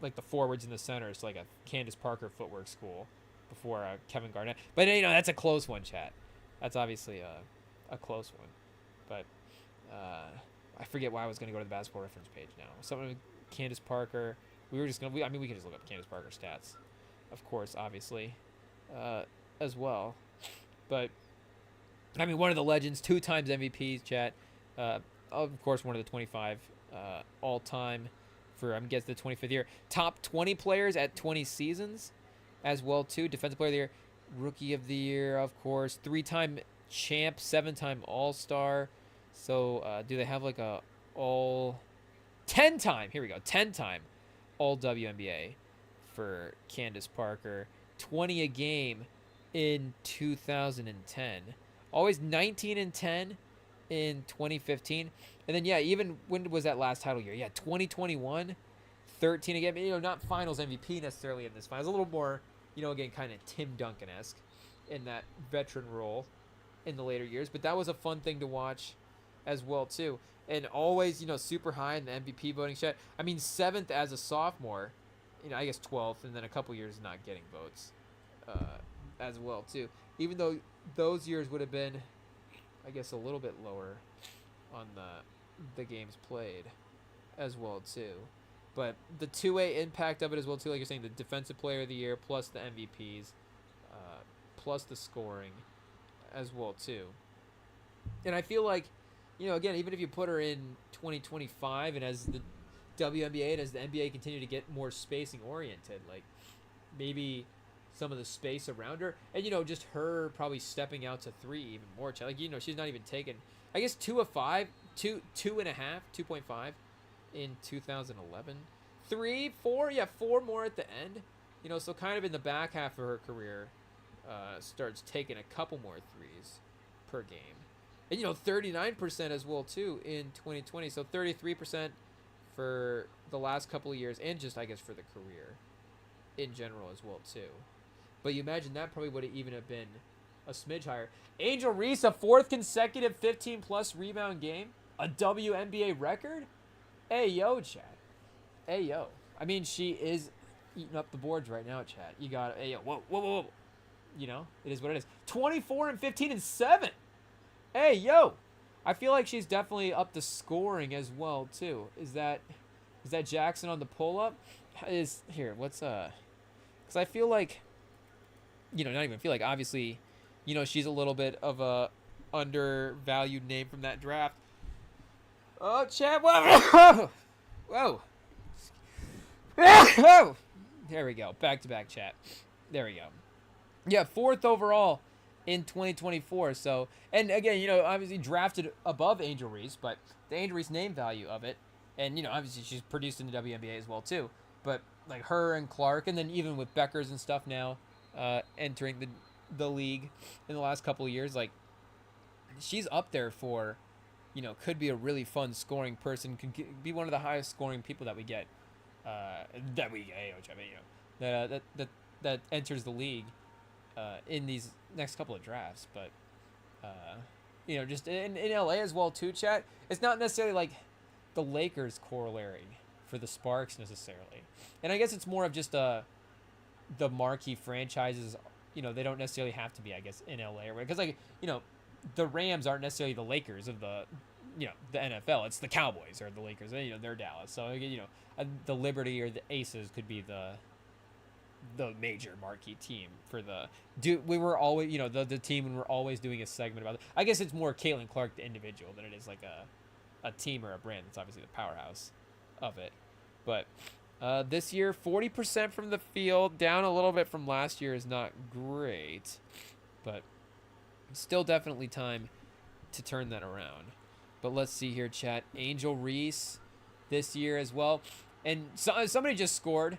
like the forwards in the center is like a Candace Parker footwork school before Kevin Garnett. But that's a close one, chat. That's obviously a close one. But I forget why I was going to go to the basketball reference page now. Something with Candace Parker. We were just going to, we could just look up Candace Parker stats, of course, obviously, as well. But, one of the legends, 2 times MVPs, chat. Of course, one of the 25 all-time for, I'm guessing, the 25th year. Top 20 players at 20 seasons as well, too. Defensive Player of the Year, Rookie of the Year, of course. 3-time champ, 7-time All-Star. So, do they have like a 10-time, here we go, 10-time All-WNBA for Candace Parker. 20 a game in 2010. Always 19 and 10 in 2015. And then, even when was that last title year? 2021, 13 again. Not finals MVP necessarily in this finals. A little more, again, kind of Tim Duncan-esque in that veteran role in the later years. But that was a fun thing to watch as well, too. And always, super high in the MVP voting chat. 7th as a sophomore. I guess 12th, and then a couple years not getting votes as well, too. Even though those years would have been, I guess, a little bit lower on the games played as well, too. But the two-way impact of it as well, too, like you're saying, the Defensive Player of the Year plus the MVPs plus the scoring as well, too. And I feel like, again, even if you put her in 2025 and as the WNBA and as the NBA continue to get more spacing oriented, like maybe some of the space around her and, just her probably stepping out to 3 even more. Like, she's not even taken, I guess, 2 of 5, 2.5 in 2011. 3, 4, 4 more at the end. So kind of in the back half of her career, starts taking a couple more threes per game. And, 39% as well, too, in 2020. So 33% for the last couple of years and just, I guess, for the career in general as well, too. But you imagine that probably would have even have been a smidge higher. Angel Reese, a 4th consecutive 15-plus rebound game. A WNBA record? Hey, yo, Chad. Hey, yo. She is eating up the boards right now, Chad. You got, hey, yo, whoa. It is what it is. 24 and 15 and 7. Hey, yo. I feel like she's definitely up to scoring as well, too. Is that Jackson on the pull-up? Because I feel like, not even feel like, obviously, she's a little bit of a undervalued name from that draft. Oh, Chad, whoa. Whoa. There we go. Back-to-back, chat. There we go. 4th overall in 2024. So, and again, obviously drafted above Angel Reese, but the Angel Reese name value of it, and, obviously she's produced in the WNBA as well, too. But, like, her and Clark, and then even with Beckers and stuff now entering the league in the last couple of years, like, she's up there for, could be a really fun scoring person, could be one of the highest scoring people that we get, that enters the league in these next couple of drafts. But, just in LA as well, too, chat, it's not necessarily like the Lakers corollary for the Sparks necessarily. And I guess it's more of just the marquee franchises, they don't necessarily have to be, I guess, in LA or because, like, the Rams aren't necessarily the Lakers of the NFL. It's the Cowboys or the Lakers. They're Dallas. So, the Liberty or the Aces could be the major marquee team for we were always, the team when we're always doing a segment about it. I guess it's more Caitlin Clark, the individual, than it is like a team or a brand. That's obviously the powerhouse of it. But this year, 40% from the field, down a little bit from last year, is not great. But still definitely time to turn that around. But let's see here, chat. Angel Reese this year as well. And somebody just scored.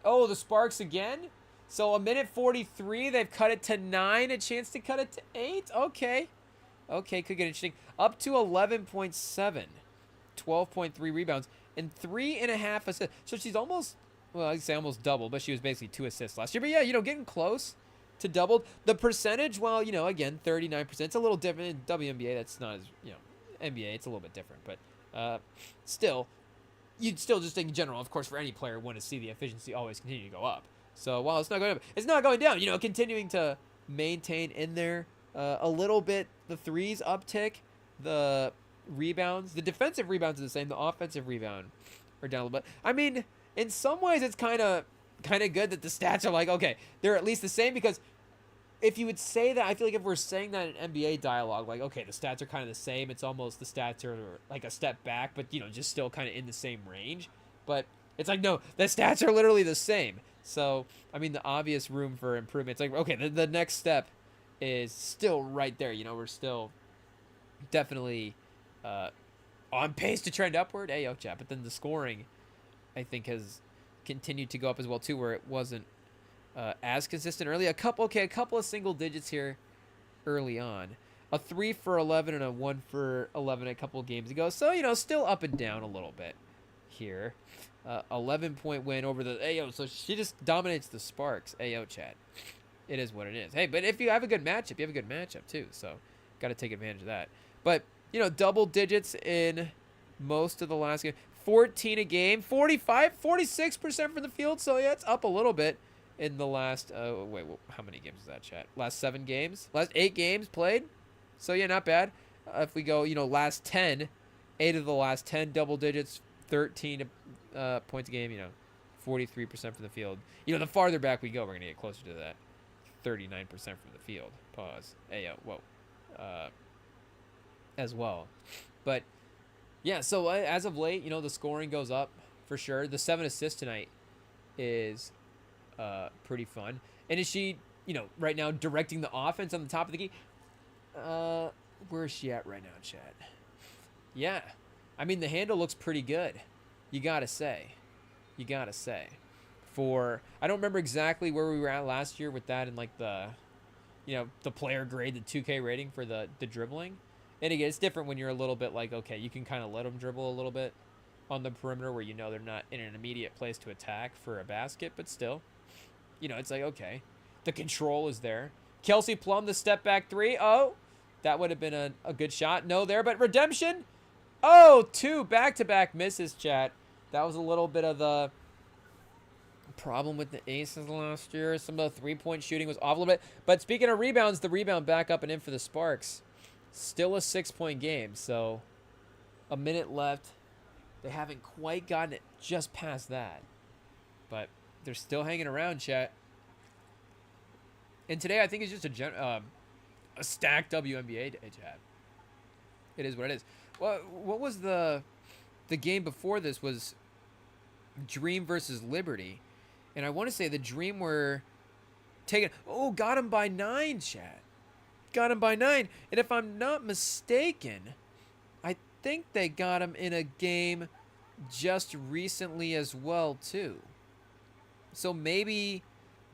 Oh, the Sparks again? So a minute 43. They've cut it to 9. A chance to cut it to 8. Okay, could get interesting. Up to 11.7. 12.3 rebounds. And 3.5 assists. So she's almost, I'd say almost double, but she was basically 2 assists last year. But getting close to doubled. The percentage, again, 39%. It's a little different in WNBA. That's not as, NBA. It's a little bit different. But still, you'd still just think in general, of course, for any player, want to see the efficiency always continue to go up. So while it's not going up, it's not going down. Continuing to maintain in there a little bit. The threes uptick, the rebounds, the defensive rebounds are the same. The offensive rebound are down a little bit. I mean, in some ways, it's kind of good that the stats are like, okay, they're at least the same, because if you would say that, I feel like if we're saying that in NBA dialogue, like, okay, the stats are kind of the same, it's almost the stats are like a step back, but, just still kind of in the same range. But it's like, no, the stats are literally the same. So, I mean, the obvious room for improvement, it's like, okay, the next step is still right there. We're still definitely on pace to trend upward. Hey, yo, chat. But then the scoring, I think, has continued to go up as well, too, where it wasn't as consistent early. A couple of single digits here early on. A 3 for 11 and a 1 for 11 a couple of games ago. So, still up and down a little bit here. 11-point win over the Ayo. So she just dominates the Sparks. Ayo, chat. It is what it is. Hey, but if you have a good matchup, you have a good matchup too. So got to take advantage of that. But, double digits in most of the last game. 14 a game. 46% from the field. So, yeah, it's up a little bit in the last, how many games is that, chat? Last 7 games? Last 8 games played? So, yeah, not bad. If we go, last 10, 8 of the last 10 double digits, 13 points a game, 43% from the field. The farther back we go, we're going to get closer to that 39% from the field. Pause. Ayo, whoa. As well. But, yeah, so as of late, the scoring goes up for sure. The 7 assists tonight is pretty fun. And is she, right now directing the offense on the top of the key? Where is she at right now, chat? Yeah. I mean, the handle looks pretty good. You gotta say. I don't remember exactly where we were at last year with that and like the player grade, the 2K rating for the dribbling. And again, it's different when you're a little bit like, okay, you can kind of let them dribble a little bit on the perimeter where they're not in an immediate place to attack for a basket, but still, it's like, okay, the control is there. Kelsey Plum, the step back 3. Oh, that would have been a good shot. No there, but redemption. Oh, 2 back-to-back misses, chat. That was a little bit of the problem with the Aces last year. Some of the three-point shooting was off a little bit. But speaking of rebounds, the rebound back up and in for the Sparks. Still a 6-point game, so a minute left. They haven't quite gotten it just past that. But they're still hanging around, chat. And today I think it's just a stacked WNBA day, chat. It is what it is. Well, what was the game before this was Dream versus Liberty. And I want to say the Dream were taken. Oh, got him by 9, chat. Got him by 9. And if I'm not mistaken, I think they got him in a game just recently as well, too. So maybe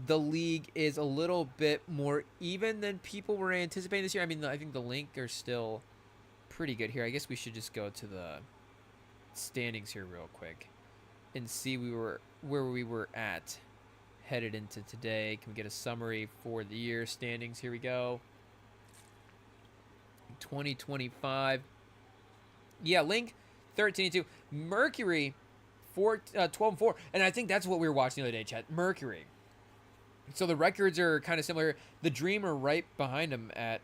the league is a little bit more even than people were anticipating this year. I mean, I think the link are still pretty good here. I guess we should just go to the standings here real quick and see where we were at headed into today. Can we get a summary for the year standings? Here we go. 2025. Yeah, Link 13-2. Mercury 12-4. And I think that's what we were watching the other day, chat. Mercury. So the records are kind of similar. The Dream are right behind them at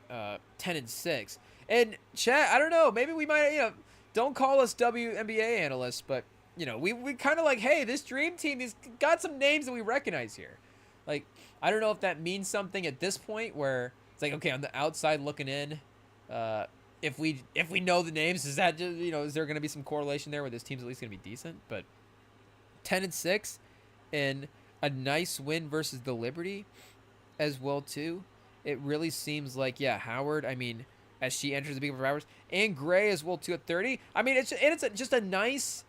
10-6. And chat, I don't know, maybe we might, don't call us WNBA analysts, but we kind of like, hey, this Dream team has got some names that we recognize here. Like, I don't know if that means something at this point where it's like, okay, on the outside looking in, if we know the names, is that just, is there going to be some correlation there where this team's at least going to be decent? But 10-6 and a nice win versus the Liberty as well too. It really seems like, yeah, Howard, I mean, as she enters the big for hours, and Gray as well too at 30. I mean, it's just a nice,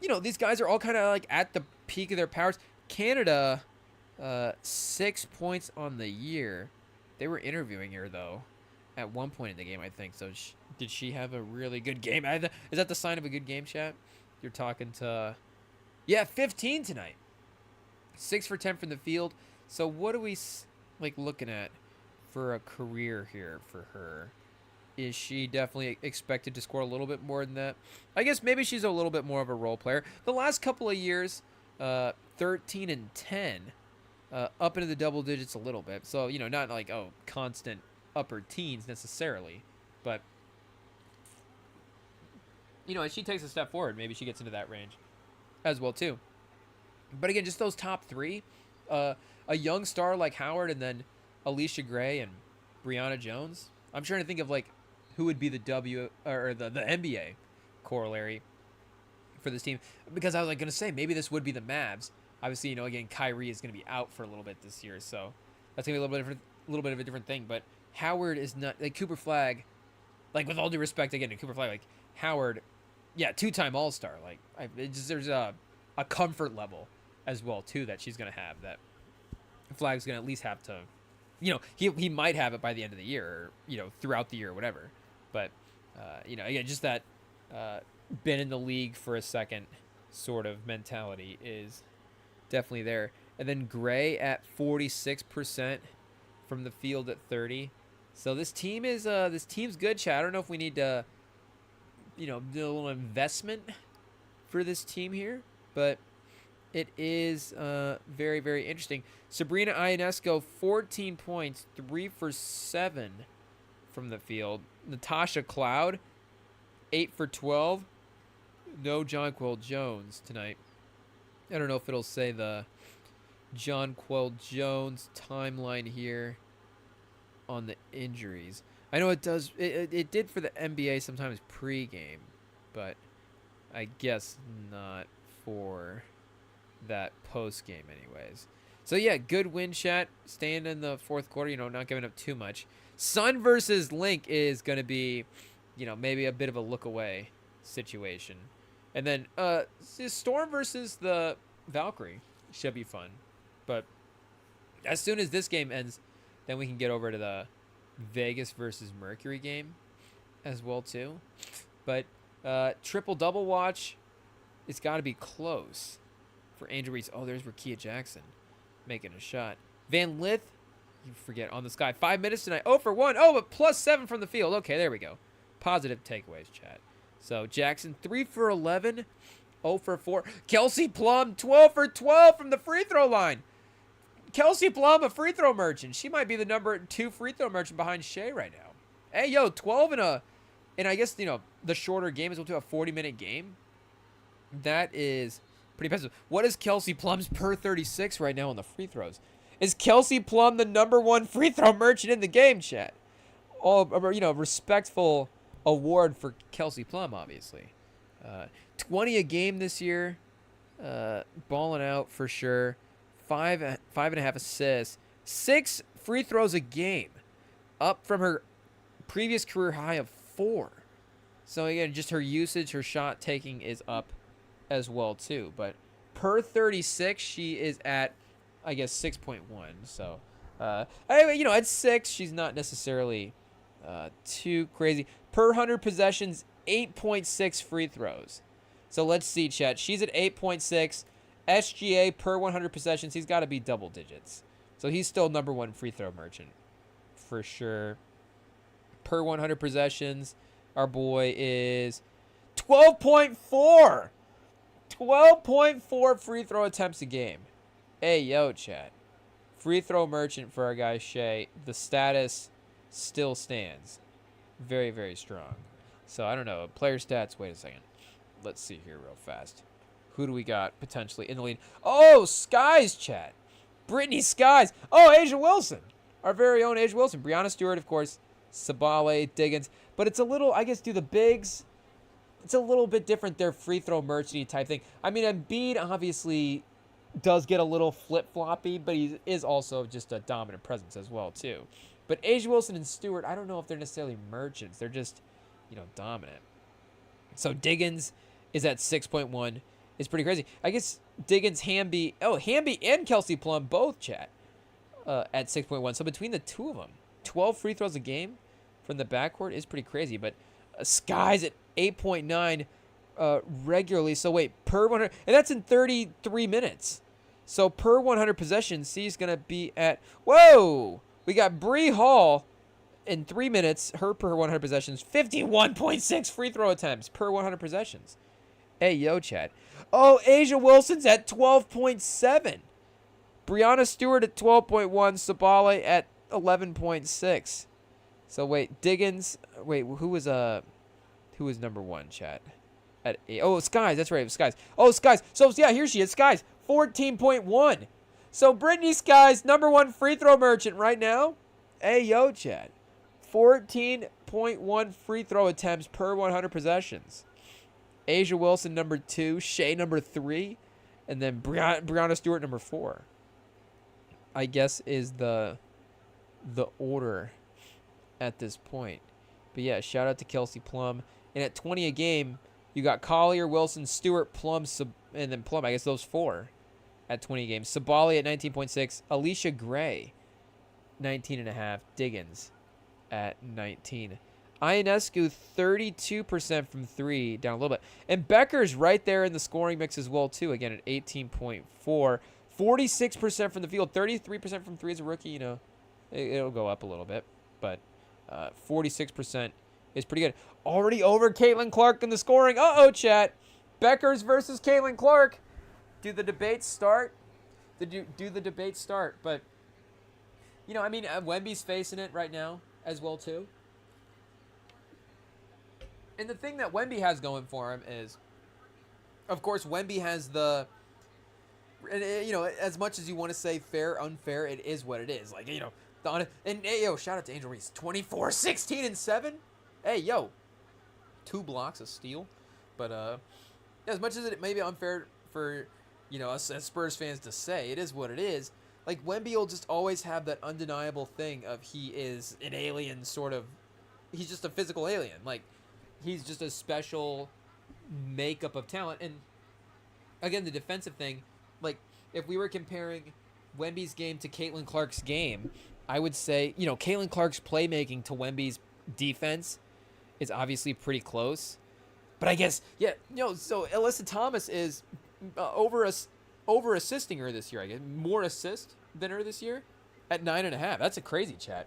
these guys are all kind of like at the peak of their powers. Canada, 6 points on the year. They were interviewing her though at one point in the game, I think. So did she have a really good game? Is that the sign of a good game, chat? You're talking to, yeah, 15 tonight. 6 for 10 from the field. So what are we like looking at for a career here for her? Is she definitely expected to score a little bit more than that? I guess maybe she's a little bit more of a role player. The last couple of years, 13 and 10, up into the double digits a little bit. So, not like, constant upper teens necessarily. But, as she takes a step forward, maybe she gets into that range as well, too. But again, just those top three, a young star like Howard and then Alicia Gray and Brianna Jones. I'm trying to think of, like, who would be the the NBA corollary for this team, because I was going to say maybe this would be the Mavs. Obviously, again, Kyrie is going to be out for a little bit this year, so that's going to be a little bit of a different thing. But Howard is not like Cooper Flagg. Like, with all due respect, again, to Cooper Flagg, like Howard, yeah, 2-time All-Star. Like, there's a comfort level as well too that she's going to have, that Flagg's going to at least have to. He might have it by the end of the year, or, throughout the year or whatever. But, again, just that been in the league for a second sort of mentality is definitely there. And then Gray at 46% from the field at 30. So this team's good, Chad. I don't know if we need to, do a little investment for this team here, but it is very, very interesting. Sabrina Ionesco, 14 points, 3 for 7 from the field. Natasha Cloud, 8 for 12. No Jonquel Jones tonight. I don't know if it'll say the Jonquel Jones timeline here on the injuries. I know it does. It did for the NBA sometimes pregame, but I guess not for that post game anyways. So yeah, good win, chat. Staying in the fourth quarter, not giving up too much. Sun versus Link is going to be, maybe a bit of a look away situation. And then Storm versus the Valkyrie should be fun. But as soon as this game ends, then we can get over to the Vegas versus Mercury game as well too. But triple-double watch, it's got to be close for Angel Reese. Oh, there's Rakia Jackson making a shot. Van Lith, you forget, on the sky. 5 minutes tonight. 0 for 1. Oh, but +7 from the field. Okay, there we go. Positive takeaways, chat. So Jackson, 3 for 11. 0 for 4. Kelsey Plum, 12 for 12 from the free throw line. Kelsey Plum, a free throw merchant. She might be the number 2 free throw merchant behind Shea right now. Hey, 12 and I guess, the shorter game is to a 40-minute game. That is pretty impressive. What is Kelsey Plum's per 36 right now on the free throws? Is Kelsey Plum the number 1 free throw merchant in the game, chat? All, respectful award for Kelsey Plum, obviously. 20 a game this year. Balling out for sure. 5.5 assists. 6 free throws a game. Up from her previous career high of 4. So again, just her usage, her shot taking is up as well too. But per 36, she is at, I guess, 6.1. So, at 6, she's not necessarily too crazy. Per 100 possessions, 8.6 free throws. So let's see, chat. She's at 8.6. SGA per 100 possessions, he's got to be double digits. So he's still number 1 free throw merchant for sure. Per 100 possessions, our boy is 12.4. 12.4 free throw attempts a game. Hey, chat. Free throw merchant for our guy Shea. The status still stands. Very, very strong. So, I don't know. Player stats. Wait a second. Let's see here real fast. Who do we got potentially in the lead? Oh, Skies, chat. Brittany Skies. Oh, Asia Wilson. Our very own Asia Wilson. Brianna Stewart, of course. Sabale, Diggins. But it's a little, I guess, do the bigs. It's a little bit different. They're free throw merchant type thing. I mean, Embiid obviously does get a little flip-floppy, but he is also just a dominant presence as well, too. But Asia Wilson and Stewart, I don't know if they're necessarily merchants. They're just, dominant. So Diggins is at 6.1. It's pretty crazy. I guess Diggins, Hamby and Kelsey Plum both, chat, at 6.1. So between the two of them, 12 free throws a game from the backcourt is pretty crazy. But Skies at 8.9 regularly. So wait, per 100, and that's in 33 minutes. So per 100 possessions, she's going to be at, whoa, we got Bree Hall in 3 minutes, her per 100 possessions, 51.6 free throw attempts per 100 possessions. Hey, yo, Chad. Oh, Asia Wilson's at 12.7. Brianna Stewart at 12.1. Sabale at 11.6. So wait, Diggins. Wait, who was number 1, Chad? At 8. Oh, Skies. That's right, it was Skies. Oh, Skies. So yeah, here she is, Skies. 14.1. So Brittany Skies, number 1 free throw merchant right now. Hey, yo, Chad. 14.1 free throw attempts per 100 possessions. Asia Wilson, number 2. Shea, number 3. And then Brianna Stewart, number 4. I guess is the order at this point. But yeah, shout out to Kelsey Plum. And at 20 a game, you got Collier, Wilson, Stewart, Plum, and then Plum. I guess those 4 at 20 games. Sabali at 19.6. Alicia Gray, 19.5. Diggins at 19. Ionescu, 32% from 3, down a little bit. And Becker's right there in the scoring mix as well, too. Again, at 18.4. 46% from the field. 33% from 3 as a rookie. You know, it'll go up a little bit. But 46% is pretty good. Already over Caitlin Clark in the scoring. Uh-oh, chat. Becker's versus Caitlin Clark. Do the debates start? Do the debates start? But, you know, I mean, Wemby's facing it right now as well, too. And the thing that Wemby has going for him is, of course, Wemby has the, and, you know, as much as you want to say fair, unfair, it is what it is. Like, you know, and hey, yo, shout out to Angel Reese. 24, 16, and 7. Hey, yo. 2 blocks, a steal. But, as much as it may be unfair for, you know, us as Spurs fans to say, it is what it is. Like, Wemby will just always have that undeniable thing of he is an alien sort of, he's just a physical alien. Like, he's just a special makeup of talent. And, again, the defensive thing, like, if we were comparing Wemby's game to Caitlin Clark's game, I would say, you know, Caitlin Clark's playmaking to Wemby's defense is obviously pretty close. But I guess, yeah, you know, so Alyssa Thomas is over assisting her this year, I guess. More assists than her this year at 9.5. That's a crazy chat.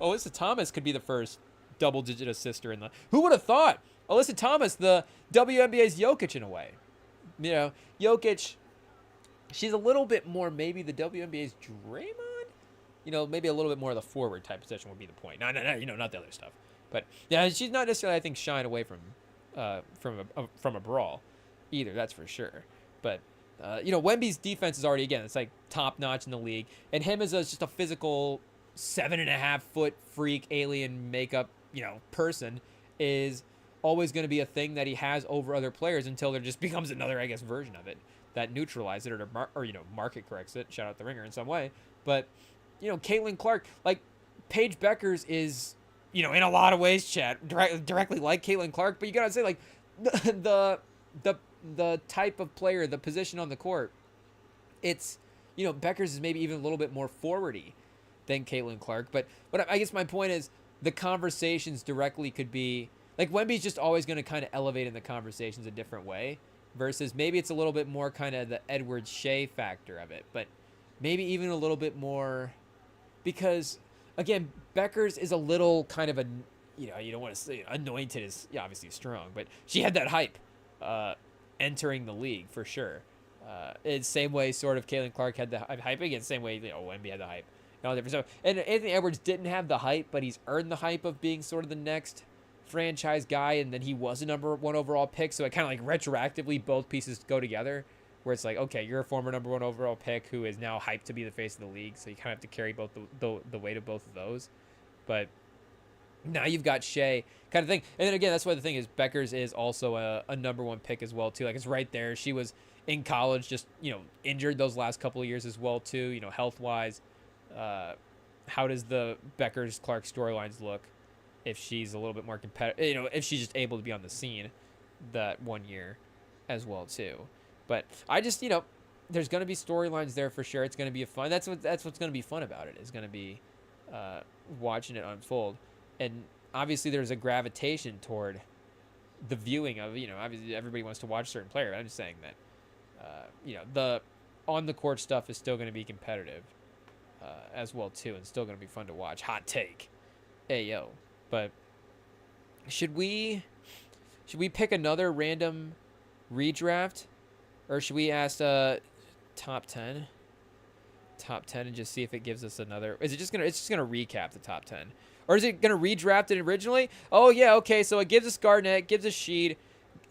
Alyssa Thomas could be the first double-digit assister in the... Who would have thought? Alyssa Thomas, the WNBA's Jokic in a way. You know, Jokic, she's a little bit more maybe the WNBA's Draymond. You know, maybe a little bit more of the forward type position would be the point. No, you know, not the other stuff. But yeah, she's not necessarily, I think, shying away from a brawl either. That's for sure. But you know, Wemby's defense is already, again, it's like top notch in the league, and him as just a physical 7.5-foot freak alien makeup, you know, person is always going to be a thing that he has over other players until there just becomes another, I guess, version of it that neutralizes it or you know, market corrects it. Shout out the Ringer in some way. But you know, Caitlin Clark, like Paige Beckers is, you know, in a lot of ways, Chad, directly like Caitlin Clark. But you gotta say, like, the type of player, the position on the court, it's, you know, Beckers is maybe even a little bit more forwardy than Caitlin Clark. But I guess my point is the conversations directly could be, like, Wemby's just always going to kind of elevate in the conversations a different way versus maybe it's a little bit more kind of the Edward Shea factor of it. But maybe even a little bit more because, again, Beckers is a little kind of a, you know, you don't want to say anointed is, yeah, obviously strong, but she had that hype entering the league for sure. In the same way sort of Caitlin Clark had the hype, again, same way, you know, Wemby had the hype. And all different stuff. And Anthony Edwards didn't have the hype, but he's earned the hype of being sort of the next franchise guy, and then he was a number 1 overall pick, so it kind of like retroactively both pieces go together, where it's like, okay, you're a former number 1 overall pick who is now hyped to be the face of the league, so you kind of have to carry both the weight of both of those. But now you've got Shea kind of thing. And then again, that's why the thing is Beckers is also a number 1 pick as well too. Like, it's right there. She was in college, just, you know, injured those last couple of years as well too, you know, health wise. How does the Beckers Clark storylines look if she's a little bit more competitive, you know, if she's just able to be on the scene that 1 year as well too. But I just, you know, there's going to be storylines there for sure. It's going to be fun. That's what's going to be fun about it, is going to be watching it unfold. And obviously there's a gravitation toward the viewing of, you know, obviously everybody wants to watch a certain player. I'm just saying that, you know, the on the court stuff is still going to be competitive as well too, and still going to be fun to watch. Hot take. Hey, yo. But should we pick another random redraft? Or should we ask top 10? Top 10 and just see if it gives us another. Is it just gonna it's just gonna recap the top 10? Or is it gonna redraft it originally? Oh yeah, okay, so it gives us Garnett, gives us Sheed.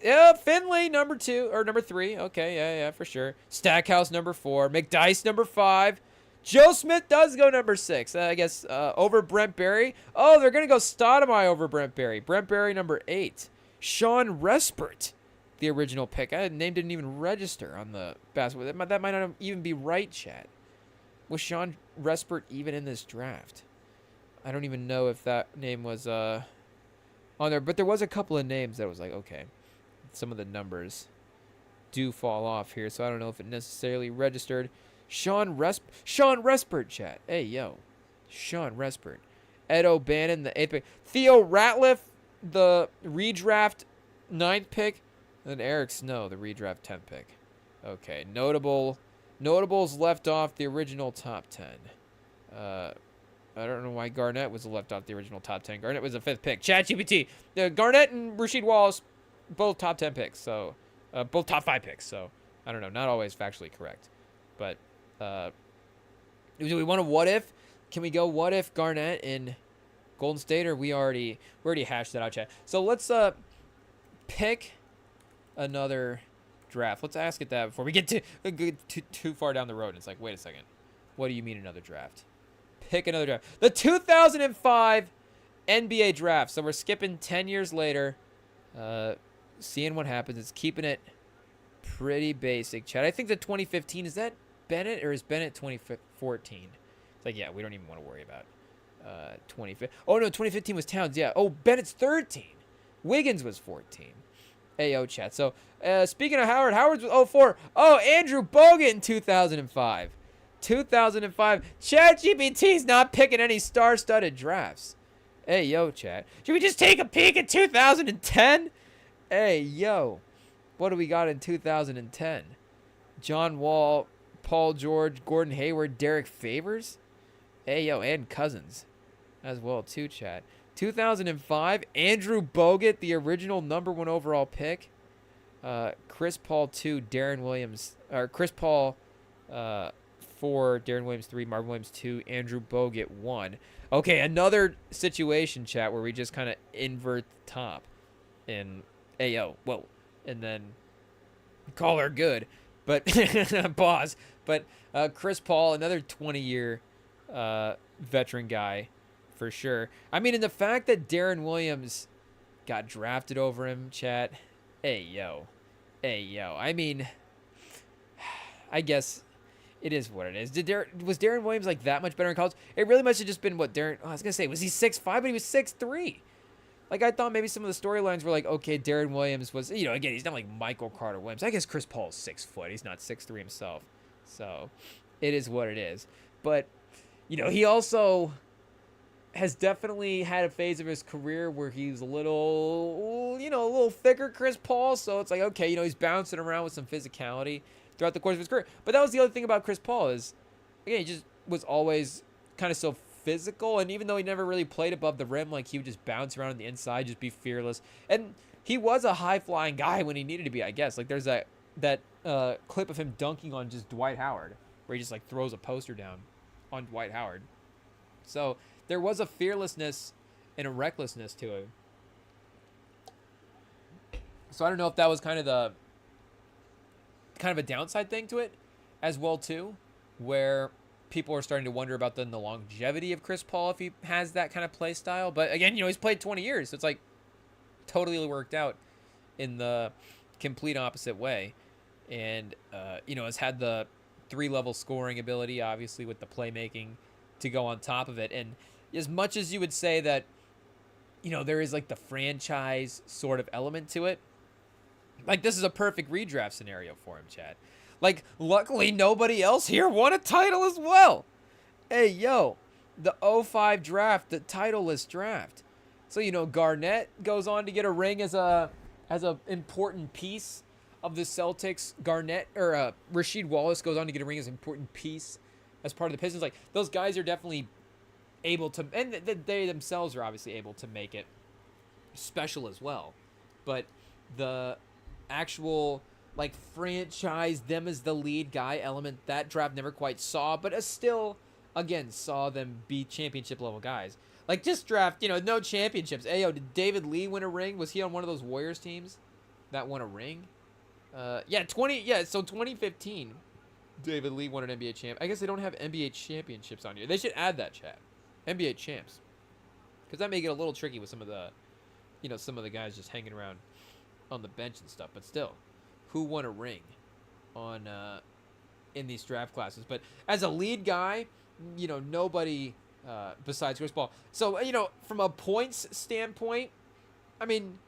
Yeah, Finley number 2 or number 3. Okay, yeah, for sure. Stackhouse number 4, McDyess number 5. Joe Smith does go number 6. I guess over Brent Berry. Oh, they're gonna go Stoudemire over Brent Berry. Brent Berry number 8. Sean Respert, the original pick. Name didn't even register on the basketball. That might not even be right, chat. Was Sean Respert even in this draft? I don't even know if that name was on there, but there was a couple of names that was like, okay, some of the numbers do fall off here, so I don't know if it necessarily registered. Sean Respert, chat. Hey, yo. Sean Respert. Ed O'Bannon, the 8th pick. Theo Ratliff, the redraft 9th pick. And Eric Snow, the redraft 10th pick. Okay, notables left off the original top 10. I don't know why Garnett was left off the original top 10. Garnett was a 5th pick. ChatGPT. Garnett and Rasheed Wallace, both top 10 picks. So, both top 5 picks. So, I don't know. Not always factually correct. But, do we want to what if? Can we go what if Garnett in Golden State? Or we already hashed that out, chat. So, let's pick another draft. Let's ask it that before we get too far down the road. And it's like, wait a second. What do you mean another draft? Pick another draft. The 2005 NBA draft. So we're skipping 10 years later. Seeing what happens. It's keeping it pretty basic, chat. I think the 2015, is that Bennett or is Bennett 2014? It's like, yeah, we don't even want to worry about 2015. Oh, no, 2015 was Towns. Yeah. Oh, Bennett's 13. Wiggins was 14. AO chat. So, speaking of Howard's was 04. Oh, Andrew Bogut in 2005. 2005. ChatGPT's not picking any star-studded drafts. Hey, yo, chat. Should we just take a peek at 2010? Hey, yo. What do we got in 2010? John Wall, Paul George, Gordon Hayward, Derek Favors? Hey, yo, and Cousins as well, too, chat. 2005, Andrew Bogut, the original number 1 overall pick. Chris Paul 2, Darren Williams, or Chris Paul 4, Darren Williams 3, Marvin Williams 2, Andrew Bogut 1. Okay, another situation, chat, where we just kind of invert the top. And, AO, whoa. And then call her good. But, pause. But Chris Paul, another 20-year veteran guy. For sure. I mean, and the fact that Darren Williams got drafted over him, chat. Hey, yo. I mean, I guess it is what it is. Was Darren Williams like that much better in college? It really must have just been what Darren. Oh, I was gonna say, was he 6'5", but he was 6'3". Like, I thought maybe some of the storylines were like, okay, Darren Williams was, again, he's not like Michael Carter Williams. I guess Chris Paul's 6 foot. He's not 6'3" himself. So, it is what it is. But, he also has definitely had a phase of his career where he's a little thicker, Chris Paul. So it's like, okay, he's bouncing around with some physicality throughout the course of his career. But that was the other thing about Chris Paul is, again, he just was always kind of so physical. And even though he never really played above the rim, like he would just bounce around on the inside, just be fearless. And he was a high-flying guy when he needed to be, I guess. Like there's that clip of him dunking on just Dwight Howard, where he just like throws a poster down on Dwight Howard. So there was a fearlessness and a recklessness to him. So I don't know if that was kind of a downside thing to it as well too, where people are starting to wonder about the longevity of Chris Paul if he has that kind of play style. But again, he's played 20 years, so it's like totally worked out in the complete opposite way. And has had the 3-level scoring ability, obviously, with the playmaking to go on top of it. And as much as you would say that, there is like the franchise sort of element to it, like this is a perfect redraft scenario for him, Chad. Like, luckily nobody else here won a title as well. Hey, yo, the 05 draft, the titleless draft. So, Garnett goes on to get a ring as a important piece of the Celtics. Rasheed Wallace goes on to get a ring as an important piece as part of the Pistons. Like, those guys are definitely able to, and they themselves are obviously able to make it special as well. But the actual like franchise them as the lead guy element, that draft never quite saw, but still again saw them be championship level guys. Like this draft, no championships. Ayo, did David Lee win a ring? Was he on one of those Warriors teams that won a ring? So 2015, David Lee won an NBA champ. I guess they don't have NBA championships on here. They should add that, chat. NBA champs, because that may get a little tricky with some of the, some of the guys just hanging around on the bench and stuff. But still, who won a ring on in these draft classes? But as a lead guy, nobody besides Chris Paul. So from a points standpoint, I mean,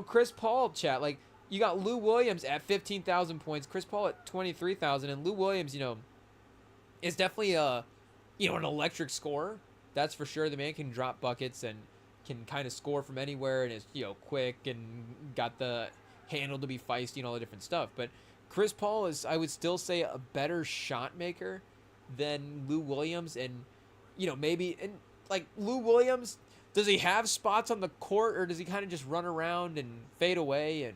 Chris Paul, chat, like you got Lou Williams at 15,000 points, Chris Paul at 23,000, and Lou Williams, is definitely an electric scorer. That's for sure. The man can drop buckets and can kind of score from anywhere, and is quick and got the handle to be feisty and all the different stuff. But Chris Paul is, I would still say, a better shot maker than Lou Williams, and maybe, and like Lou Williams, does he have spots on the court, or does he kind of just run around and fade away? And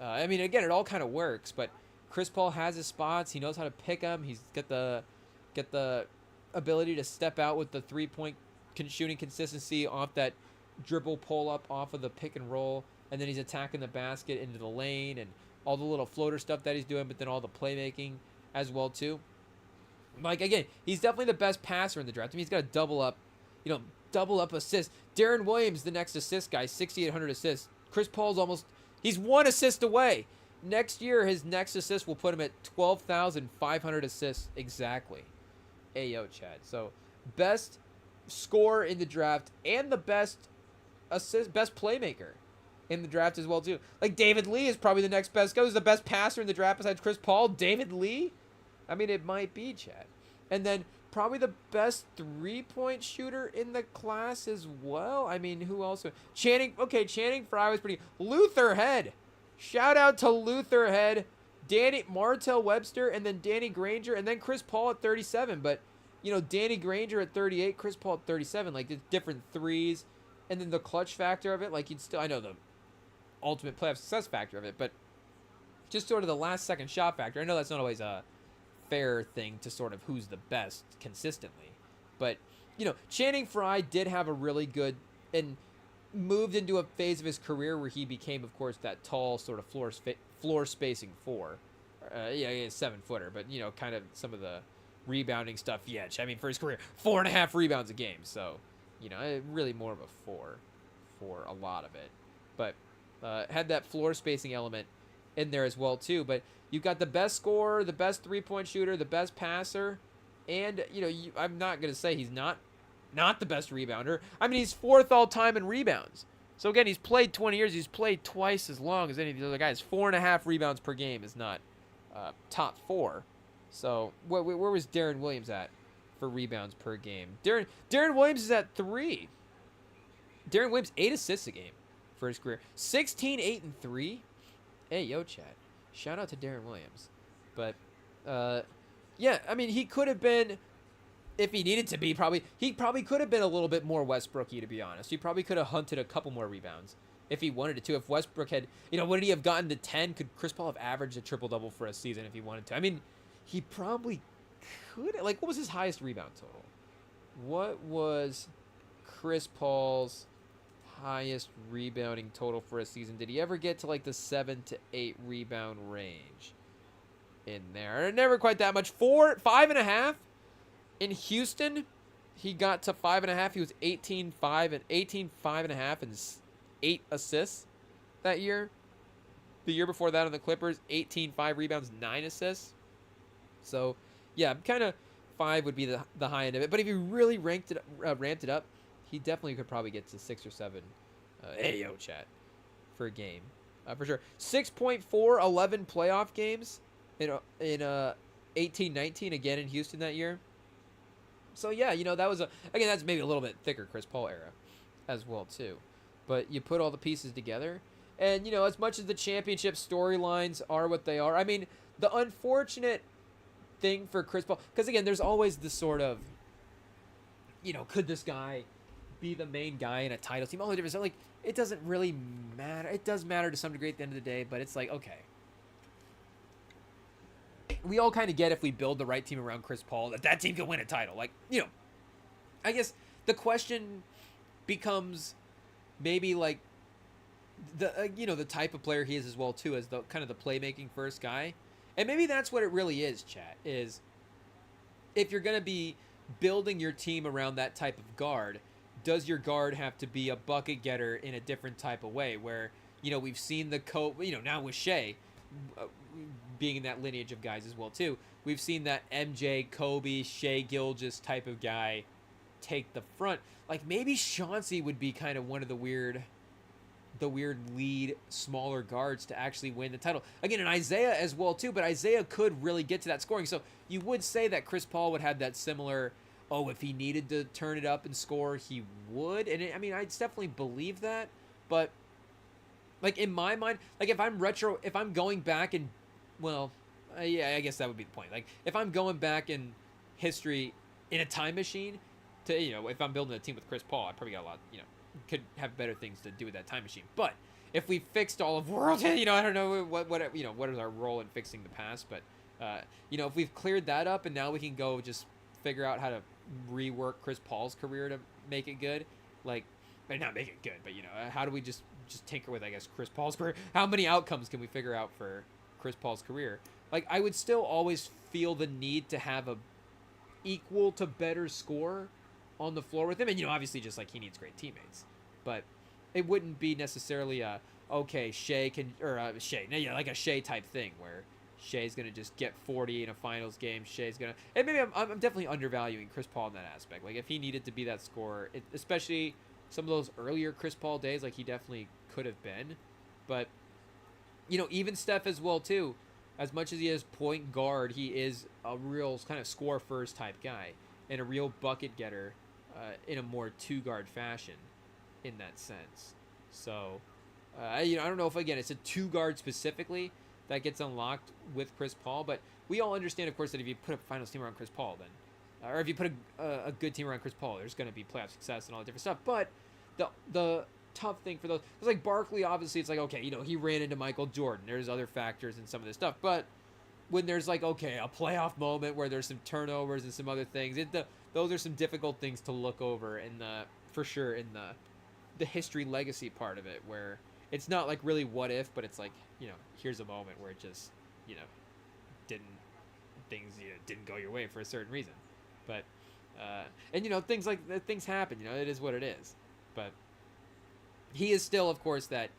I mean, again, it all kind of works, but Chris Paul has his spots. He knows how to pick them. He's got the ability to step out with the 3-point shooting consistency off that dribble pull up off of the pick and roll, and then he's attacking the basket into the lane and all the little floater stuff that he's doing, but then all the playmaking as well too. Like again, he's definitely the best passer in the draft. I mean, he's got a double up assist. Darren Williams, the next assist guy, 6,800 assists. Chris Paul's he's one assist away. Next year, his next assist will put him at 12,500 assists exactly. Ayo, Chad. So, best scorer in the draft and the best playmaker in the draft as well too. Like David Lee is probably the next best guy. Who's the best passer in the draft besides Chris Paul? David Lee? I mean, it might be, Chad. And then probably the best 3-point shooter in the class as well. I mean, who else? Channing Frye was pretty. Luther Head. Shout out to Luther Head. Martell Webster, and then Danny Granger, and then Chris Paul at 37. But, Danny Granger at 38, Chris Paul at 37. Like, the different threes, and then the clutch factor of it. Like, I know the ultimate playoff success factor of it, but just sort of the last second shot factor. I know that's not always a fair thing to sort of who's the best consistently. But, Channing Frye did have a really good, and moved into a phase of his career where he became, of course, that tall sort of floor spacing 4. 7-footer, but kind of some of the rebounding stuff. Yeah, I mean, for his career, 4.5 rebounds a game. So, really more of a 4 for a lot of it. But had that floor spacing element in there as well too. But you've got the best scorer, the best 3-point shooter, the best passer, and I'm not gonna say he's not the best rebounder. I mean, he's 4th all time in rebounds. So again, he's played 20 years. He's played twice as long as any of these other guys. 4.5 rebounds per game is not top 4. So where was Darren Williams at for rebounds per game? Darren Williams is at 3. Darren Williams 8 assists a game for his career. 16, 8, and 3. Hey, yo, Chad. Shout out to Darren Williams. But yeah, I mean, he could have been, if he needed to be, he probably could have been a little bit more Westbrooky, to be honest. He probably could have hunted a couple more rebounds if he wanted to. If Westbrook had, would he have gotten to 10? Could Chris Paul have averaged a triple-double for a season if he wanted to? I mean, he probably could. Like, what was his highest rebound total? What was Chris Paul's highest rebounding total for a season? Did he ever get to, like, the 7 to 8 rebound range in there? Never quite that much. 5.5? In Houston, he got to 5.5. He was 18, 5, and 18, 5.5, and 8 assists that year. The year before that on the Clippers, 18, 5 rebounds, 9 assists. So, yeah, kind of 5 would be the high end of it. But if you really ramped it up, he definitely could probably get to 6 or 7. Ayo, chat, for a game, for sure. 6.4, 11 playoff games in 18-19 again in Houston that year. So yeah, that was that's maybe a little bit thicker Chris Paul era as well too. But you put all the pieces together, and as much as the championship storylines are what they are, I mean, the unfortunate thing for Chris Paul, because again, there's always this sort of could this guy be the main guy in a title team? All the different stuff. Like, it doesn't really matter. It does matter to some degree at the end of the day, but it's like, okay. We all kind of get if we build the right team around Chris Paul that team can win a title. Like, I guess the question becomes maybe like the type of player he is as well too, as the kind of the playmaking first guy. And maybe that's what it really is, chat, is if you're going to be building your team around that type of guard, does your guard have to be a bucket getter in a different type of way where, we've seen now with Shea being in that lineage of guys as well too, we've seen that MJ, Kobe, Shea Gilgeous type of guy take the front. Like maybe Chauncey would be kind of one of the weird lead smaller guards to actually win the title. Again, and Isaiah as well too, but Isaiah could really get to that scoring. So you would say that Chris Paul would have that similar, if he needed to turn it up and score, he would. And I definitely believe that, but like in my mind, like if I'm going back and, yeah, I guess that would be the point. Like if I'm going back in history in a time machine to, if I'm building a team with Chris Paul, I probably got a lot, could have better things to do with that time machine. But if we fixed all of world, I don't know what is our role in fixing the past, but if we've cleared that up and now we can go just figure out how to rework Chris Paul's career to make it good, like not make it good, but how do we just tinker with, I guess, Chris Paul's career? How many outcomes can we figure out for Chris Paul's career? Like I would still always feel the need to have a equal to better score on the floor with him, and obviously just like he needs great teammates, but it wouldn't be necessarily a Shea like a Shea type thing where Shea's gonna just get 40 in a finals game. Shea's gonna, and maybe I'm definitely undervaluing Chris Paul in that aspect. Like if he needed to be that scorer, especially some of those earlier Chris Paul days, like he definitely could have been, but even Steph as well too. As much as he is point guard, he is a real kind of score first type guy and a real bucket getter in a more two guard fashion in that sense. So, I don't know if, again, it's a two guard specifically that gets unlocked with Chris Paul, but we all understand, of course, that if you put a finals team around Chris Paul, then, or if you put a good team around Chris Paul, there's going to be playoff success and all that different stuff. But the tough thing for those, it's like Barkley, obviously, it's like, okay, he ran into Michael Jordan. There's other factors and some of this stuff, but when there's like, okay, a playoff moment where there's some turnovers and some other things, those are some difficult things to look over in for sure in the history legacy part of it, where it's not like really what if, but it's like, here's a moment where it just, didn't go your way for a certain reason. But, and things happen, it is what it is. But he is still, of course, that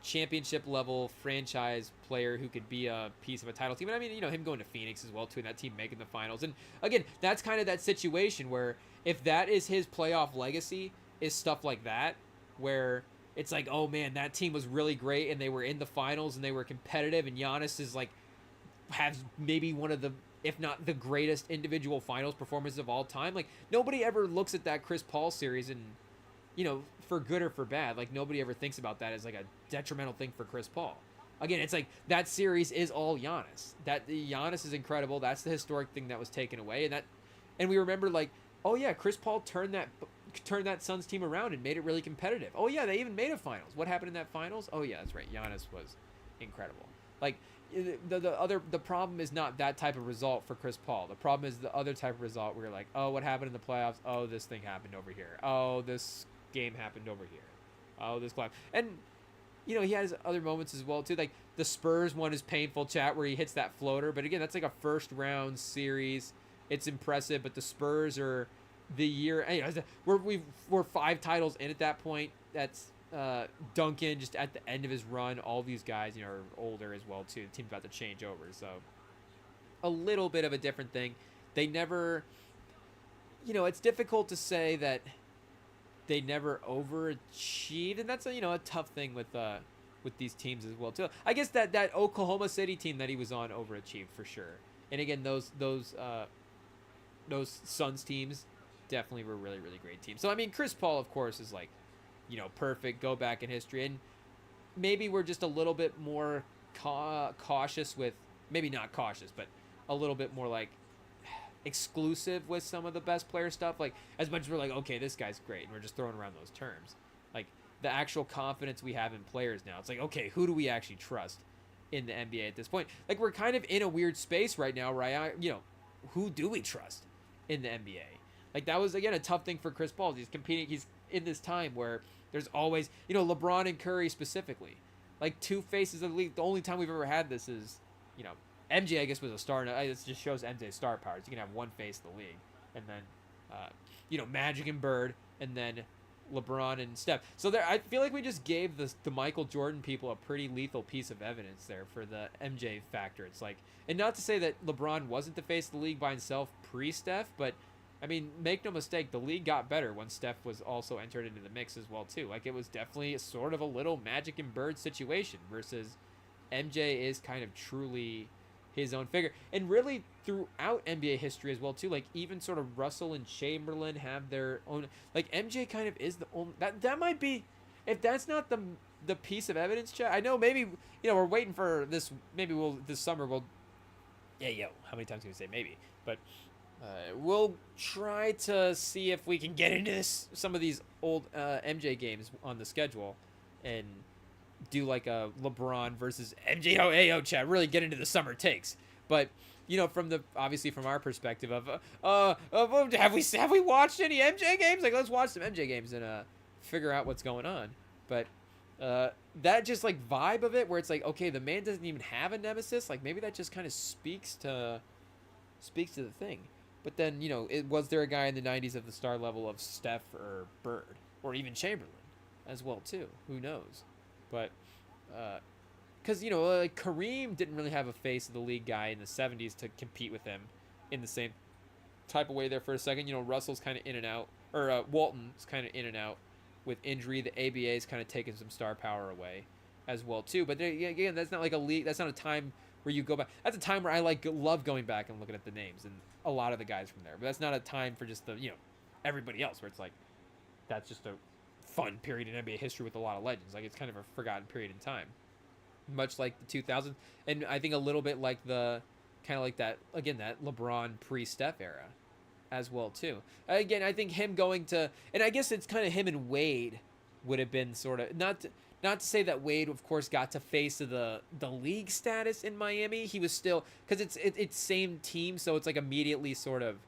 championship level franchise player who could be a piece of a title team. And him going to Phoenix as well too, and that team making the finals. And again, that's kind of that situation where if that is his playoff legacy, is stuff like that, where it's like, oh man, that team was really great and they were in the finals and they were competitive, and Giannis is like, has maybe one of the, if not the greatest individual finals performances of all time. Like nobody ever looks at that Chris Paul series and, for good or for bad, like nobody ever thinks about that as like a detrimental thing for Chris Paul. Again, it's like that series is all Giannis. That Giannis is incredible. That's the historic thing that was taken away, and we remember like, oh yeah, Chris Paul turned that Suns team around and made it really competitive. Oh yeah, they even made a finals. What happened in that finals? Oh yeah, that's right. Giannis was incredible. Like the problem is not that type of result for Chris Paul. The problem is the other type of result where you're like, oh, what happened in the playoffs? Oh, this thing happened over here. Oh, this game happened over here. Oh, this climb. And he has other moments as well too. Like the Spurs one is painful, chat, where he hits that floater. But again, that's like a first round series. It's impressive, but the Spurs are the year. We're 5 titles in at that point. That's Duncan just at the end of his run. All these guys, are older as well too. The team's about to change over, so a little bit of a different thing. They never, it's difficult to say that they never overachieved, and that's a tough thing with these teams as well too. I guess that Oklahoma City team that he was on overachieved for sure. And again, those Suns teams definitely were really, really great teams. So Chris Paul, of course, is like, perfect, go back in history, and maybe we're just a little bit more cautious with, maybe not cautious, but a little bit more like, exclusive with some of the best player stuff. Like, as much as we're like, okay, this guy's great, and we're just throwing around those terms. Like, the actual confidence we have in players now. It's like, okay, who do we actually trust in the NBA at this point? Like, we're kind of in a weird space right now, right? Who do we trust in the NBA? Like, that was, again, a tough thing for Chris Paul. He's competing. He's in this time where there's always, LeBron and Curry specifically. Like, two faces of the league. The only time we've ever had this is, MJ, I guess, was a star. It just shows MJ's star powers. You can have one face of the league. And then, Magic and Bird. And then LeBron and Steph. So there, I feel like we just gave the Michael Jordan people a pretty lethal piece of evidence there for the MJ factor. It's like, and not to say that LeBron wasn't the face of the league by himself pre-Steph, but I mean, make no mistake, the league got better when Steph was also entered into the mix as well too. Like, it was definitely sort of a little Magic and Bird situation versus MJ is kind of truly his own figure. And really throughout NBA history as well too, like even sort of Russell and Chamberlain have their own, like MJ kind of is the only, that might be, if that's not the piece of evidence, chat. I know maybe, we're waiting for this, maybe this summer how many times can we say maybe, but we'll try to see if we can get into some of these old MJ games on the schedule and do like a LeBron versus MJ AO chat, really get into the summer takes. But obviously from our perspective of have we watched any MJ games? Like, let's watch some MJ games and figure out what's going on. But that just like vibe of it where it's like, okay, the man doesn't even have a nemesis. Like, maybe that just kind of speaks to the thing. But then, was there a guy in the 90s of the star level of Steph or Bird or even Chamberlain as well too? Who knows? But because like Kareem didn't really have a face of the league guy in the 70s to compete with him in the same type of way there for a second. Russell's kind of in and out, or Walton's kind of in and out with injury. The ABA's kind of taken some star power away as well too. But again, that's not like a league. That's not a time where you go back. That's a time where I love going back and looking at the names and a lot of the guys from there. But that's not a time for just the everybody else where it's like that's just a fun period in NBA history with a lot of legends. Like, it's kind of a forgotten period in time, much like the 2000s, and I think a little bit like the kind of like that LeBron pre-Steph era as well too. Again, I think him going to, and I guess it's kind of him and Wade would have been sort of not to say that Wade, of course, got to face of the league status in Miami. He was still, because it's same team, so it's like immediately sort of,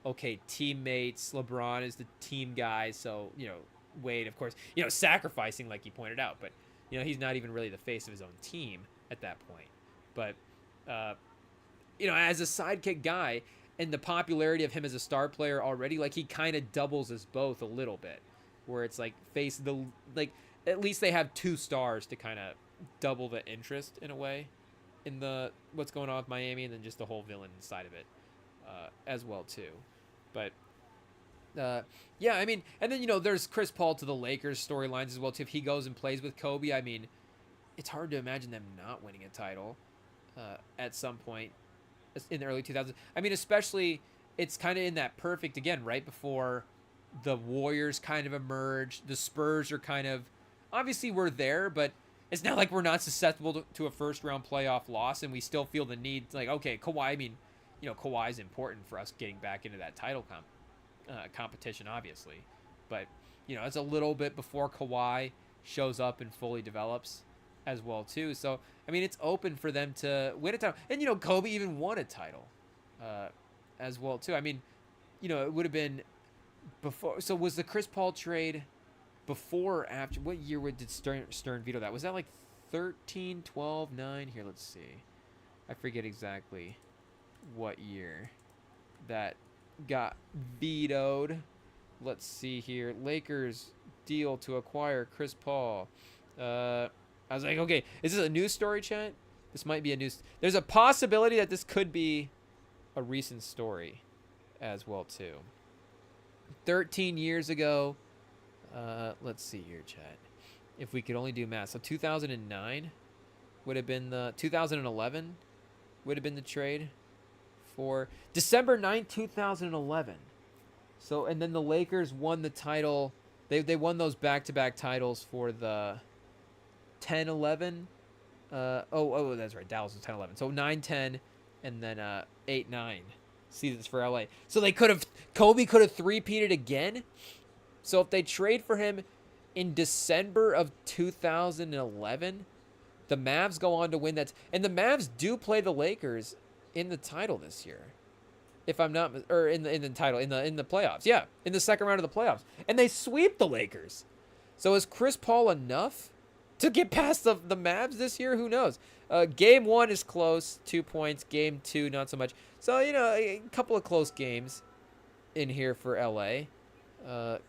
okay, teammates. LeBron is the team guy, so Wade, of course, sacrificing like he pointed out, but he's not even really the face of his own team at that point. But as a sidekick guy and the popularity of him as a star player already, like, he kind of doubles as both a little bit, where it's like face the, like, at least they have two stars to kind of double the interest in a way in the what's going on with Miami, and then just the whole villain side of it as well too. But I mean, and then there's Chris Paul to the Lakers storylines as well too. If he goes and plays with Kobe, I mean, it's hard to imagine them not winning a title at some point in the early 2000s. I mean, especially it's kind of in that perfect, again, right before the Warriors kind of emerged. The Spurs are kind of, obviously we're there, but it's not like we're not susceptible to a first round playoff loss, and we still feel the need, like, okay, Kawhi, I mean, Kawhi is important for us getting back into that title competition, obviously. But, it's a little bit before Kawhi shows up and fully develops as well too. So, I mean, it's open for them to win a title. And, Kobe even won a title as well too. I mean, it would have been before. So was the Chris Paul trade before or after? What year did Stern veto that? Was that like 13, 12, 9? Here, let's see. I forget exactly what year that got vetoed. Let's see here. Lakers deal to acquire Chris Paul. I was like, okay, is this a news story, chat? This might be a news. There's a possibility that this could be a recent story as well too. 13 years ago. Let's see here, chat. If we could only do math. So 2009 would have been the 2011 would have been the trade for December 9th, 2011. So, and then the Lakers won the title. They won those back-to-back titles for the 10-11. That's right. Dallas was 10-11. So 9-10 and then 8-9 seasons for LA. So Kobe could have three-peated again. So if they trade for him in December of 2011, the Mavs go on to win that. And the Mavs do play the Lakers in the title this year. If I'm not, or in the title, in the playoffs. Yeah, in the second round of the playoffs. And they sweep the Lakers. So is Chris Paul enough to get past the Mavs this year? Who knows? Game 1 is close, 2 points. Game 2, not so much. So, a couple of close games in here for LA.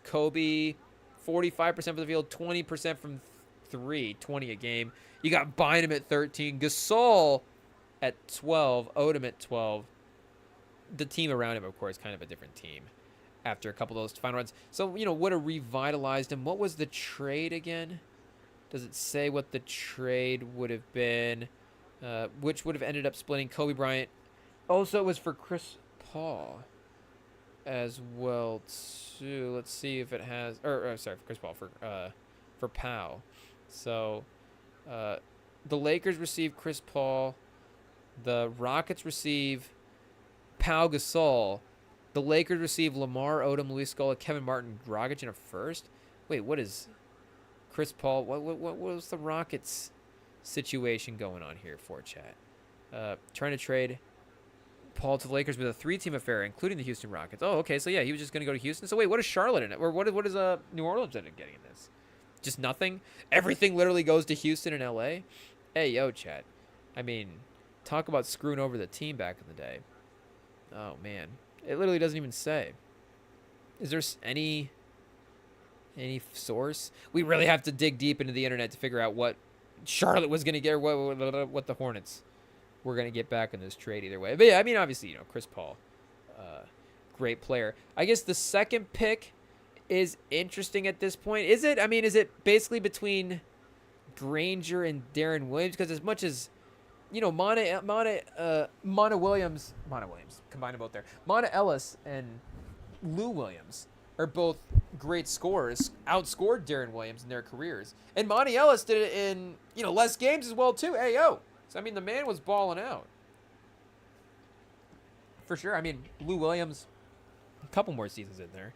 Kobe, 45% from the field, 20% from 3, 20 a game. You got Bynum at 13, Gasol at 12, Odom at 12. The team around him, of course, kind of a different team after a couple of those final runs. So, would have revitalized him. What was the trade again? Does it say what the trade would have been? Which would have ended up splitting Kobe Bryant. Also, it was for Chris Paul as well, too. Let's see if it has... sorry, for Chris Paul. For Pau. So, the Lakers receive Chris Paul. The Rockets receive Pau Gasol. The Lakers receive Lamar Odom, Luis Scola, Kevin Martin, Dragic in a first. Wait, what is Chris Paul? What was the Rockets situation going on here for, chat? Trying to trade Paul to the Lakers with a 3-team affair, including the Houston Rockets. Oh, okay. So yeah, he was just going to go to Houston. So wait, what is Charlotte in it? Or what is New Orleans end up getting in this? Just nothing. Everything literally goes to Houston and LA. Hey, yo, chat. I mean, talk about screwing over the team back in the day. Oh man, it literally doesn't even say. Is there any source? We really have to dig deep into the internet to figure out what Charlotte was going to get, or what the Hornets were going to get back in this trade either way. But yeah, I mean, obviously, Chris Paul, great player. I guess the second pick is interesting at this point. Is it? I mean, is it basically between Granger and Darren Williams? Because as much as Monta Williams, combine them both there. Monta Ellis and Lou Williams are both great scorers, outscored Darren Williams in their careers. And Monta Ellis did it in, less games as well, too. Hey, yo. So, I mean, the man was balling out. For sure. I mean, Lou Williams, a couple more seasons in there.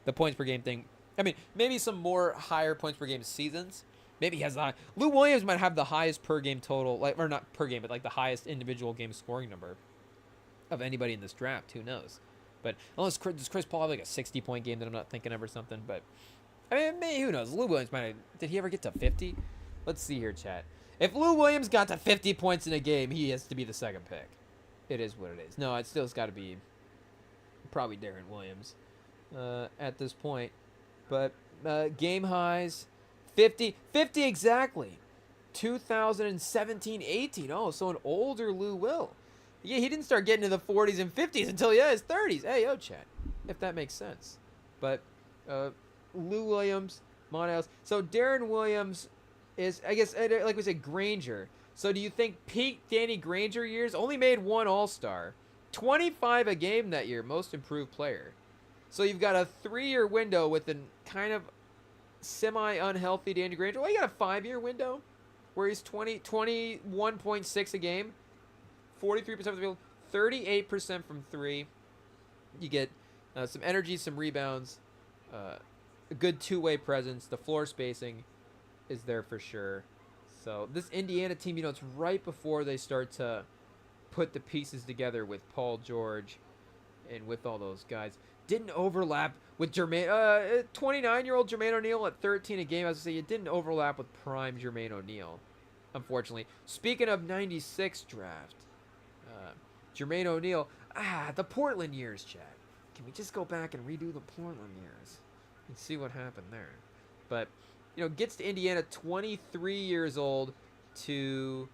The points per game thing. I mean, maybe some more higher points per game seasons. Maybe he has the high. Lou Williams might have the highest per game total, or not per game, but the highest individual game scoring number of anybody in this draft. Who knows? But does Chris Paul have like a 60-point game that I'm not thinking of or something? But I mean, maybe, who knows? Lou Williams might have. Did he ever get to 50? Let's see here, chat. If Lou Williams got to 50 points in a game, he has to be the second pick. It is what it is. No, it still's got to be probably Darren Williams at this point. But game highs. 50 exactly. 2017-18. Oh, so an older Lou Will. Yeah, he didn't start getting to the 40s and 50s until, his 30s. Hey, yo, chat. If that makes sense. But Lou Williams, Monta. So Darren Williams is, I guess, like we said, Granger. So do you think peak Danny Granger years? Only made one All-Star. 25 a game that year. Most improved player. So you've got a 3-year window with an kind of semi-unhealthy Danny Granger. Well, you got a 5-year window where he's 21.6 a game, 43% from the field, 38% from 3. You get some energy, some rebounds, a good two-way presence. The floor spacing is there for sure. So this Indiana team, it's right before they start to put the pieces together with Paul George and with all those guys. Didn't overlap with 29-year-old Jermaine O'Neal at 13 a game. I was going to say, it didn't overlap with prime Jermaine O'Neal, unfortunately. Speaking of 96 draft, Jermaine O'Neal, the Portland years, Chad. Can we just go back and redo the Portland years and see what happened there? But, gets to Indiana 23 years old to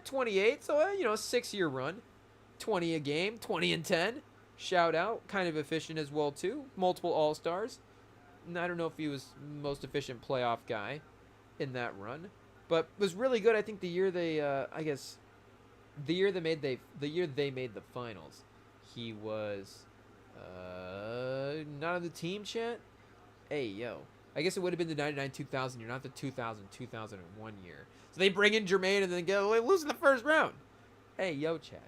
28. So, a 6-year run. 20 a game, 20 and 10. Shout out, kind of efficient as well too. Multiple All-Stars. And I don't know if he was most efficient playoff guy in that run, but was really good. I think the year they, the year they made the finals, he was not on the team, chat. Hey, yo, I guess it would have been the 99-2000 year, not the 2000-2001 year. So they bring in Jermaine and then lose in the first round. Hey, yo, chat.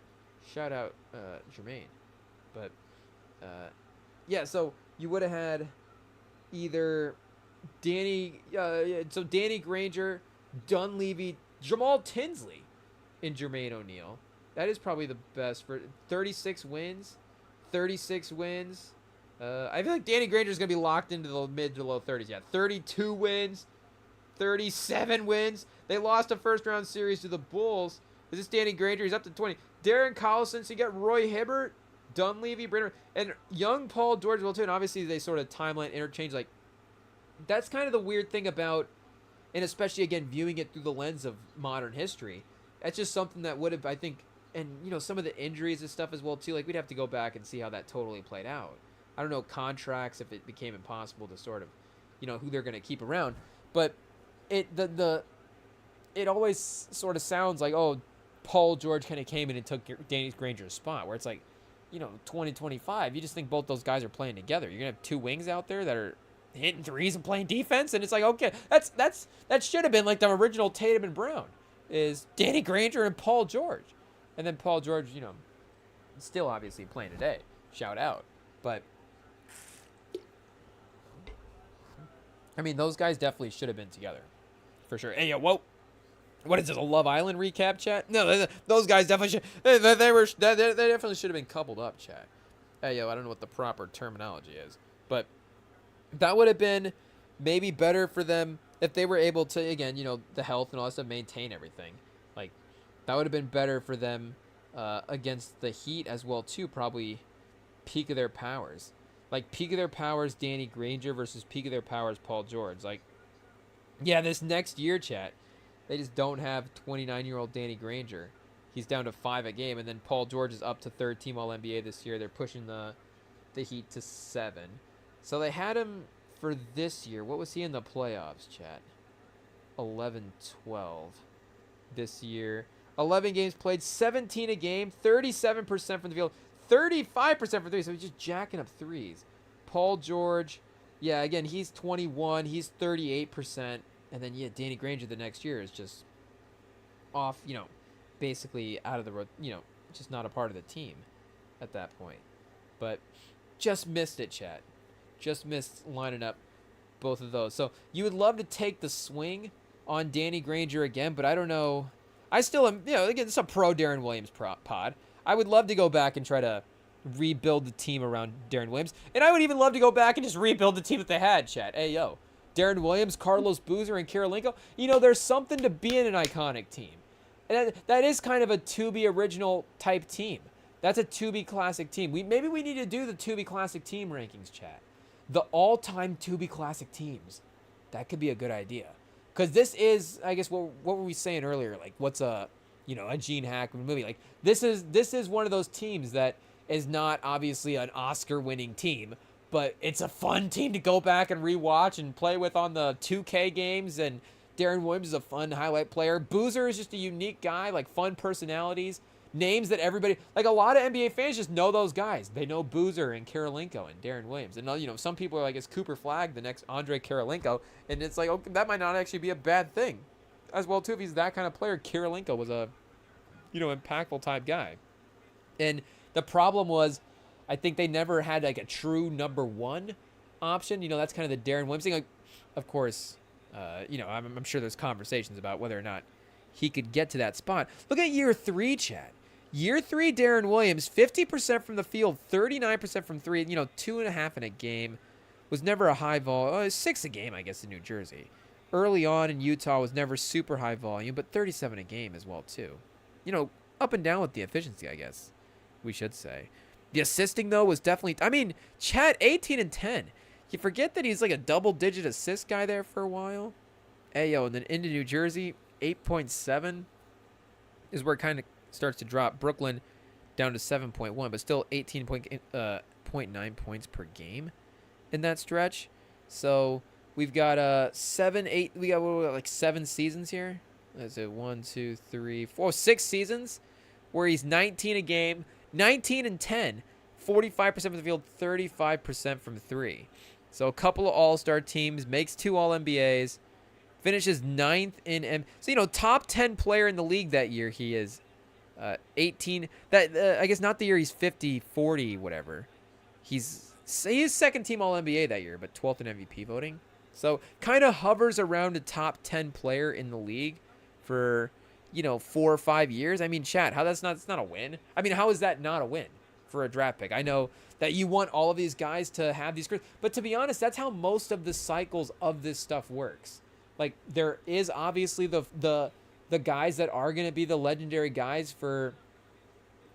Shout out Jermaine. But yeah, so you would have had either Danny Granger, Dunleavy, Jamal Tinsley, and Jermaine O'Neal. That is probably the best for 36 wins. 36 wins. I feel like Danny Granger is going to be locked into the mid to low 30s. Yeah, 32 wins, 37 wins. They lost a first-round series to the Bulls. Is this Danny Granger? He's up to 20. Darren Collison, so you got Roy Hibbert, Dunleavy, Brenner, and young Paul George will too. And obviously they sort of timeline interchange. Like, that's kind of the weird thing about, and especially, again, viewing it through the lens of modern history. That's just something that would have, I think, and, you know, some of the injuries and stuff as well, too. Like, we'd have to go back and see how that totally played out. I don't know contracts, if it became impossible to sort of, you know, who they're going to keep around. But it always sort of sounds like, oh, Paul George kind of came in and took Danny Granger's spot, where it's like, you know, 2025, you just think both those guys are playing together. You're going to have two wings out there that are hitting threes and playing defense, and it's like, okay, that should have been like the original Tatum and Brown, is Danny Granger and Paul George. And then Paul George, you know, still obviously playing today. Shout out. But I mean, those guys definitely should have been together, for sure. Hey, yo, whoa. What is this, a Love Island recap, chat? No, those guys definitely should. They definitely should have been coupled up, chat. Hey, yo, I don't know what the proper terminology is, but that would have been maybe better for them if they were able to, again, you know, the health and all that stuff, maintain everything. Like, that would have been better for them against the Heat as well, too. Probably peak of their powers. Like, peak of their powers, Danny Granger versus peak of their powers, Paul George. Like, yeah, this next year, chat, they just don't have 29-year-old Danny Granger. He's down to 5 a game, and then Paul George is up to third-team All-NBA this year. They're pushing the Heat to 7. So they had him for this year. What was he in the playoffs, chat? 11-12 this year. 11 games played, 17 a game, 37% from the field, 35% for threes. So he's just jacking up threes. Paul George, yeah, again, he's 21. He's 38%. And then, yeah, Danny Granger the next year is just off, you know, basically out of the road, you know, just not a part of the team at that point. But just missed it, chat. Just missed lining up both of those. So you would love to take the swing on Danny Granger again, but I don't know. I still am, you know, again, it's a pro Darren Williams pod. I would love to go back and try to rebuild the team around Darren Williams. And I would even love to go back and just rebuild the team that they had, chat. Hey, yo. Darren Williams, Carlos Boozer, and Kirilenko. You know, there's something to being an iconic team. And that is kind of a to-be original type team. That's a to-be classic team. Maybe we need to do the to-be classic team rankings, chat. The all-time to-be classic teams. That could be a good idea. Because this is, I guess, what were we saying earlier? Like, what's a Gene Hackman movie? Like, this is one of those teams that is not obviously an Oscar-winning team, but it's a fun team to go back and rewatch and play with on the 2K games. And Darren Williams is a fun highlight player. Boozer is just a unique guy, like fun personalities. Names that everybody, like a lot of NBA fans just know those guys. They know Boozer and Kirilenko and Darren Williams. And, you know, some people are like, is Cooper Flagg the next Andre Kirilenko? And it's like, okay, that might not actually be a bad thing. As well, too, if he's that kind of player, Kirilenko was a, you know, impactful type guy. And the problem was, I think they never had like a true number one option. You know, that's kind of the Darren Williams thing. Like, of course, you know, I'm sure there's conversations about whether or not he could get to that spot. Look at year 3, chat. Year 3, Darren Williams, 50% from the field, 39% from 3. You know, 2.5 in a game. Was never a high volume. 6 a game, I guess, in New Jersey. Early on in Utah was never super high volume, but 37 a game as well, too. You know, up and down with the efficiency, I guess we should say. The assisting, though, was definitely... I mean, Chat, 18 and 10. You forget that he's like a double-digit assist guy there for a while. Hey, yo, and then into New Jersey, 8.7 is where it kind of starts to drop. Brooklyn down to 7.1, but still 18.9 points per game in that stretch. So we've got 7 seasons here. That's it, 1, 2, 3, 4, 6 seasons where he's 19 a game, 19 and 10, 45% from the field, 35% from 3. So a couple of all-star teams, makes 2 All-NBAs, finishes 9th in... So, you know, top 10 player in the league that year he is 18. That I guess not the year he's 50, 40, whatever. He's second team All NBA that year, but 12th in MVP voting. So kind of hovers around a top 10 player in the league for 4 or 5 years. I mean, chat, how that's not a win. I mean, how is that not a win for a draft pick? I know that you want all of these guys to have these, but to be honest, that's how most of the cycles of this stuff works. Like there is obviously the guys that are going to be the legendary guys for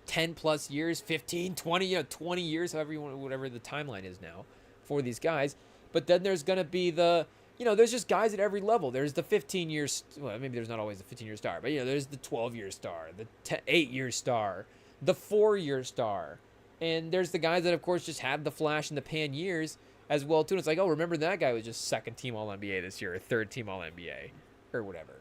10 plus years, 15, 20, 20 years, however you want, whatever the timeline is now for these guys. But then there's going to be there's just guys at every level. There's the 15 years, well, maybe there's not always the 15-year star, but there's the 12-year star, the 8-year star, the 4-year star. And there's the guys that, of course, just have the flash in the pan years as well, too. And it's like, oh, remember that guy was just second team All-NBA this year, or third team All-NBA, or whatever.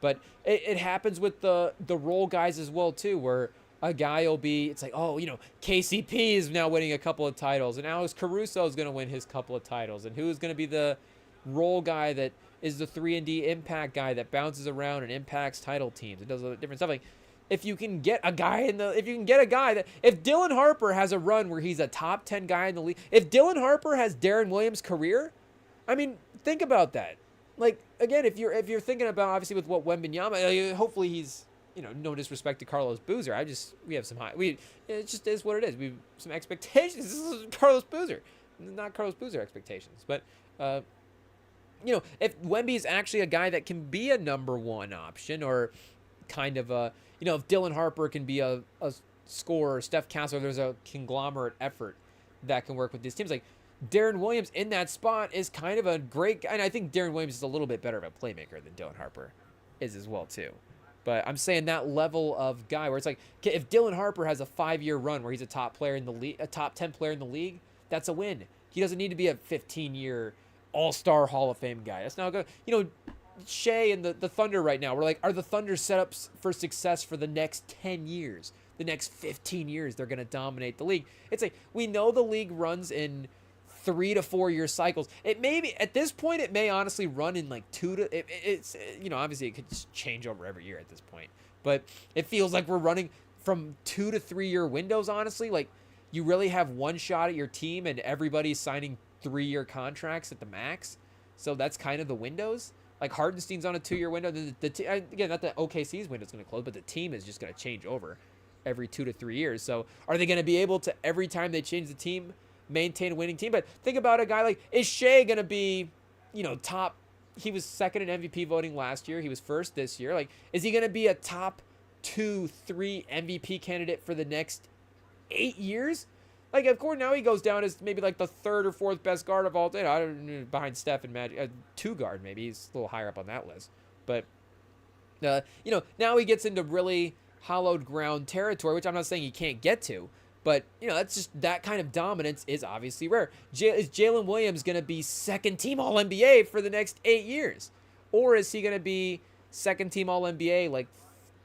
But it happens with the role guys as well, too, where a guy will be, it's like, oh, KCP is now winning a couple of titles, and Alex Caruso is going to win his couple of titles, and who's going to be the role guy that is the 3-and-D impact guy that bounces around and impacts title teams. It does different stuff. Like, if you can get a guy that, if Dylan Harper has a run where he's a top 10 guy in the league, if Dylan Harper has Darren Williams' career, I mean, think about that. Like, again, if you're thinking about, obviously, with what Wembanyama, hopefully he's, no disrespect to Carlos Boozer. We have some it just is what it is. We have some expectations. This is Carlos Boozer, not Carlos Boozer expectations. But, if Wemby is actually a guy that can be a number one option, or kind of if Dylan Harper can be a scorer, Steph Castle, there's a conglomerate effort that can work with these teams. Like Darren Williams in that spot is kind of a great guy. And I think Darren Williams is a little bit better of a playmaker than Dylan Harper is as well, too. But I'm saying that level of guy where it's like, if Dylan Harper has a 5-year run where he's a top player in the league, a top 10 player in the league, that's a win. He doesn't need to be a 15-year all-star Hall of Fame guy. That's not good. Shea and the Thunder right now, we're like, are the Thunder set up for success for the next 10 years? The next 15 years, they're going to dominate the league. It's like, we know the league runs in 3 to 4 year cycles. It may be, at this point, it may honestly run in like it's obviously it could just change over every year at this point. But it feels like we're running from 2 to 3 year windows, honestly. Like, you really have one shot at your team and everybody's signing 3-year contracts at the max. So that's kind of the windows. Like Hardenstein's on a 2-year window. Again, not that OKC's window is going to close, but the team is just going to change over every 2 to 3 years. So are they going to be able to, every time they change the team, maintain a winning team? But think about a guy like, is Shea going to be, top? He was second in MVP voting last year. He was first this year. Like, is he going to be a top 2, 3 MVP candidate for the next 8 years? Like, of course, now he goes down as maybe like the 3rd or 4th best guard of all time. I don't know, behind Steph and Magic. 2 guard, maybe. He's a little higher up on that list. But, now he gets into really hallowed ground territory, which I'm not saying he can't get to. But, that's just, that kind of dominance is obviously rare. Is Jalen Williams going to be second team All-NBA for the next 8 years? Or is he going to be second team All-NBA like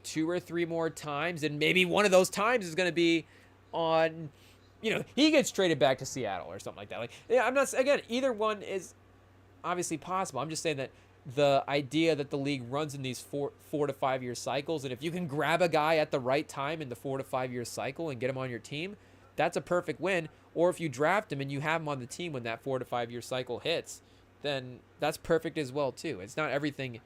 2 or 3 more times? And maybe one of those times is going to be on, he gets traded back to Seattle or something like that. Like, I'm not, again, either one is obviously possible. I'm just saying that the idea that the league runs in these 4 to 5 year cycles, and if you can grab a guy at the right time in the 4 to 5 year cycle and get him on your team, that's a perfect win. Or if you draft him and you have him on the team when that 4 to 5 year cycle hits, then that's perfect as well too. It's not everything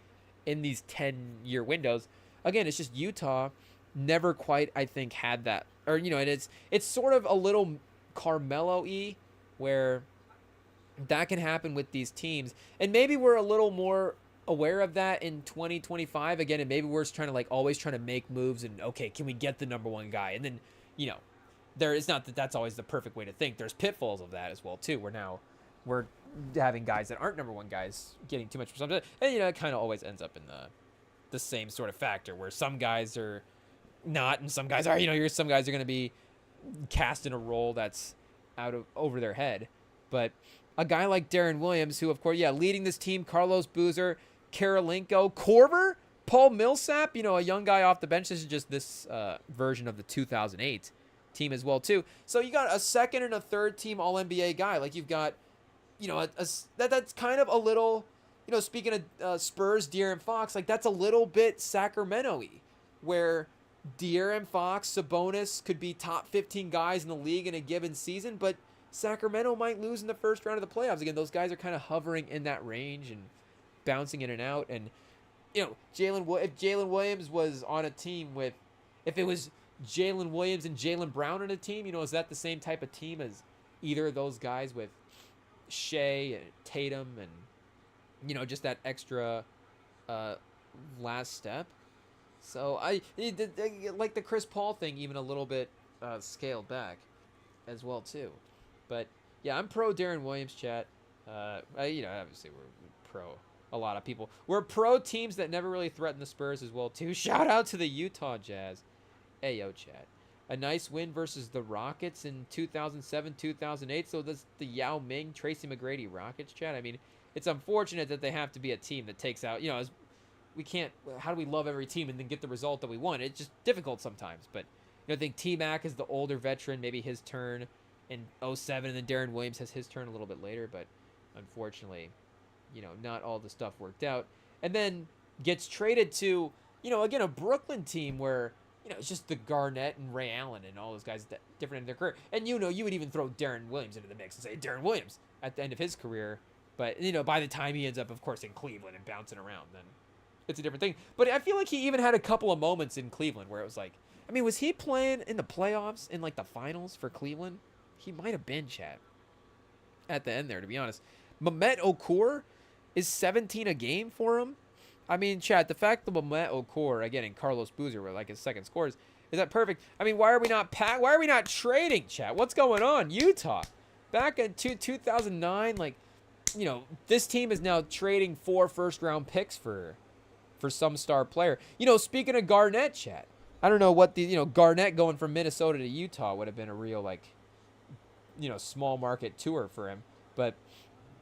in these 10-year windows. Again, it's just Utah never quite, I think, had that. Or, and it's sort of a little Carmelo-y where that can happen with these teams. And maybe we're a little more aware of that in 2025 again, and maybe we're just trying to always trying to make moves and, okay, can we get the number one guy? And then, there is not that's always the perfect way to think. There's pitfalls of that as well too, where now we're having guys that aren't number one guys getting too much for something. And, it kind of always ends up in the same sort of factor where some guys are not and some guys are, some guys are going to be cast in a role that's over their head. But a guy like Darren Williams, who, of course, leading this team, Carlos Boozer, Karolinko, Korver, Paul Millsap, a young guy off the bench. This is just this version of the 2008 team as well, too. So you got a second and a third team All-NBA guy. Like, you've got, that's kind of a little, speaking of Spurs, De'Aaron Fox, like, that's a little bit Sacramento-y, where De'Aaron Fox, Sabonis could be top 15 guys in the league in a given season, but Sacramento might lose in the first round of the playoffs. Again, those guys are kind of hovering in that range and bouncing in and out. And, you know, if Jalen Williams was on a team with, if it was Jalen Williams and Jaylen Brown on a team, you know, is that the same type of team as either of those guys with Shea and Tatum and, you know, just that extra last step? So I like the Chris Paul thing even a little bit scaled back as well too. But yeah, I'm pro Darren Williams, chat. You know, obviously we're pro a lot of people. We're pro teams that never really threaten the Spurs as well too. Shout out to the Utah Jazz. Ayo, chat. A nice win versus the Rockets in 2007, 2008. So that's the Yao Ming, Tracy McGrady Rockets, chat. I mean, it's unfortunate that they have to be a team that takes out, you know, we can't, how do we love every team and then get the result that we want? It's just difficult sometimes. But, you know, I think T-Mac is the older veteran, maybe his turn in 07, and then Darren Williams has his turn a little bit later. But unfortunately, you know, not all the stuff worked out. And then gets traded to, you know, again, a Brooklyn team where, you know, it's just the Garnett and Ray Allen and all those guys that different in their career. And, you know, you would even throw Darren Williams into the mix and say Darren Williams at the end of his career. But, you know, by the time he ends up, of course, in Cleveland and bouncing around, then it's a different thing. But I feel like he even had a couple of moments in Cleveland where it was like, I mean, was he playing in the playoffs in like the finals for Cleveland? He might have been, chat, at the end there, to be honest. Mehmet Okur is 17 a game for him. I mean, chat, the fact that Mehmet Okur, again, and Carlos Boozer were like his second scores, is that perfect? I mean, why are we not trading, chat? What's going on? Utah. Back in 2009, like, you know, this team is now trading 4 first-round picks for some star player. You know, speaking of Garnett, chat, I don't know what the, you know, Garnett going from Minnesota to Utah would have been a real, like, you know, small market tour for him. But,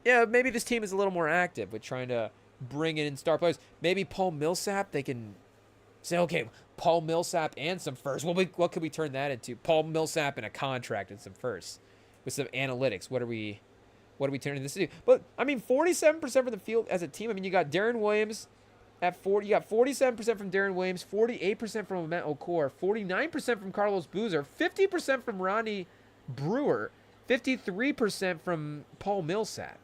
yeah, maybe this team is a little more active with trying to bring in star players. Maybe Paul Millsap, they can say, okay, Paul Millsap and some firsts. What could we turn that into? Paul Millsap and a contract and some firsts with some analytics. What are we turning this into? But, I mean, 47% from the field as a team. I mean, you got Darren Williams at 40. You got 47% from Darren Williams, 48% from Mehmet Okur, 49% from Carlos Boozer, 50% from Ronnie Brewer, 53% from Paul Millsap.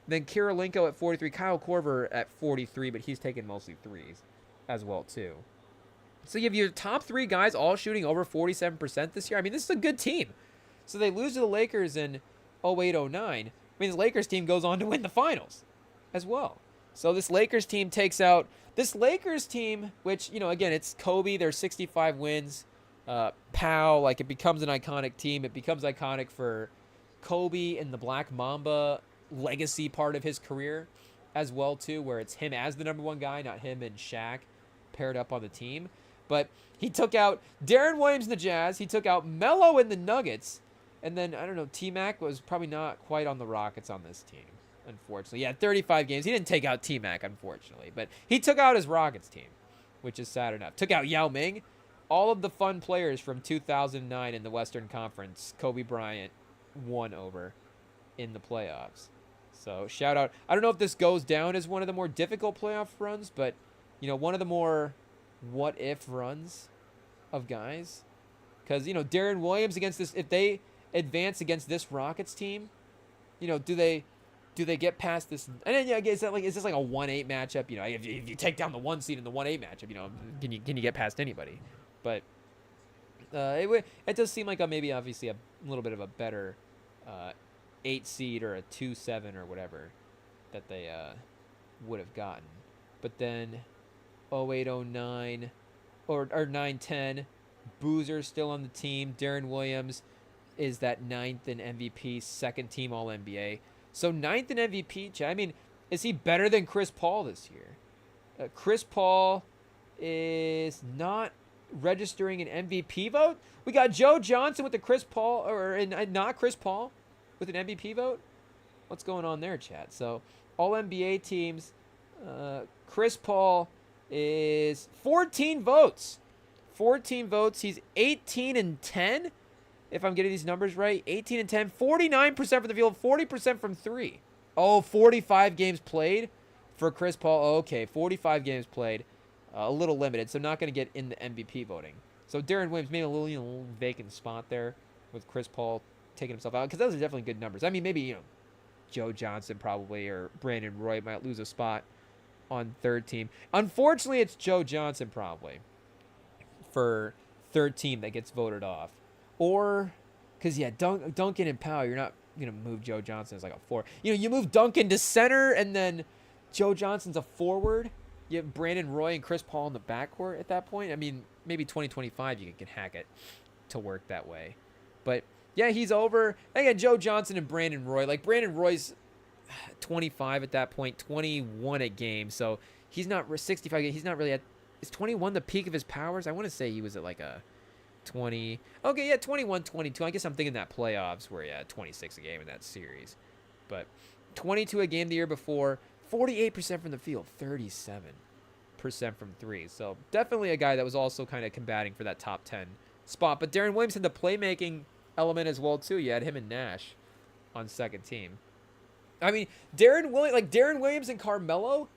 Then Kirilenko at 43, Kyle Korver at 43, but he's taking mostly threes as well too. So you have your top 3 guys all shooting over 47% this year. I mean, this is a good team. So they lose to the Lakers in 08-09. I mean, the Lakers team goes on to win the finals as well. So this Lakers team takes out this Lakers team, which, you know, again, it's Kobe. There's 65 wins. Powell, like, it becomes an iconic team. It becomes iconic for Kobe and the Black Mamba legacy part of his career as well too, where it's him as the number 1 guy, not him and Shaq paired up on the team. But he took out Darren Williams in the Jazz. He took out Melo in the Nuggets. And then, I don't know, T-Mac was probably not quite on the Rockets on this team, unfortunately. Yeah, 35 games. He didn't take out T-Mac, unfortunately. But he took out his Rockets team, which is sad enough. Took out Yao Ming. All of the fun players from 2009 in the Western Conference, Kobe Bryant won over in the playoffs. So, shout out. I don't know if this goes down as one of the more difficult playoff runs, but, you know, one of the more what-if runs of guys. Because, you know, Darren Williams against this, if they advance against this Rockets team, you know, do they get past this? And then, yeah, is this like a 1-8 matchup? You know, if you take down the 1 seed in the 1-8 matchup, you know, can you get past anybody? But it does seem like maybe obviously a little bit of a better 8 seed or a 2-7 or whatever that they would have gotten. But then 08-09 or 9-10, Boozer's still on the team. Darren Williams is that 9th in MVP, 2nd team All-NBA. So 9th in MVP, I mean, is he better than Chris Paul this year? Chris Paul is not registering an MVP vote. We got Joe Johnson with the Chris Paul, or not Chris Paul with an MVP vote. What's going on there, chat? So all NBA teams, Chris Paul is 14 votes. 14 votes. He's 18-10, if I'm getting these numbers right. 18-10, 49% from the field, 40% from 3. Oh, 45 games played for Chris Paul. Oh, okay, 45 games played. A little limited, so not going to get in the MVP voting. So Darren Williams maybe a little vacant spot there with Chris Paul taking himself out, because those are definitely good numbers. I mean, maybe Joe Johnson probably or Brandon Roy might lose a spot on third team. Unfortunately, it's Joe Johnson probably for third team that gets voted off, or because Duncan and Powell, you're not gonna move Joe Johnson as like a four. You move Duncan to center, and then Joe Johnson's a forward. You have Brandon Roy and Chris Paul in the backcourt at that point. I mean, maybe 2025 you can hack it to work that way. But yeah, he's over. Again, Joe Johnson and Brandon Roy. Like, Brandon Roy's 25 at that point, 21 a game. So he's not 65. He's not really at. Is 21 the peak of his powers? I want to say he was at like a 20. Okay, yeah, 21, 22. I guess I'm thinking that playoffs where he had 26 a game in that series. But 22 a game the year before. 48% from the field, 37% from three. So definitely a guy that was also kind of combating for that top 10 spot. But Darren Williams had the playmaking element as well too. You had him and Nash on second team. I mean, Darren Williams and Carmelo,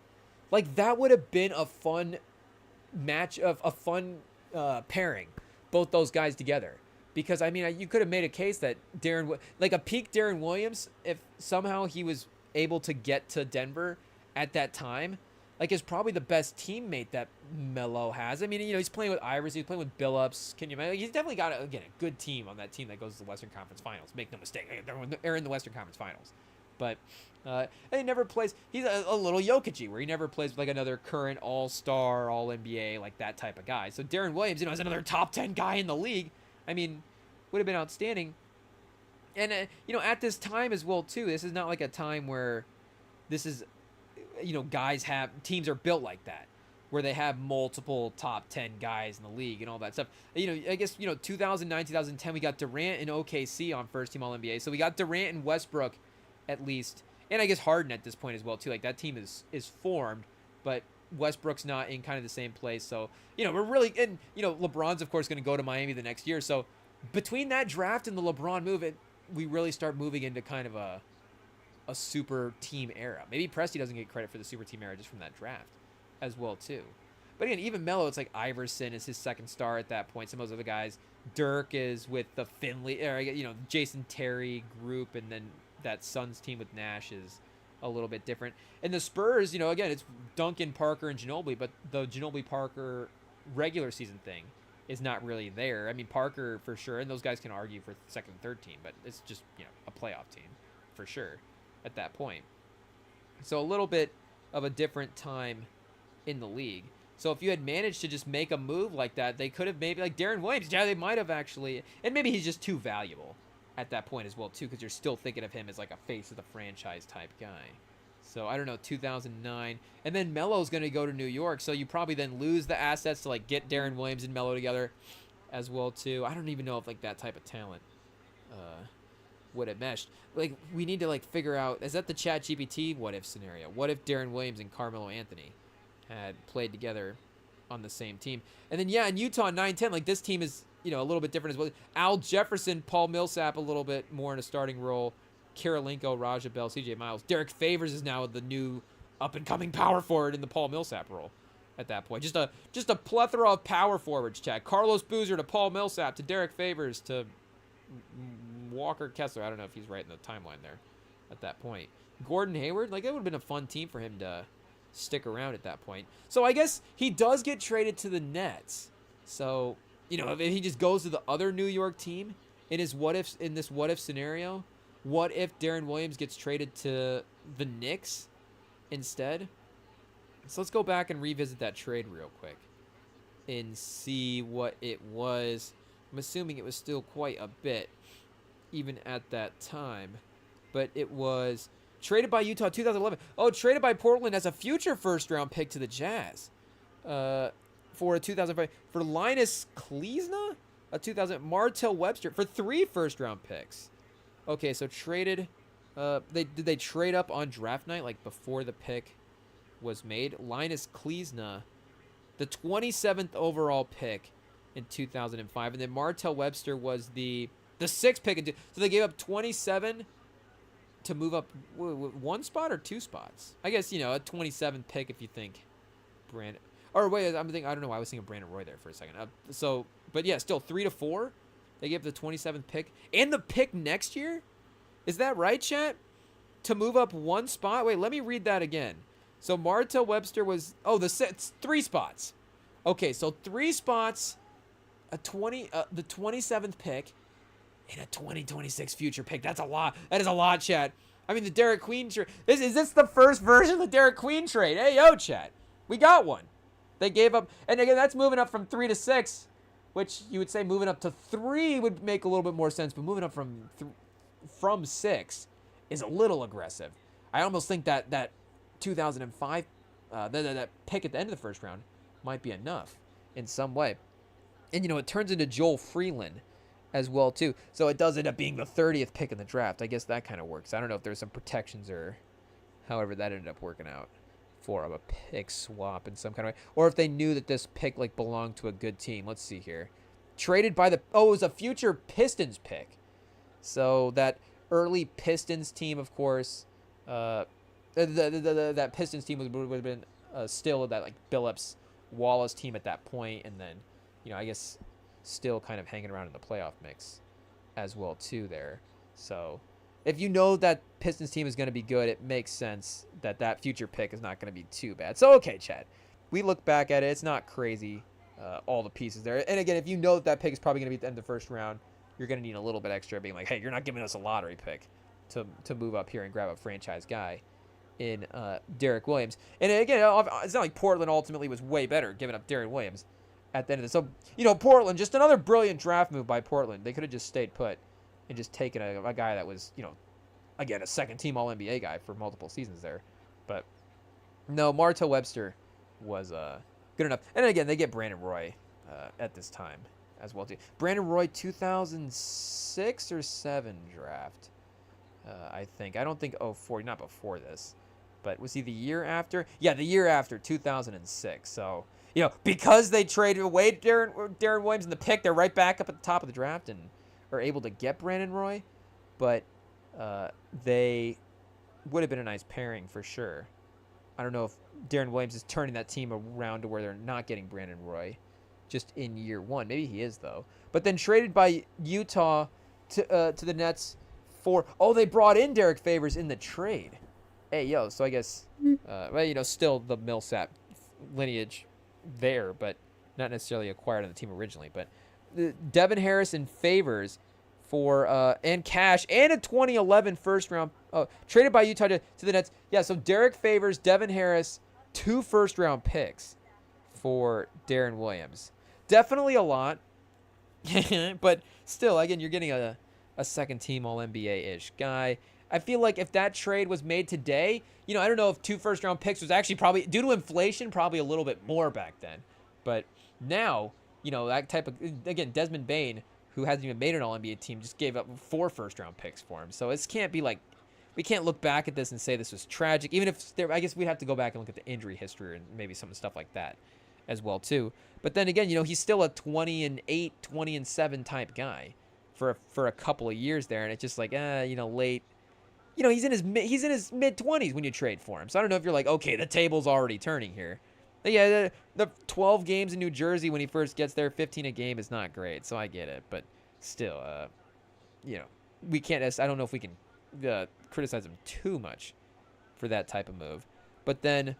like that would have been a fun match of a fun pairing, both those guys together. Because I mean, you could have made a case that like a peak Darren Williams, if somehow he was able to get to Denver at that time, like, is probably the best teammate that Melo has. I mean, he's playing with Iverson, he's playing with Billups. Can you imagine? He's definitely got a good team on that team that goes to the Western Conference Finals. Make no mistake, they're in the Western Conference Finals. But he never plays. He's a little Jokic-y, where he never plays with like another current All-Star, All-NBA, like that type of guy. So Darren Williams, is another top 10 guy in the league. I mean, would have been outstanding. And, at this time as well, too, this is not like a time where this is, teams are built like that, where they have multiple top 10 guys in the league and all that stuff. I guess, 2009, 2010, we got Durant and OKC on first team All-NBA. So we got Durant and Westbrook at least. And I guess Harden at this point as well, too. Like, that team is formed, but Westbrook's not in kind of the same place. So, we're really, and, LeBron's, of course, going to go to Miami the next year. So between that draft and the LeBron move, we really start moving into kind of a super team era. Maybe Presti doesn't get credit for the super team era just from that draft as well too. But again, even Melo, it's like Iverson is his second star at that point. Some of those other guys, Dirk is with the Finley, or Jason Terry group, and then that Suns team with Nash is a little bit different. And the Spurs, again, it's Duncan, Parker, and Ginobili, but the Ginobili Parker regular season thing is not really there. I mean, Parker for sure, and those guys can argue for second and third team, but it's just, a playoff team for sure at that point. So a little bit of a different time in the league. So if you had managed to just make a move like that, they could have maybe, like Darren Williams, yeah, they might have actually, and maybe he's just too valuable at that point as well too, because you're still thinking of him as like a face of the franchise type guy. So I don't know, 2009. And then Melo's going to go to New York. So you probably then lose the assets to like get Darren Williams and Melo together as well too. I don't even know if like that type of talent would have meshed. Like, we need to like figure out, is that the ChatGPT what if scenario? What if Darren Williams and Carmelo Anthony had played together on the same team? And then in Utah 9-10, like this team is, a little bit different as well. Al Jefferson, Paul Millsap a little bit more in a starting role. Karolinko, Raja Bell, CJ Miles. Derek Favors is now the new up-and-coming power forward in the Paul Millsap role at that point. Just a plethora of power forwards, Chad. Carlos Boozer to Paul Millsap to Derek Favors to Walker Kessler. I don't know if he's right in the timeline there at that point. Gordon Hayward, like, it would have been a fun team for him to stick around at that point. So I guess he does get traded to the Nets. So, if he just goes to the other New York team in this what if scenario, what if Darren Williams gets traded to the Knicks instead? So let's go back and revisit that trade real quick and see what it was. I'm assuming it was still quite a bit, even at that time. But it was traded by Utah 2011. Oh, traded by Portland as a future first-round pick to the Jazz for a 2005. For Linus Kleesna, a 2000. Martell Webster for 3 first-round picks. Okay, so traded. Did they trade up on draft night, like before the pick was made? Linus Kleesna, the 27th overall pick in 2005, and then Martell Webster was the 6th pick. So they gave up 27 to move up 1 spot or 2 spots. I guess a 27th pick if you think Brandon. Or wait, I don't know why I was thinking Brandon Roy there for a second. But yeah, still 3 to 4. They gave the 27th pick and the pick next year. Is that right, chat? To move up one spot. Wait, let me read that again. So Martell Webster was it's 3 spots. Okay, so 3 spots, the 27th pick, and a 2026 future pick. That's a lot. That is a lot, chat. I mean, the Derek Queen trade. Is this the first version of the Derek Queen trade? Hey, yo, chat. We got one. They gave up, and again, that's moving up from 3 to 6, which you would say moving up to 3 would make a little bit more sense, but moving up from 6 is a little aggressive. I almost think that 2005, that pick at the end of the first round might be enough in some way. And, it turns into Joel Freeland as well, too. So it does end up being the 30th pick in the draft. I guess that kind of works. I don't know if there's some protections or however that ended up working out for a pick swap in some kind of way. Or if they knew that this pick, belonged to a good team. Let's see here. Traded by it was a future Pistons pick. So that early Pistons team, of course, that Pistons team would have been still that, Billups, Wallace team at that point, and then, I guess still kind of hanging around in the playoff mix as well too there. So if you know that Pistons team is going to be good, it makes sense that future pick is not going to be too bad. So okay, Chad, we look back at it, it's not crazy, all the pieces there. And again, if you know that pick is probably going to be at the end of the first round, you're going to need a little bit extra, being like, hey, you're not giving us a lottery pick to move up here and grab a franchise guy in Derek Williams. And again, it's not like Portland ultimately was way better giving up Darren Williams at the end of this. So, Portland, just another brilliant draft move by Portland. They could have just stayed put and just taken a guy that was, again, a second-team All-NBA guy for multiple seasons there. But, no, Martell Webster was good enough. And again, they get Brandon Roy at this time as well, too. Brandon Roy, 2006 or 7 draft, I think. I don't think 04, not before this. But was he the year after? Yeah, the year after, 2006. So, because they traded away Darren Williams in the pick, they're right back up at the top of the draft and are able to get Brandon Roy. But they would have been a nice pairing for sure. I don't know if Darren Williams is turning that team around to where they're not getting Brandon Roy just in year 1. Maybe he is, though. But then traded by Utah to the Nets for... Oh, they brought in Derek Favors in the trade. Hey, yo, so I guess, still the Millsap lineage there, but not necessarily acquired on the team originally. But Devin Harris and Favors for, and cash, and a 2011 first round, traded by Utah to the Nets. Yeah, so Derek Favors, Devin Harris, 2 first round picks for Darren Williams. Definitely a lot, but still, again, you're getting a second team All-NBA-ish guy. I feel like if that trade was made today, I don't know if 2 first round picks was actually probably, due to inflation, probably a little bit more back then. But now, that type of, again, Desmond Bane, who hasn't even made an All-NBA team, just gave up 4 first round picks for him. So it can't be like, we can't look back at this and say this was tragic. Even if I guess we'd have to go back and look at the injury history and maybe some stuff like that as well too. But then again, he's still a 20-8, 20-7 type guy for a couple of years there, and it's just like, late. He's in his mid-20s when you trade for him. So I don't know if you're like, okay, the table's already turning here. But yeah, the 12 games in New Jersey when he first gets there, 15 a game is not great. So I get it. But still, we can't, I don't know if we can criticize him too much for that type of move. But then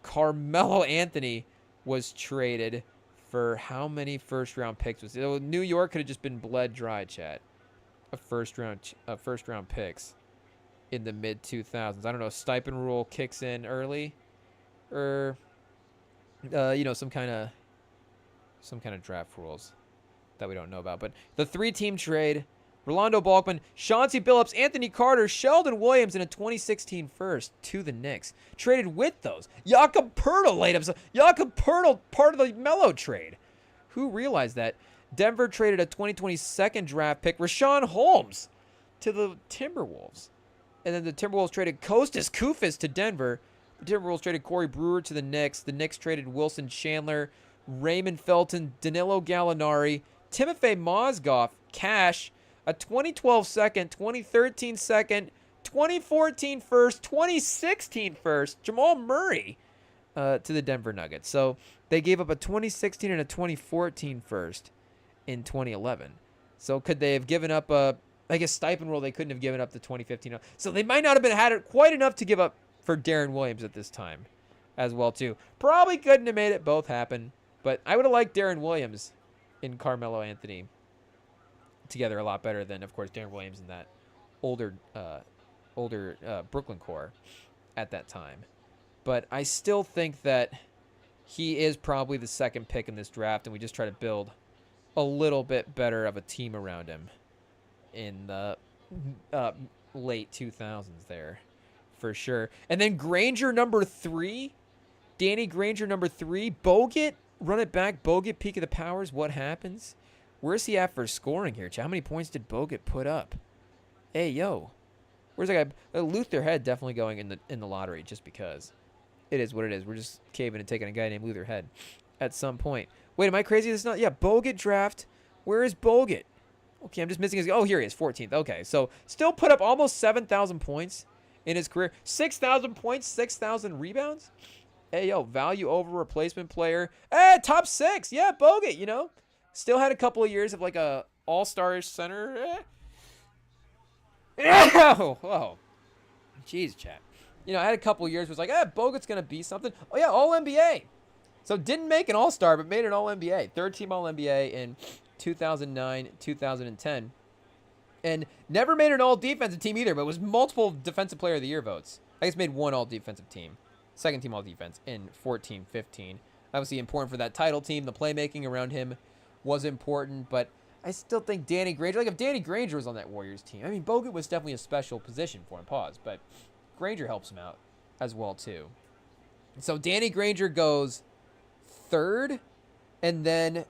Carmelo Anthony was traded for how many first-round picks? New York could have just been bled dry, chat. First-round picks in the mid-2000s. I don't know, stipend rule kicks in early, or some kind of draft rules that we don't know about. But the 3-team trade: Rolando Balkman, Chauncey Billups, Anthony Carter, Sheldon Williams, and a 2016 first to the Knicks. Traded with those. Jakob Poeltl Jakob Poeltl, part of the Melo trade. Who realized that? Denver traded a 2020 second draft pick, Rashawn Holmes, to the Timberwolves. And then the Timberwolves traded Kostas Koufos to Denver. The Timberwolves traded Corey Brewer to the Knicks. The Knicks traded Wilson Chandler, Raymond Felton, Danilo Gallinari, Timofey Mozgov, cash, a 2012 second, 2013 second, 2014 first, 2016 first, Jamal Murray, to the Denver Nuggets. So they gave up a 2016 and a 2014 first in 2011. So could they have given up a, I guess, stipend rule? They couldn't have given up the 2015. So they might not have had it quite enough to give up for Darren Williams at this time as well, too. Probably couldn't have made it both happen. But I would have liked Darren Williams and Carmelo Anthony together a lot better than, of course, Darren Williams and that older Brooklyn core at that time. But I still think that he is probably the second pick in this draft, and we just try to build a little bit better of a team around him in the late 2000s there, for sure. And then Granger number 3, Danny Granger number 3, Bogut, run it back, Bogut, peak of the powers, what happens? Where's he at for scoring here? How many points did Bogut put up? Hey, yo. Where's that guy? Luther Head definitely going in the lottery just because. It is what it is. We're just caving and taking a guy named Luther Head at some point. Wait, am I crazy? This is not. Yeah, Bogut draft. Where is Bogut? Okay, I'm just missing his. Oh, here he is, 14th. Okay, so still put up almost 7,000 points in his career. 6,000 points, 6,000 rebounds. Hey, yo, value over replacement player. Hey, top 6. Yeah, Bogut, you know. Still had a couple of years of like a all-star center. Oh, jeez, chat. You know, I had a couple of years where it was like, Bogut's going to be something. Oh, yeah, All-NBA. So didn't make an All-Star, but made an All-NBA. Third-team All-NBA in 2009, 2010. And never made an All-Defensive team either, but was multiple Defensive Player of the Year votes. I guess made one All-Defensive team. Second-team All-Defense in 14-15. Obviously important for that title team. The playmaking around him was important, but I still think Danny Granger, like if Danny Granger was on that Warriors team, I mean, Bogut was definitely a special position for him, but Granger helps him out as well, too. So Danny Granger goes 3rd, and then,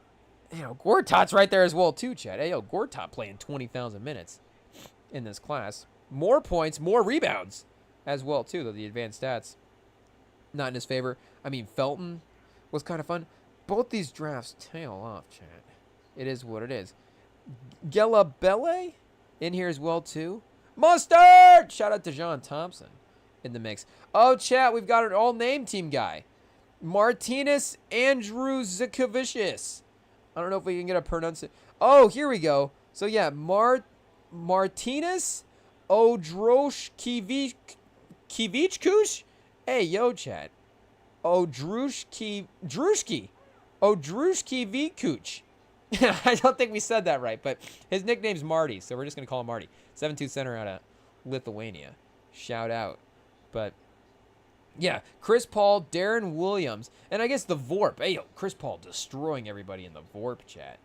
you know, Gortat's right there as well, too, Chad. Hey, yo, Gortat playing 20,000 minutes in this class. More points, more rebounds as well, too, though the advanced stats not in his favor. I mean, Felton was kind of fun. Both these drafts tail off, Chad. It is what it is. Gelabelle in here as well, too. Mustard! Shout out to John Thompson in the mix. Oh, chat, we've got an all-name team guy. Martinez Andruzikavicius. I don't know if we can get a pronunciation. Oh, here we go. So, yeah, Martinez Odroshkivichkush. Hey, yo, chat. Odrushki Vikuch. I don't think we said that right, but his nickname's Marty, so we're just going to call him Marty. 7'2" center out of Lithuania. Shout out. But, yeah, Chris Paul, Darren Williams, and I guess the VORP. Hey, yo, Chris Paul destroying everybody in the VORP chat.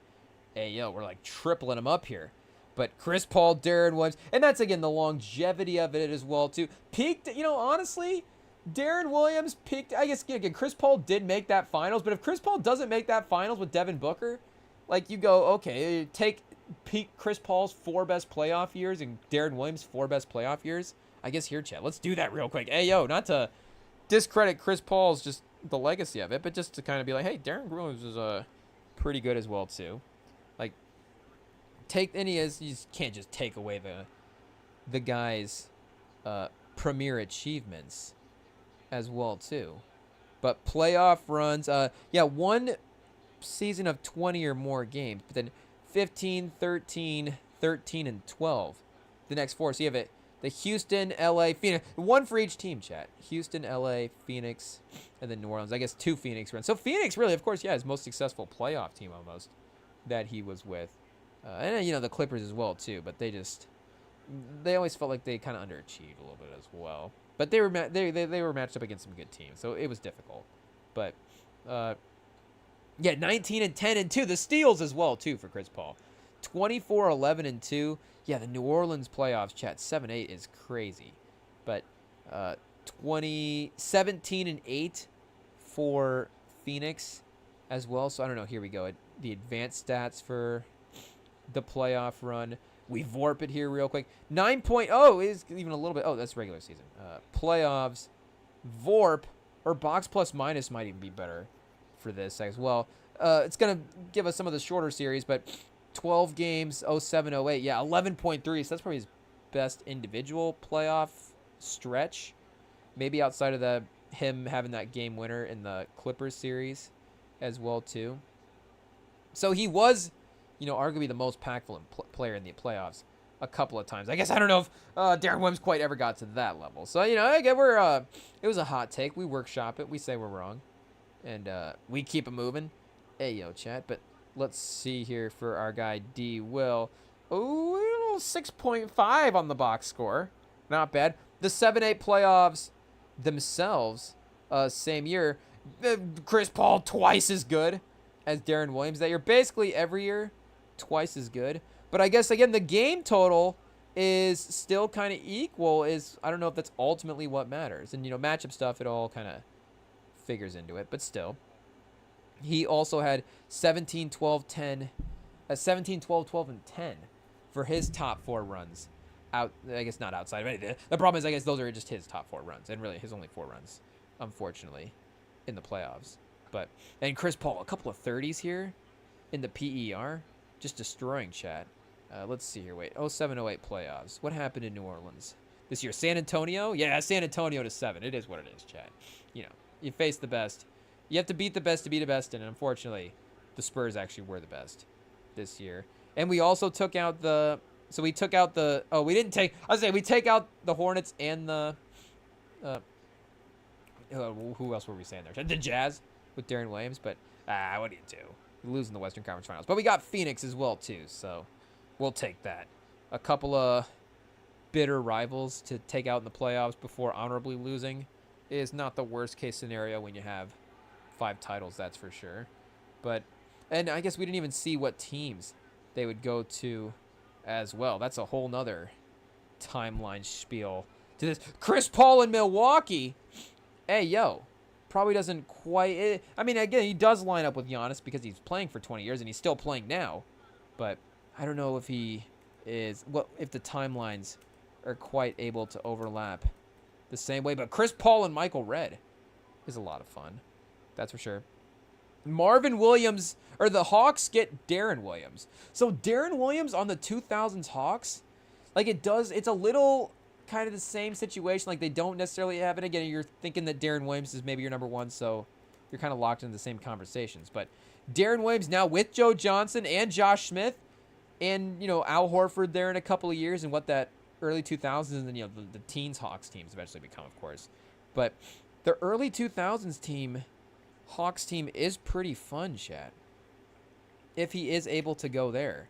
Hey, yo, we're like tripling him up here. But Chris Paul, Darren Williams, and that's, again, the longevity of it as well, too. Peaked, you know, honestly, Darren Williams peaked. I guess, again, Chris Paul did make that finals, but if Chris Paul doesn't make that finals with Devin Booker, like, you go, okay, take peak Chris Paul's 4 best playoff years and Darren Williams' 4 best playoff years. I guess here, Chad, let's do that real quick. Hey, yo, not to discredit Chris Paul's just the legacy of it, but just to kind of be like, hey, Darren Williams is pretty good as well, too. Like, you just can't just take away the guy's premier achievements as well, too. But playoff runs, yeah, one season of 20 or more games, but then 15, 13, 13, and 12 the next 4. So you have the Houston, LA, Phoenix, one for each team, chat. Houston, LA, Phoenix, and then New Orleans. I guess 2 Phoenix runs. So Phoenix really, of course, yeah, his most successful playoff team almost that he was with. And, you know, the Clippers as well, too, but they always felt like they kind of underachieved a little bit as well. But they were matched up against some good teams, so it was difficult. But, yeah, 19 and 10 and 2. The steals as well, too, for Chris Paul. 24, 11 and 2. Yeah, the New Orleans playoffs, chat, 7-8 is crazy. But 17 and 8 for Phoenix as well. So I don't know. Here we go. The advanced stats for the playoff run. We VORP it here real quick. 9.0 is even a little bit. Oh, that's regular season. Playoffs, VORP, or box plus minus might even be better for this as well. It's going to give us some of the shorter series, but 12 games, 07, 08. Yeah, 11.3. So that's probably his best individual playoff stretch. Maybe outside of the him having that game winner in the Clippers series as well too. So he was, arguably the most impactful player in the playoffs a couple of times. I guess I don't know if Darren Williams quite ever got to that level. So, I get it was a hot take. We workshop it. We say we're wrong. And we keep it moving. Hey, yo, chat. But let's see here for our guy D. Will. Oh, 6.5 on the box score. Not bad. The 7-8 playoffs themselves, same year. Chris Paul twice as good as Darren Williams that year. Basically every year, twice as good. But I guess, again, the game total is still kind of equal. I don't know if that's ultimately what matters. And, matchup stuff, it all kind of figures into it. But still, he also had 17, 12, 10, 17, 12, 12, and 10 for his top 4 runs. I guess not outside of anything. The problem is, I guess those are just his top 4 runs. And really, his only 4 runs, unfortunately, in the playoffs. And Chris Paul, a couple of 30s here in the PER. Just destroying chat. Let's see here. Wait. 07-08 playoffs. What happened in New Orleans this year? San Antonio? Yeah, San Antonio to 7. It is what it is, chat. You face the best. You have to beat the best to be the best. And unfortunately, the Spurs actually were the best this year. And we also took out the... So we took out the... Oh, we didn't take... I was saying, we take out the Hornets and the... who else were we saying there? The Jazz with Darren Williams. But, what do you do? We lose in the Western Conference Finals. But we got Phoenix as well, too. So... we'll take that. A couple of bitter rivals to take out in the playoffs before honorably losing is not the worst case scenario when you have 5 titles, that's for sure. And I guess we didn't even see what teams they would go to as well. That's a whole nother timeline spiel to this. Chris Paul in Milwaukee. Hey, yo. Probably doesn't quite... I mean, again, he does line up with Giannis because he's playing for 20 years and he's still playing now. But... I don't know if he is if the timelines are quite able to overlap the same way. But Chris Paul and Michael Redd is a lot of fun. That's for sure. Marvin Williams, or the Hawks get Darren Williams. So Darren Williams on the 2000s Hawks, it's a little kind of the same situation. Like they don't necessarily have it. Again, you're thinking that Darren Williams is maybe your number 1, so you're kind of locked into the same conversations. But Darren Williams now with Joe Johnson and Josh Smith. And, Al Horford there in a couple of years and what that early 2000s and then, the teens Hawks teams eventually become, of course. But the early 2000s Hawks team is pretty fun, chat. If he is able to go there.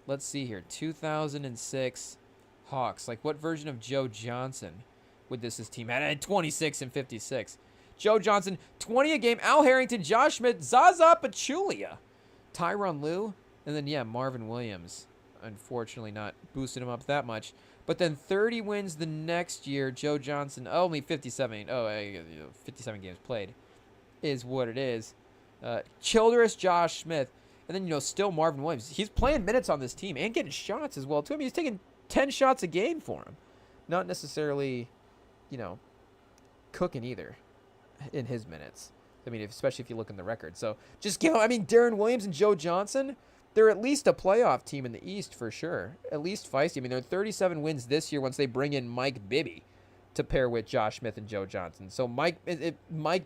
Let's see here. 2006 Hawks. What version of Joe Johnson would this team have? Had 26 and 56. Joe Johnson, 20 a game. Al Harrington, Josh Smith, Zaza Pachulia, Tyronn Lue. And then, Marvin Williams, unfortunately not boosted him up that much. But then 30 wins the next year. Joe Johnson, only 57. 57 games played is what it is. Childress, Josh Smith. And then, still Marvin Williams. He's playing minutes on this team and getting shots as well, too. I mean, he's taking 10 shots a game for him. Not necessarily, cooking either in his minutes. I mean, especially if you look in the record. So, Darren Williams and Joe Johnson... they're at least a playoff team in the East for sure. At least feisty. I mean, they're 37 wins this year once they bring in Mike Bibby to pair with Josh Smith and Joe Johnson. So Mike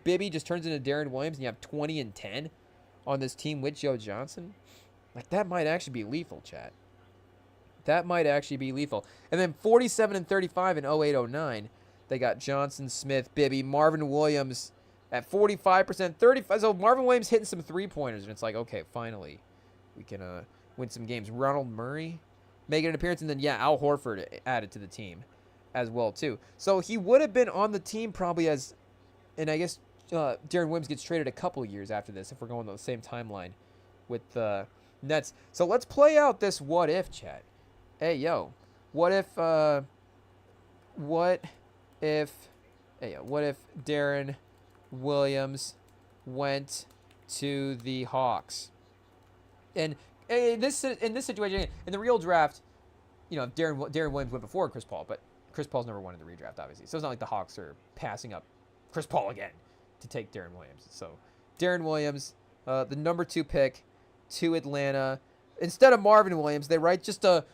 Bibby just turns into Darren Williams and you have 20 and 10 on this team with Joe Johnson. That might actually be lethal, chat. That might actually be lethal. And then 47 and 35 in 08-09. They got Johnson, Smith, Bibby, Marvin Williams at 45%, 35. So Marvin Williams hitting some 3-pointers and it's okay, finally. We can win some games. Ronald Murray making an appearance. And then, Al Horford added to the team as well, too. So he would have been on the team probably as... And I guess Darren Williams gets traded a couple years after this if we're going on the same timeline with the Nets. So let's play out this what-if, chat. Hey, yo. What if Darren Williams went to the Hawks? And in this situation, in the real draft, Darren Williams went before Chris Paul, but Chris Paul's number 1 in the redraft, obviously. So it's not like the Hawks are passing up Chris Paul again to take Darren Williams. So Darren Williams, the number 2 pick to Atlanta. Instead of Marvin Williams, they write just a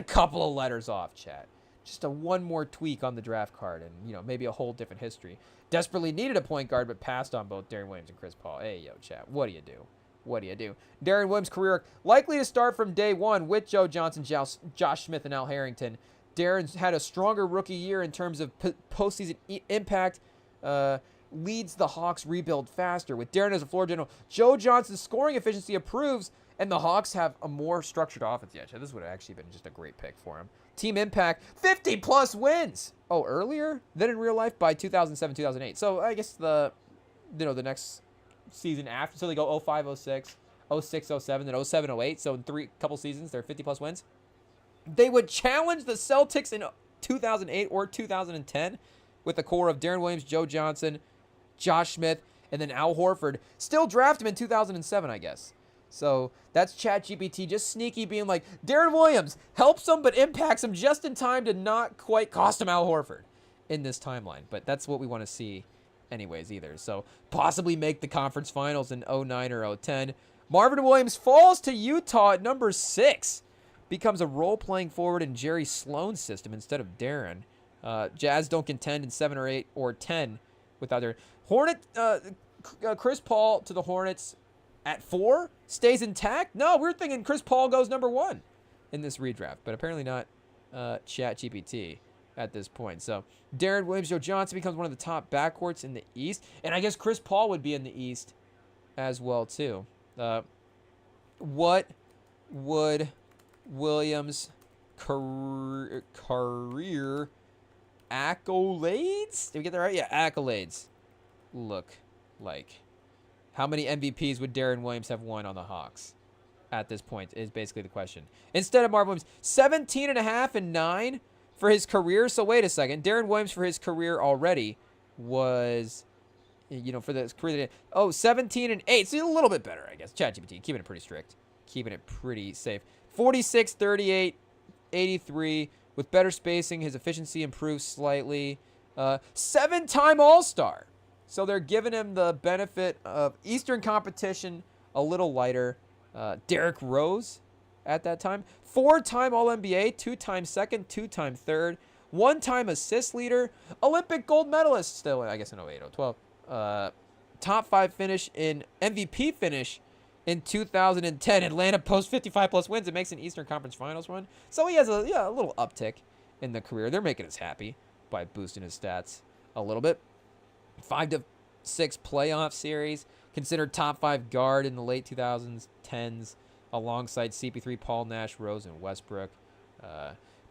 couple of letters off, chat. Just a one more tweak on the draft card and, you know, maybe a whole different history. Desperately needed a point guard, but passed on both Darren Williams and Chris Paul. Hey, yo, chat. What do you do? What do you do? Darren Williams' career likely to start from day one with Joe Johnson, Josh Smith, and Al Harrington. Darren's had a stronger rookie year in terms of postseason impact. Leads the Hawks rebuild faster. With Darren as a floor general, Joe Johnson's scoring efficiency improves, and the Hawks have a more structured offense. Yeah, this would have actually been just a great pick for him. Team impact, 50-plus wins. Oh, earlier than in real life by 2007, 2008. So I guess the next season after, so they go 05, 06, 06, 07, then 07, 08. So in couple seasons, they're 50-plus wins. They would challenge the Celtics in 2008 or 2010 with a core of Darren Williams, Joe Johnson, Josh Smith, and then Al Horford. Still draft him in 2007, I guess. So that's ChatGPT just sneaky being like, Darren Williams helps him but impacts him just in time to not quite cost him Al Horford in this timeline. But that's what we want to see anyways either. So possibly make the conference finals in 09 or 010. Marvin Williams falls to Utah at number 6. Becomes a role-playing forward in Jerry Sloan's system instead of Darren. Jazz don't contend in 7 or 8 or 10 without their Chris Paul to the Hornets at 4 stays intact. No, we're thinking Chris Paul goes number 1 in this redraft, but apparently not ChatGPT at this point. So Darren Williams, Joe Johnson becomes one of the top backcourts in the East, and I guess Chris Paul would be in the East as well too. What would Williams' career accolades? Did we get that right? Yeah, accolades. Look like. How many MVPs would Darren Williams have won on the Hawks at this point is basically the question. Instead of Marvin Williams, 17.5 and 9 for his career. So wait a second. Darren Williams for his career already was, for the career. 17 and 8. So a little bit better, I guess. ChatGPT, keeping it pretty strict. Keeping it pretty safe. 46, 38, 83. With better spacing, his efficiency improves slightly. 7-time All-Star. So they're giving him the benefit of Eastern competition, a little lighter. Derrick Rose at that time. 4-time All-NBA, 2-time second, 2-time third. 1-time assist leader. Olympic gold medalist still, I guess in 08, 012. Top 5 finish in MVP finish in 2010. Atlanta posts 55-plus wins. It makes an Eastern Conference Finals run. So he has a little uptick in the career. They're making us happy by boosting his stats a little bit. 5 to 6 playoff series. Considered top 5 guard in the late 2010s alongside CP3, Paul Nash, Rose, and Westbrook.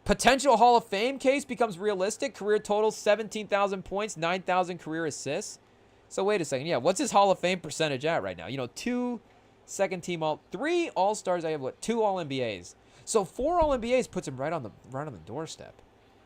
Potential Hall of Fame case becomes realistic. Career total 17,000 points, 9,000 career assists. So wait a second. Yeah, what's his Hall of Fame percentage at right now? 2 second team 3 All-Stars. I have 2 All-NBAs. So 4 All-NBAs puts him right on the doorstep.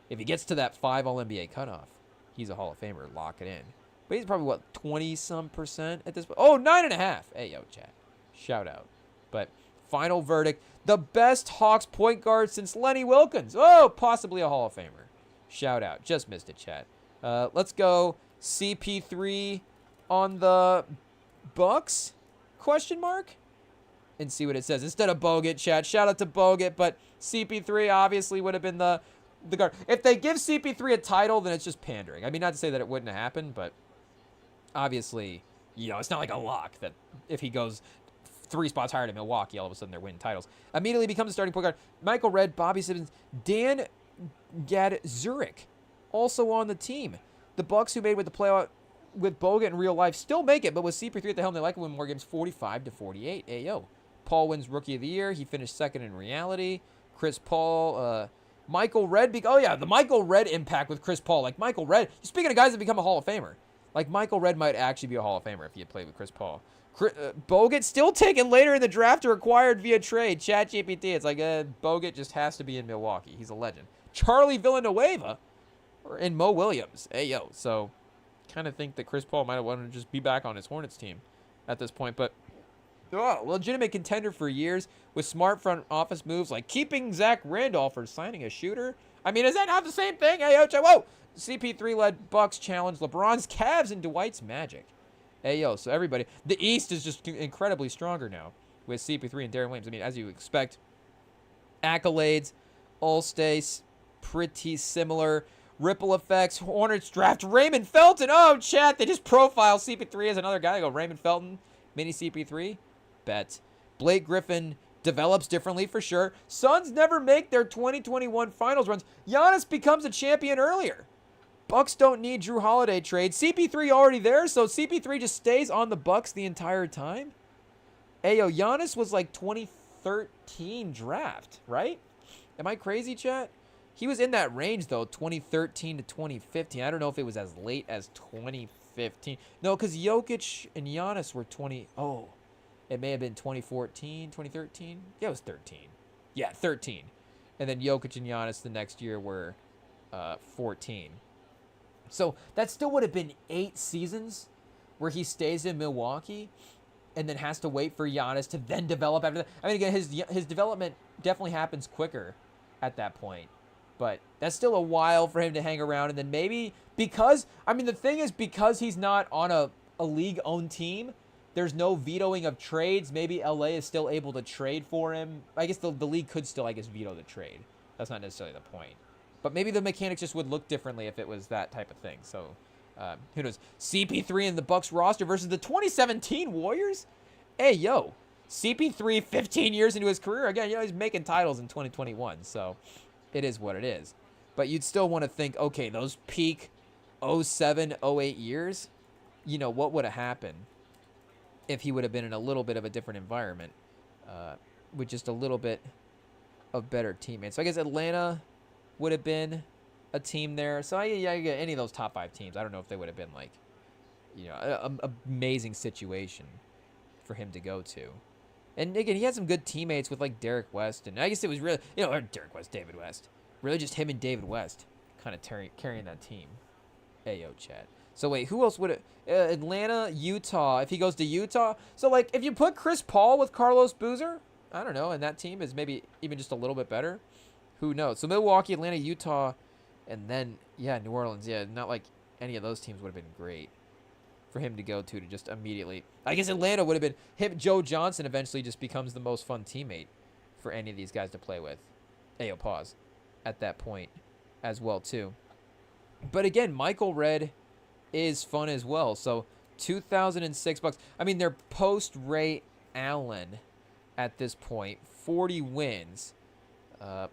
If he gets to that 5 All-NBA cutoff, he's a Hall of Famer. Lock it in. But he's probably, 20-some% at this point? Oh, 9.5. Hey, yo, chat. Shout out. But final verdict, the best Hawks point guard since Lenny Wilkins. Oh, possibly a Hall of Famer. Shout out. Just missed it, chat. Let's go CP3 on the Bucks? Question mark? And see what it says. Instead of Bogut, chat. Shout out to Bogut, but CP3 obviously would have been the guard. If they give CP3 a title, then it's just pandering. I mean, not to say that it wouldn't have happened, but obviously, it's not like a lock that if he goes 3 spots higher to Milwaukee, all of a sudden they're winning titles. Immediately becomes a starting point guard. Michael Redd, Bobby Simmons, Dan Gadzuric, also on the team. The Bucks, who made with the playoff with Bogut in real life, still make it, but with CP3 at the helm, they like to win more games, 45 to 48. Ayo. Paul wins Rookie of the Year. He finished second in reality. Chris Paul, Michael Redd. The Michael Redd impact with Chris Paul. Like Michael Redd, speaking of guys that become a Hall of Famer, like Michael Redd might actually be a Hall of Famer if he had played with Chris Paul. Bogut still taken later in the draft or acquired via trade. ChatGPT, it's like Bogut just has to be in Milwaukee. He's a legend. Charlie Villanueva and Mo Williams. Ayo. So kind of think that Chris Paul might have wanted to just be back on his Hornets team at this point, but legitimate contender for years with smart front office moves like keeping Zach Randolph or signing a shooter. I mean, is that not the same thing? Whoa! CP3-led Bucks challenge LeBron's Cavs and Dwight's Magic. So everybody. The East is just incredibly stronger now with CP3 and Darren Williams. I mean, as you expect, accolades, all-stay pretty similar. Ripple effects. Hornets draft Raymond Felton. Oh, chat, they just profile CP3 as another guy. I go, Raymond Felton, mini CP3. Bet. Blake Griffin develops differently for sure. Suns never make their 2021 finals runs. Giannis becomes a champion earlier. Bucks don't need Drew Holiday trade. CP3 already there, so CP3 just stays on the Bucks the entire time. Ayo, Giannis was like 2013 draft, right? Am I crazy, chat? He was in that range, though, 2013 to 2015. I don't know if it was as late as 2015. No, because Jokic and Giannis were 20... Oh, it may have been 2014, 2013. Yeah, it was 13. Yeah, 13. And then Jokic and Giannis the next year were 14. So that still would have been 8 seasons where he stays in Milwaukee and then has to wait for Giannis to then develop after that. I mean, again, his development definitely happens quicker at that point. But that's still a while for him to hang around. And then maybe because, I mean, the thing is, because he's not on a league-owned team, there's no vetoing of trades. Maybe LA is still able to trade for him. I guess the league could still, veto the trade. That's not necessarily the point. But maybe the mechanics just would look differently if it was that type of thing. So, who knows? CP3 in the Bucks roster versus the 2017 Warriors? Hey, yo. CP3, 15 years into his career. Again, he's making titles in 2021. So, it is what it is. But you'd still want to think, okay, those peak 07, 08 years, what would have happened if he would have been in a little bit of a different environment with just a little bit of better teammates. So I guess Atlanta would have been a team there. So I get any of those top 5 teams. I don't know if they would have been like, an amazing situation for him to go to. And again, he had some good teammates with like Derek West, and I guess it was really, Derek West, David West, really just him and David West kind of carrying that team. Ayo, chat. So wait, who else would it? Atlanta, Utah. If he goes to Utah, so like if you put Chris Paul with Carlos Boozer, I don't know, and that team is maybe even just a little bit better. Who knows? So Milwaukee, Atlanta, Utah, and then New Orleans. Yeah, not like any of those teams would have been great for him to go to just immediately. I guess Atlanta would have been him. Joe Johnson eventually just becomes the most fun teammate for any of these guys to play with. Ayo, pause at that point as well too. But again, Michael Redd is fun as well. So 2006 Bucks. I mean, they're post Ray Allen at this point. 40 wins.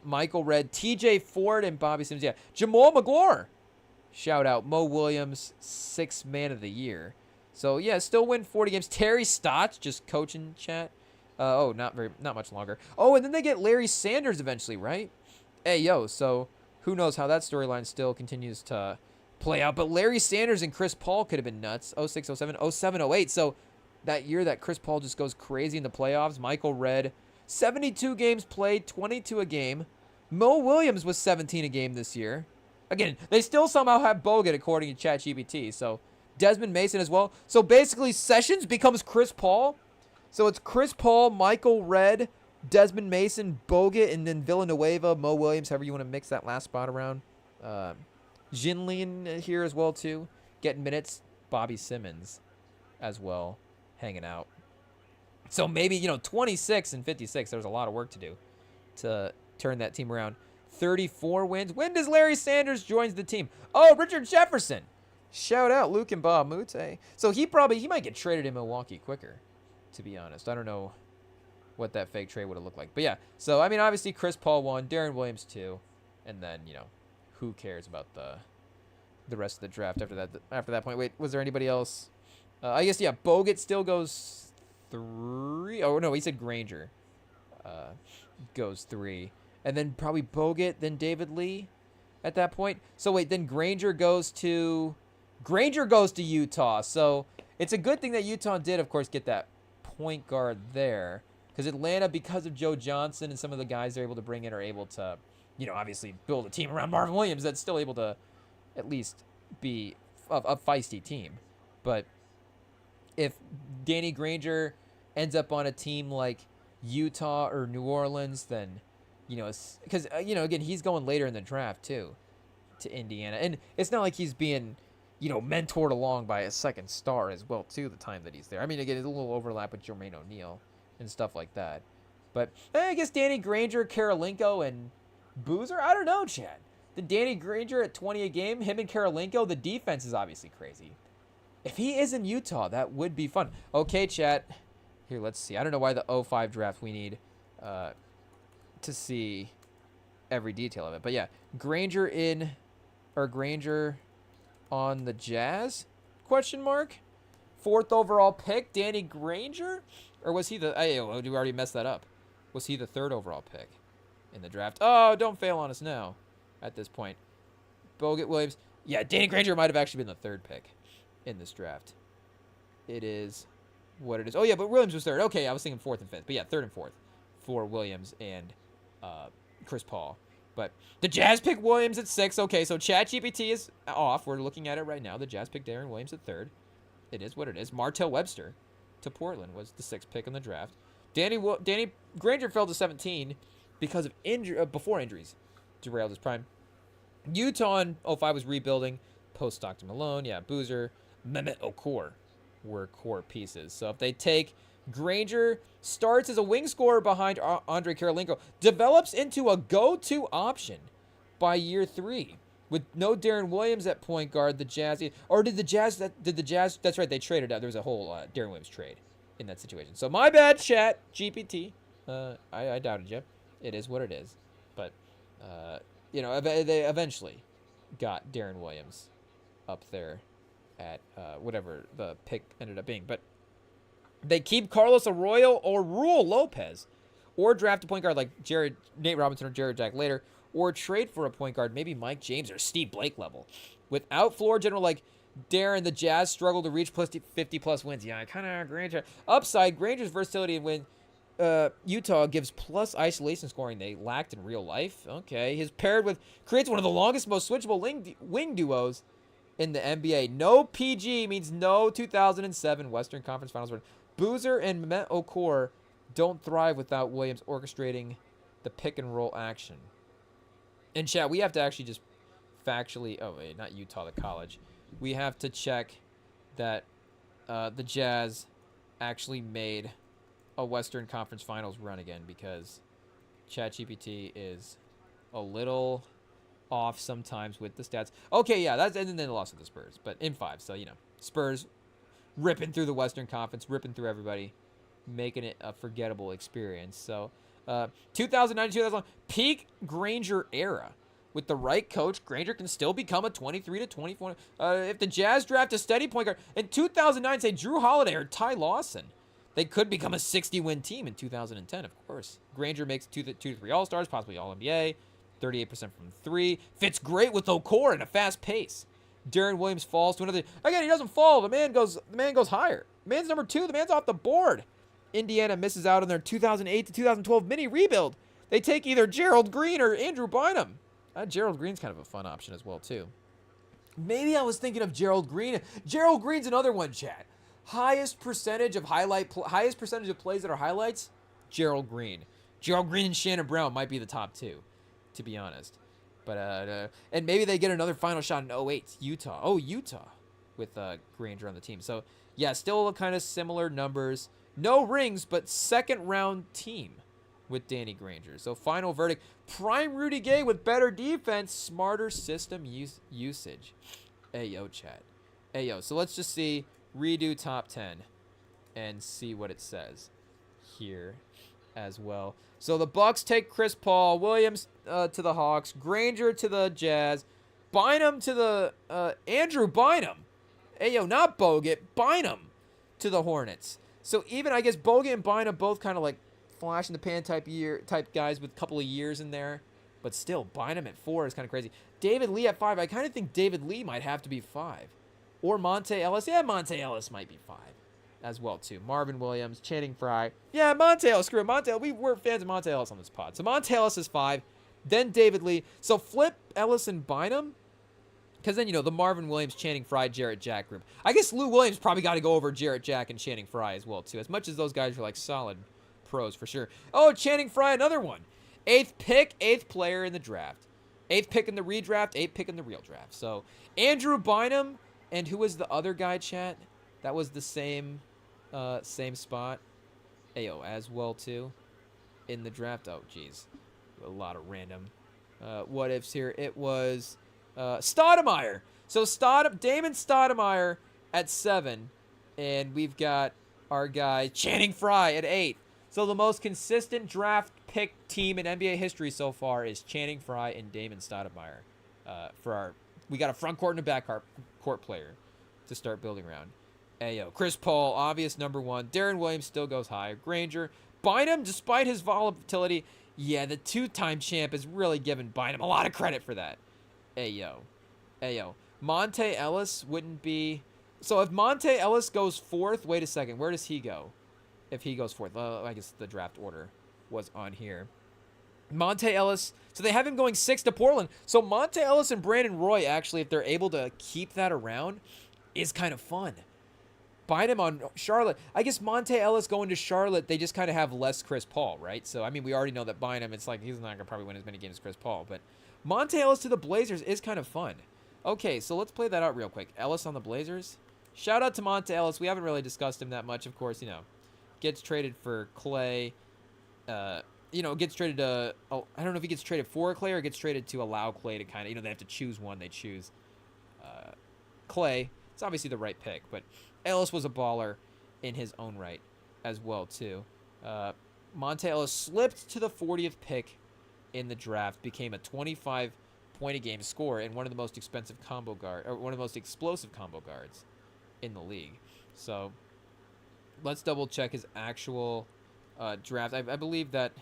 Michael Redd, TJ Ford, and Bobby Sims. Yeah, Jamal McGlure. Shout out. Mo Williams, 6th man of the year. So, yeah, still win 40 games. Terry Stotts, just coaching chat. Not much longer. Oh, and then they get Larry Sanders eventually, right? Hey, yo, so who knows how that storyline still continues to play out. But Larry Sanders and Chris Paul could have been nuts. 06, 07, 07, 08. So that year that Chris Paul just goes crazy in the playoffs. Michael Redd, 72 games played, 22 a game. Mo Williams was 17 a game this year. Again, they still somehow have Bogut according to ChatGPT. So Desmond Mason as well. So basically Sessions becomes Chris Paul. So it's Chris Paul, Michael Redd, Desmond Mason, Bogut, and then Villanueva, Mo Williams, however you want to mix that last spot around. Jinlian here as well too. Getting minutes. Bobby Simmons as well hanging out. So maybe, 26 and 56, there's a lot of work to do to turn that team around. 34 wins. When does Larry Sanders joins the team? Oh, Richard Jefferson. Shout out Luke and Bob Mute. So he might get traded in Milwaukee quicker, to be honest. I don't know what that fake trade would have looked like. But yeah, so I mean, obviously Chris Paul 1, Darren Williams 2, and then, who cares about the rest of the draft after that point. Wait, was there anybody else? I guess, Bogut still goes 3. Oh, no, he said Granger goes 3. And then probably Bogut, then David Lee at that point. So wait, then Granger goes to Utah. So it's a good thing that Utah did, of course, get that point guard there. Because Atlanta, because of Joe Johnson and some of the guys they're able to bring in, are able to, obviously build a team around Marvin Williams that's still able to at least be a feisty team. But if Danny Granger ends up on a team like Utah or New Orleans, then, because, again, he's going later in the draft, too, to Indiana. And it's not like he's being, mentored along by a second star as well, too, the time that he's there. I mean, again, there's a little overlap with Jermaine O'Neal and stuff like that. But I guess Danny Granger, Karolinko, and Boozer, I don't know, Chad. Then Danny Granger at 20 a game. Him and Karolinko. The defense is obviously crazy. If he is in Utah, that would be fun. Okay, chat. Here, let's see. I don't know why the 05 draft we need to see every detail of it. But yeah, Granger on the Jazz? Question mark. 4th overall pick, Danny Granger? Or was he the... Oh, we already messed that up. Was he the 3rd overall pick in the draft? Oh, don't fail on us now at this point. Bogut Williams. Yeah, Danny Granger might have actually been the 3rd pick in this draft. It is what it is. Oh, yeah, but Williams was 3rd. Okay, I was thinking 4th and 5th. But yeah, 3rd and 4th for Williams and Chris Paul. But the Jazz pick Williams at 6. Okay, so ChatGPT is off. We're looking at it right now. The Jazz picked Darren Williams at 3rd. It is what it is. Martell Webster to Portland was the 6th pick in the draft. Danny Granger fell to 17 because of before injuries derailed his prime. Utah in 05 was rebuilding. Post Stockton Malone. Yeah, Boozer. Mehmet Okur were core pieces. So if they take Granger, starts as a wing scorer behind Andre Karolinko, develops into a go-to option by year 3 with no Darren Williams at point guard. The Jazz, or did the Jazz? That's right. They traded out. There was a whole Darren Williams trade in that situation. So my bad, chat GPT. I doubted you. It is what it is. But they eventually got Darren Williams up there at whatever the pick ended up being. But they keep Carlos Arroyo or Ruel Lopez, or draft a point guard like Nate Robinson or Jared Jack later, or trade for a point guard, maybe Mike James or Steve Blake level. Without floor general like Darren, the Jazz struggle to reach 50-plus wins. Yeah, I kind of agree. Upside, Granger's versatility when Utah gives plus isolation scoring they lacked in real life. Okay, his creates one of the longest, most switchable wing duos in the NBA. No PG means no 2007 Western Conference Finals run. Boozer and Mehmet Okur don't thrive without Williams orchestrating the pick and roll action. In chat, we have to actually just factually... Oh, wait, not Utah, the college. We have to check that the Jazz actually made a Western Conference Finals run again, because ChatGPT is a little off sometimes with the stats. Okay, yeah, and then they lost to the Spurs, but in 5. So, Spurs ripping through the Western Conference, ripping through everybody, making it a forgettable experience. So, 2009-2011, peak Granger era. With the right coach, Granger can still become a 23 to 24. If the Jazz draft a steady point guard in 2009, say Drew Holiday or Ty Lawson, they could become a 60-win team in 2010. Of course, Granger makes 2 to 3 All-Stars, possibly All-NBA, 38% from 3. Fits great with Okur and a fast pace. Darren Williams falls to another. Again, he doesn't fall. The man goes higher. The man's number 2. The man's off the board. Indiana misses out on their 2008 to 2012 mini rebuild. They take either Gerald Green or Andrew Bynum. Gerald Green's kind of a fun option as well, too. Maybe I was thinking of Gerald Green. Gerald Green's another one, chat. Highest percentage of plays that are highlights, Gerald Green. Gerald Green and Shannon Brown might be the top 2, to be honest. But and maybe they get another final shot in 08, Utah. Oh, Utah, with Granger on the team. So, yeah, still kind of similar numbers. No rings, but second-round team with Danny Granger. So, final verdict, prime Rudy Gay with better defense, smarter system usage. Ayo, chat. Ayo. So, let's just see, redo top 10 and see what it says here as well. So, the Bucks take Chris Paul, Williams to the Hawks, Granger to the Jazz, Bynum to the Andrew Bynum. Ayo, not Bogut, Bynum to the Hornets. So even, I guess, Bogut and Bynum both kind of like flash in the pan type guys with a couple of years in there. But still, Bynum at 4 is kind of crazy. David Lee at 5. I kind of think David Lee might have to be 5. Or Monte Ellis. Yeah, Monte Ellis might be 5 as well, too. Marvin Williams, Channing Frye. Yeah, Monte Ellis. Screw it. We're fans of Monte Ellis on this pod. So Monte Ellis is 5. Then David Lee. So flip Ellis and Bynum. Because then, the Marvin Williams, Channing Frye, Jarrett Jack group. I guess Lou Williams probably got to go over Jarrett Jack and Channing Frye as well, too. As much as those guys are, like, solid pros for sure. Oh, Channing Frye, another one. 8th pick, 8th player in the draft. 8th pick in the redraft, 8th pick in the real draft. So, Andrew Bynum, and who was the other guy, chat? That was the same spot. Ayo, as well, too, in the draft. Oh, geez. A lot of random what ifs here. It was Stoudemire. So Damon Stoudemire at 7, and we've got our guy Channing Frye at 8. So the most consistent draft pick team in NBA history so far is Channing Frye and Damon Stoudemire. We got a front court and a back court player to start building around. Ayo, Chris Paul, obvious number 1. Darren Williams still goes higher. Granger, Bynum, despite his volatility, yeah, the 2-time champ is really giving Bynum a lot of credit for that. Ayo. Monte Ellis wouldn't be. So if Monte Ellis goes 4th, wait a second, where does he go? If he goes 4th, I guess the draft order was on here. Monte Ellis, so they have him going 6th to Portland. So Monte Ellis and Brandon Roy, actually, if they're able to keep that around, is kind of fun. Bynum on Charlotte. I guess Monte Ellis going to Charlotte, they just kind of have less Chris Paul, right? So, I mean, we already know that Bynum, it's like he's not going to probably win as many games as Chris Paul. But Monte Ellis to the Blazers is kind of fun. Okay, so let's play that out real quick. Ellis on the Blazers. Shout out to Monte Ellis. We haven't really discussed him that much, of course, Gets traded for Clay. Gets traded to, I don't know if he gets traded for Clay or gets traded to allow Clay to kind of, they have to choose one. They choose Clay. It's obviously the right pick, but Ellis was a baller in his own right as well, too. Monte Ellis slipped to the 40th pick in the draft, became a 25-point-a-game scorer and one of the most expensive one of the most explosive combo guards in the league. So let's double check his actual draft. I believe that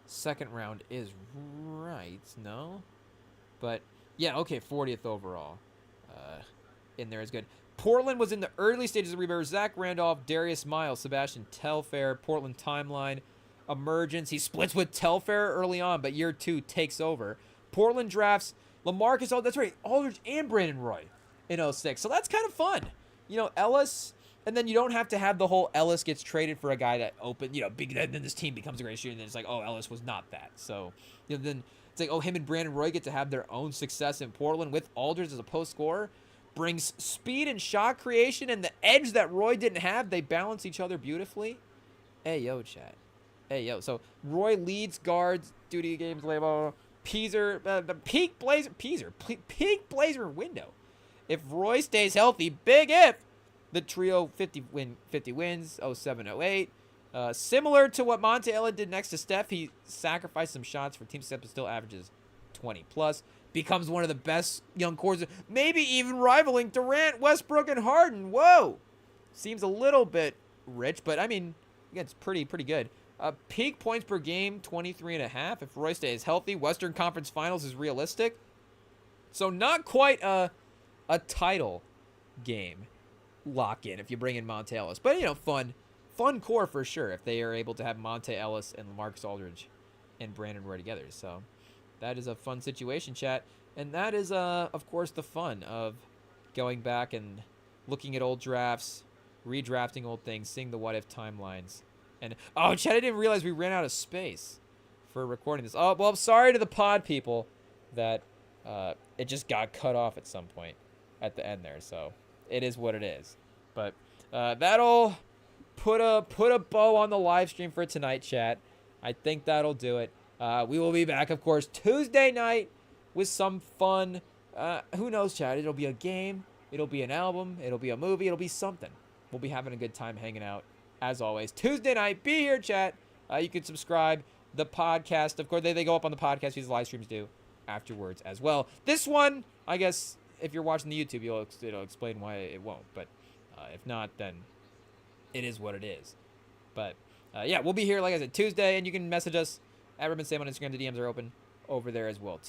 second round is right, no? But yeah, okay, 40th overall. In there is good. Portland was in the early stages of rebuild. Zach Randolph, Darius Miles, Sebastian Telfair, Portland timeline, emergence. He splits with Telfair early on, but year 2 takes over. Portland drafts LaMarcus, that's right, Aldridge and Brandon Roy in 06. So that's kind of fun. Ellis, and then you don't have to have the whole Ellis gets traded for a guy that then this team becomes a great shooter, and then it's like, oh, Ellis was not that. So, then it's like, oh, him and Brandon Roy get to have their own success in Portland with Aldridge as a post scorer. Brings speed and shot creation and the edge that Roy didn't have. They balance each other beautifully. Hey, yo, chat. Hey, yo. So, Roy leads guards, duty games, label. Peaser, the peak Blazer window. If Roy stays healthy, big if, the trio 50 wins, 07-08. Similar to what Monte Ellis did next to Steph, he sacrificed some shots for team Steph, but still averages 20+. Becomes one of the best young cores, maybe even rivaling Durant, Westbrook, and Harden. Whoa! Seems a little bit rich, but I mean, again, it's pretty good. Peak points per game, 23.5. If Roy stays healthy, Western Conference Finals is realistic. So not quite a title game lock-in if you bring in Monte Ellis. But, fun core for sure if they are able to have Monte Ellis and LaMarcus Aldridge and Brandon Roy together. So that is a fun situation, chat. And that is, of course, the fun of going back and looking at old drafts, redrafting old things, seeing the what-if timelines. And, oh, chat, I didn't realize we ran out of space for recording this. Oh, well, I'm sorry to the pod people that it just got cut off at some point at the end there. So it is what it is. But that'll put a bow on the live stream for tonight, chat. I think that'll do it. We will be back, of course, Tuesday night with some fun. Who knows, chat? It'll be a game. It'll be an album. It'll be a movie. It'll be something. We'll be having a good time hanging out, as always. Tuesday night, be here, chat. You can subscribe. The podcast, of course, they go up on the podcast. These live streams do afterwards as well. This one, I guess, if you're watching the YouTube, it'll explain why it won't. But if not, then it is what it is. But, yeah, we'll be here, like I said, Tuesday. And you can message us at ReminTonm on Instagram. The DMs are open over there as well, too.